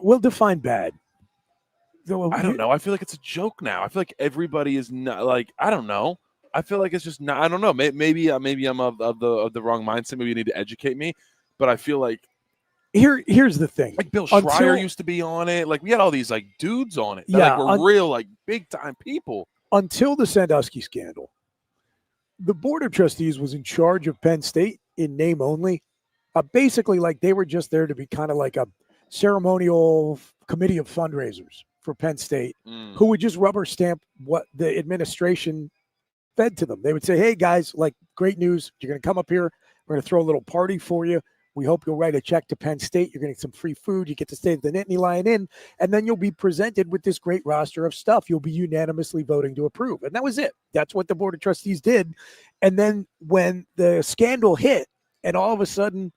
Well, define bad. I don't know. I feel like it's a joke now. I feel like everybody is not like, I don't know. I feel like it's just not, I don't know. Maybe I'm of the wrong mindset. Maybe you need to educate me. But I feel like, Here's the thing. Like Bill Schreier used to be on it. Like we had all these like dudes on it. That, were real like big time people. Until the Sandusky scandal, the board of trustees was in charge of Penn State in name only. Basically, like they were just there to be kind of like a ceremonial committee of fundraisers for Penn State, who would just rubber stamp what the administration fed to them. They would say, "Hey guys, like great news. You're going to come up here. We're going to throw a little party for you. We hope you'll write a check to Penn State. You're getting some free food. You get to stay at the Nittany Lion Inn. And then you'll be presented with this great roster of stuff you'll be unanimously voting to approve." And that was it. That's what the board of trustees did. And then when the scandal hit and all of a sudden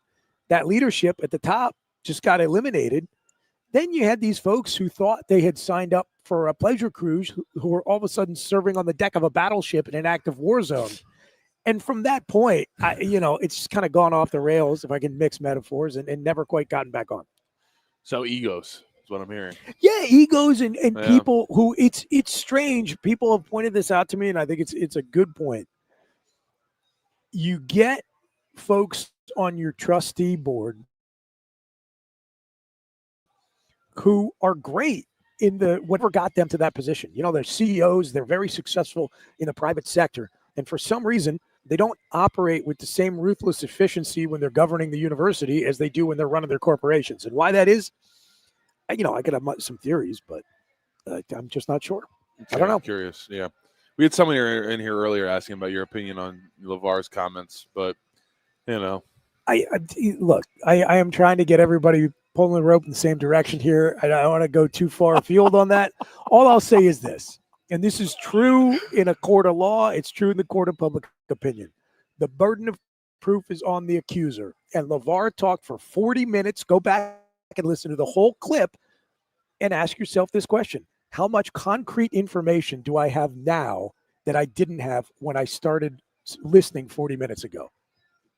that leadership at the top just got eliminated, then you had these folks who thought they had signed up for a pleasure cruise who were all of a sudden serving on the deck of a battleship in an active war zone. And from that point, it's just kind of gone off the rails, if I can mix metaphors, and never quite gotten back on. So egos is what I'm hearing. Yeah, egos and people who it's strange. People have pointed this out to me, and I think it's a good point. you get folks on your trustee board who are great in whatever got them to that position. You know, they're CEOs, they're very successful in the private sector. And for some reason, they don't operate with the same ruthless efficiency when they're governing the university as they do when they're running their corporations. And why that is, I could have some theories, but I'm just not sure. Okay, I don't know. I'm curious. Yeah. We had someone in here earlier asking about your opinion on LeVar's comments, but, I am trying to get everybody pulling the rope in the same direction here. I don't want to go too far afield on that. All I'll say is this, and this is true in a court of law. It's true in the court of public opinion. The burden of proof is on the accuser. And LeVar talked for 40 minutes. Go back and listen to the whole clip and ask yourself this question. How much concrete information do I have now that I didn't have when I started listening 40 minutes ago?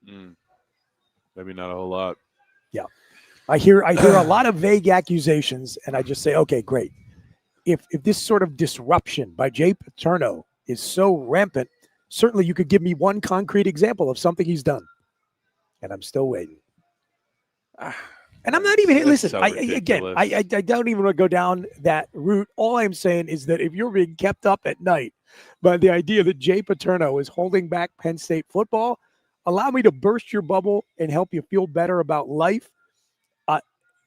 Maybe not a whole lot. Yeah. I hear a lot of vague accusations, and I just say, okay, great. If this sort of disruption by Jay Paterno is so rampant, certainly you could give me one concrete example of something he's done. And I'm still waiting. And I'm not even, listen, so I don't even want to go down that route. All I'm saying is that if you're being kept up at night by the idea that Jay Paterno is holding back Penn State football, allow me to burst your bubble and help you feel better about life.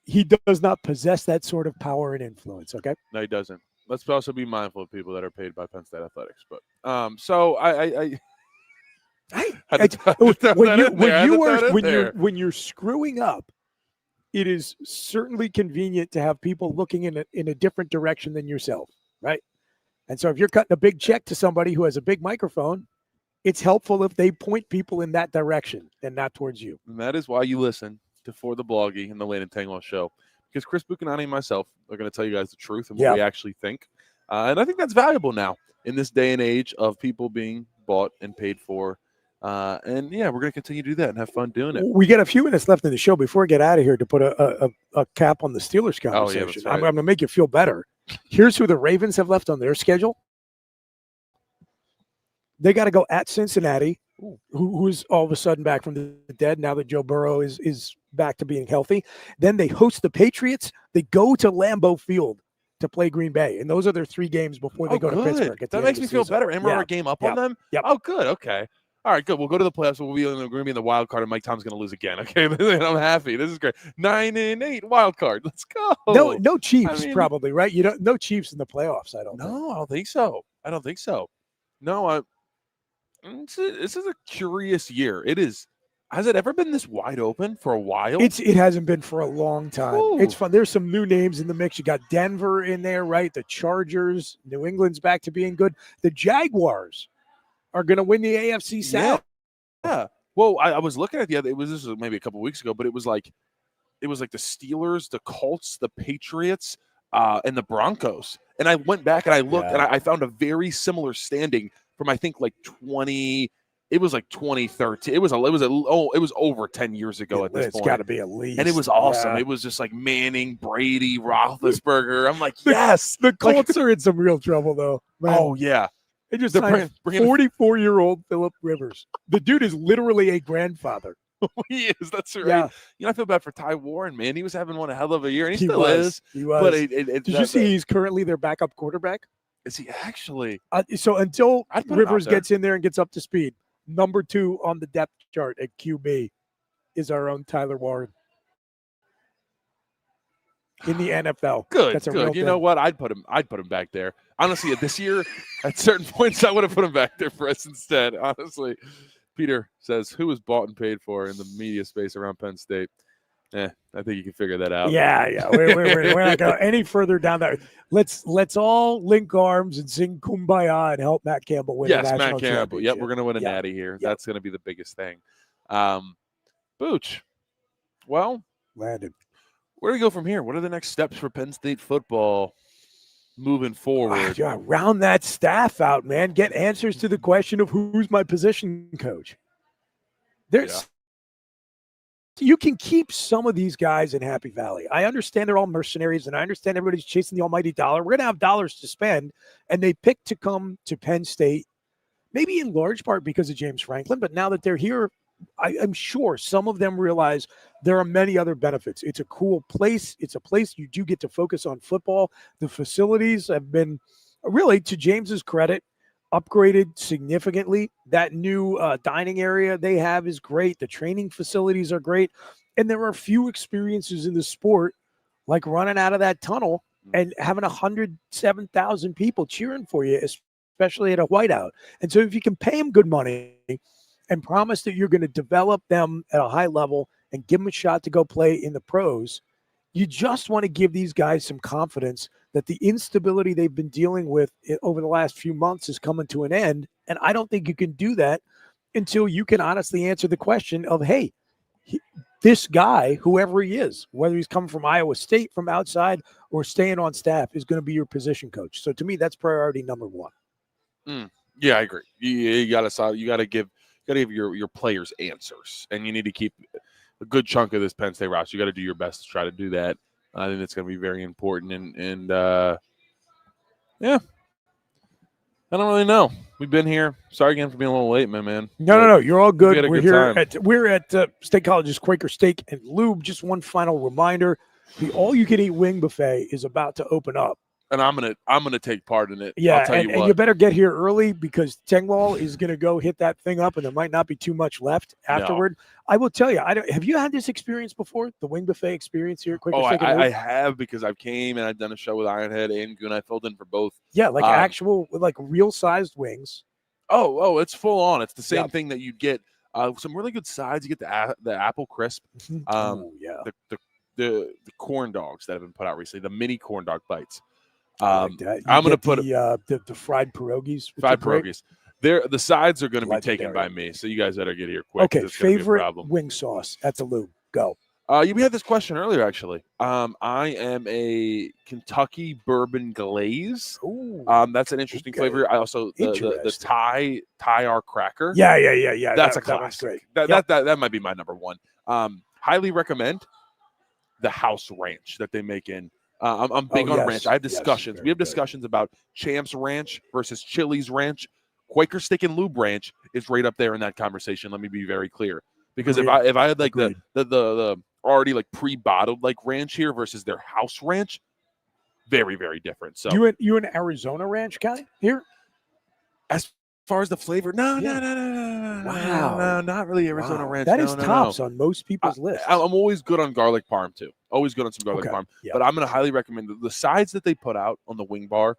He does not possess that sort of power and influence, okay? No, he doesn't. Let's also be mindful of people that are paid by Penn State Athletics. But so when you're screwing up, it is certainly convenient to have people looking in a different direction than yourself, right? And so if you're cutting a big check to somebody who has a big microphone, it's helpful if they point people in that direction and not towards you. And that is why you listen to For the Bloggy and the Lane and Tangwell Show, because Chris Buchanani and myself are going to tell you guys the truth and what we actually think. And I think that's valuable now in this day and age of people being bought and paid for. And we're going to continue to do that and have fun doing it. We got a few minutes left in the show before we get out of here to put a cap on the Steelers conversation. That's right. I'm going to make you feel better. Here's who the Ravens have left on their schedule. They got to go at Cincinnati, who's all of a sudden back from the dead now that Joe Burrow is back to being healthy. Then they host the Patriots. They go to Lambeau Field to play Green Bay. And those are their 3 games before they go to Pittsburgh. That makes me feel better. And we're a game up on them? Yep. Oh, good. Okay. All right, good. We'll go to the playoffs. We're going to be in the wild card, and Mike Tom's going to lose again. Okay, I'm happy. This is great. 9-8 wild card. Let's go. No Chiefs, probably, right? No Chiefs in the playoffs. I don't think so. I don't think so. No, this is a curious year. It is. Has it ever been this wide open for a while? It hasn't been for a long time. Ooh. It's fun. There's some new names in the mix. You got Denver in there, right? The Chargers. New England's back to being good. The Jaguars are going to win the AFC South. Yeah. Well, I was looking at this was maybe a couple weeks ago, but it was like the Steelers, the Colts, the Patriots, and the Broncos. And I went back and I looked and I found a very similar standing from I think like 20. It was like 2013. It was over 10 years ago at this point. It's got to be at least. And it was awesome. Yeah. It was just like Manning, Brady, Roethlisberger. I'm like, yes. The Colts are in some real trouble though. Man. Oh yeah. They just signed 44-year-old Phillip Rivers. The dude is literally a grandfather. He is. That's right. Yeah. I feel bad for Ty Warren, man. He was having one hell of a year, and he still is. He was. But did you see he's currently their backup quarterback? Is he actually? So until Rivers gets in there and gets up to speed, number 2 on the depth chart at QB is our own Tyler Warren in the NFL. Good. That's good. You know what? I'd put him back there. Honestly, this year, at certain points, I would have put him back there for us instead. Honestly, Peter says, "Who was bought and paid for in the media space around Penn State?" I think you can figure that out. Yeah. We're not going any further down that. Let's all link arms and sing Kumbaya and help Matt Campbell win. Yes, Matt Campbell. Yep, we're going to win a natty here. Yep. That's going to be the biggest thing. Booch. Well, Landon. Where do we go from here? What are the next steps for Penn State football moving forward? Round that staff out, man. Get answers to the question of who's my position coach. You can keep some of these guys in Happy Valley. I understand they're all mercenaries, and I understand everybody's chasing the almighty dollar. We're going to have dollars to spend, and they pick to come to Penn State maybe in large part because of James Franklin, but now that they're here, I'm sure some of them realize there are many other benefits. It's a cool place. It's a place you do get to focus on football. The facilities have been, really, to James's credit, upgraded significantly. That new dining area they have is great. The training facilities are great. And there are few experiences in the sport like running out of that tunnel and having 107,000 people cheering for you, especially at a whiteout. And so if you can pay them good money and promise that you're going to develop them at a high level and give them a shot to go play in the pros, you just want to give these guys some confidence that the instability they've been dealing with over the last few months is coming to an end. And I don't think you can do that until you can honestly answer the question of, hey, this guy, whoever he is, whether he's coming from Iowa State, from outside, or staying on staff, is going to be your position coach. So to me, that's priority number one. Yeah, I agree. You got to give your players answers, and you need to keep a good chunk of this Penn State roster. You got to do your best to try to do that. I think that's going to be very important. And yeah, I don't really know. We've been here. Sorry again for being a little late, man. No. You're all good. We're here we're at State College's Quaker Steak and Lube. Just one final reminder: the all-you-can-eat wing buffet is about to open up. And I'm gonna take part in it. Yeah, I'll tell you what. And you better get here early because Tengwall is gonna go hit that thing up, and there might not be too much left afterward. No. I will tell you, have you had this experience before? The wing buffet experience here at Quaker Steak and Lube? I have, because I've came and I've done a show with Ironhead and Goon. I filled in for both. Yeah, like actual, like real-sized wings. Oh, it's full on. It's the same thing that you'd get. Some really good sides. You get the apple crisp. The corn dogs that have been put out recently. The mini corn dog bites. I'm going to put the fried pierogies. Fried pierogies. The sides are going to be taken by me, so you guys better get here quick. Okay, favorite wing sauce at the Lube. Go. We had this question earlier, actually. I am a Kentucky bourbon glaze. Ooh, that's an interesting flavor. I also the Thai R cracker. Yeah. That's a classic. That might be my number one. Highly recommend the house ranch that they make in. I'm big on ranch. I have discussions. We have discussions about Champs Ranch versus Chili's Ranch. Quaker Steak and Lube Ranch is right up there in that conversation. Let me be very clear, because if I had like the already like pre-bottled like ranch here versus their house ranch, very, very different. So you in Arizona ranch guy here? As far as the flavor, no, not really Arizona ranch. That is tops on most people's lists. I'm always good on garlic parm too. Always good on some garlic parm. Yeah. But I'm going to highly recommend the sides that they put out on the wing bar.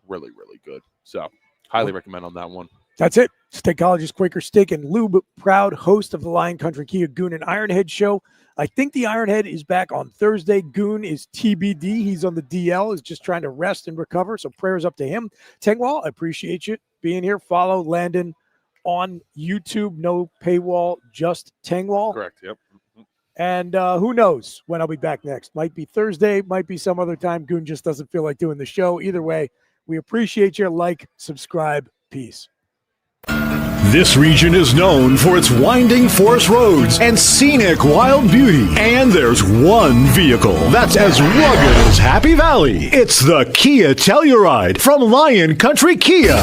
Really, really good. So highly recommend on that one. That's it. State College's Quaker Steak and Lube, proud host of the Lion Country Kia Goon and Ironhead show. I think the Ironhead is back on Thursday. Goon is TBD. He's on the DL, is just trying to rest and recover. So prayers up to him. Tengwall, I appreciate you being here. Follow Landon on YouTube. No paywall, just Tengwall. Correct. Yep. And who knows when I'll be back next. Might be Thursday, might be some other time. Goon just doesn't feel like doing the show. Either way, we appreciate you. Like, subscribe. Peace. This region is known for its winding forest roads and scenic wild beauty. And there's one vehicle that's as rugged as Happy Valley. It's the Kia Telluride from Lion Country Kia.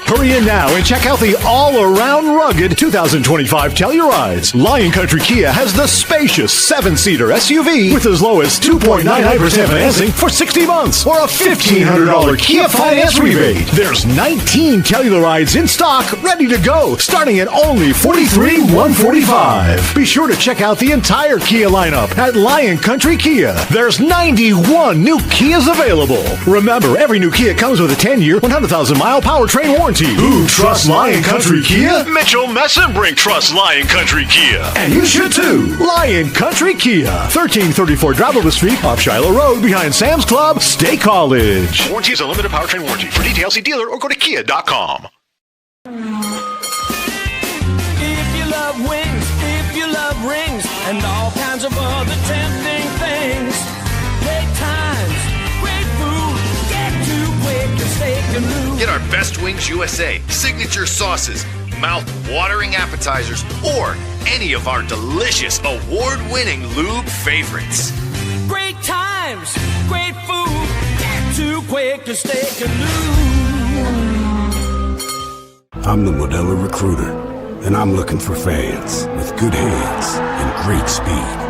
Hurry in now and check out the all-around rugged 2025 Tellurides. Lion Country Kia has the spacious 7-seater SUV with as low as 2.99% financing for 60 months or a $1,500 Kia finance rebate. There's 19 Tellurides in stock ready to go, starting at only $43,145. Be sure to check out the entire Kia lineup at Lion Country Kia. There's 91 new Kias available. Remember, every new Kia comes with a 10-year, 100,000-mile powertrain warranty. Who trusts Lion Country Kia? Mitchell Messenbrink trusts Lion Country Kia. And you should too. Lion Country Kia. 1334 Drabble Street, off Shiloh Road, behind Sam's Club, State College. Warranty is a limited powertrain warranty. For details, see dealer or go to kia.com. If you love wings, if you love rings, and all kinds of other tempting things, great times, great food, get to Quaker Steak and Lube. Get our Best Wings USA, signature sauces, mouth-watering appetizers, or any of our delicious award-winning lube favorites. Great times, great food, get to Quaker Steak Lube. I'm the Modelo Recruiter, and I'm looking for fans with good hands and great speed.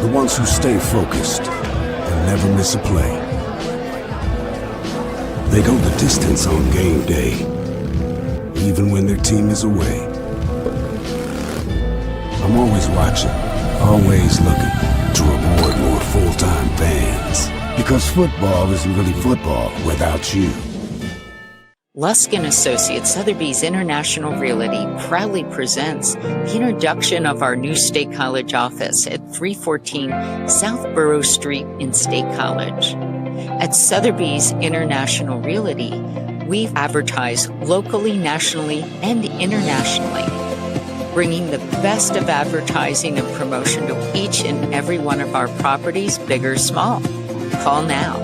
The ones who stay focused and never miss a play. They go the distance on game day, even when their team is away. I'm always watching, always looking to reward more full-time fans. Because football isn't really football without you. Lusk & Associates Sotheby's International Realty proudly presents the introduction of our new State College office at 314 South Borough Street in State College. At Sotheby's International Realty, we advertise locally, nationally, and internationally, bringing the best of advertising and promotion to each and every one of our properties, big or small. Call now.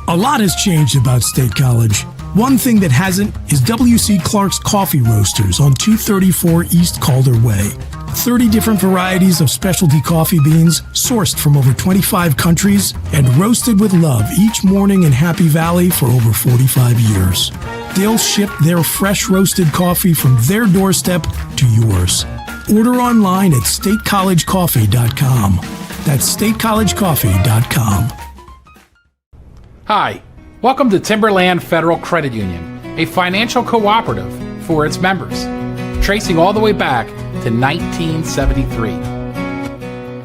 A lot has changed about State College. One thing that hasn't is W.C. Clark's Coffee Roasters on 234 East Calder Way. 30 different varieties of specialty coffee beans sourced from over 25 countries and roasted with love each morning in Happy Valley for over 45 years. They'll ship their fresh roasted coffee from their doorstep to yours. Order online at statecollegecoffee.com. That's statecollegecoffee.com. Hi, welcome to Timberland Federal Credit Union, a financial cooperative for its members, tracing all the way back to 1973.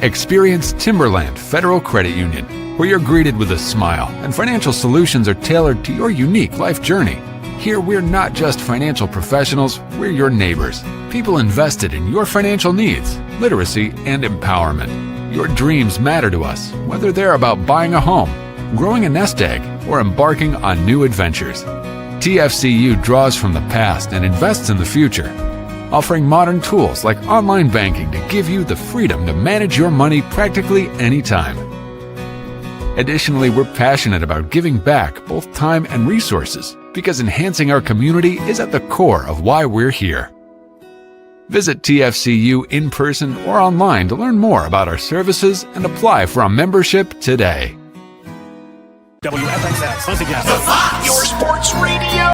Experience Timberland Federal Credit Union, where you're greeted with a smile and financial solutions are tailored to your unique life journey. Here, we're not just financial professionals, we're your neighbors, people invested in your financial needs, literacy, and empowerment. Your dreams matter to us, whether they're about buying a home, growing a nest egg, or embarking on new adventures. TFCU draws from the past and invests in the future, offering modern tools like online banking to give you the freedom to manage your money practically anytime. Additionally, we're passionate about giving back both time and resources because enhancing our community is at the core of why we're here. Visit TFCU in person or online to learn more about our services and apply for a membership today. WFXS, once again, the Fox, your sports radio.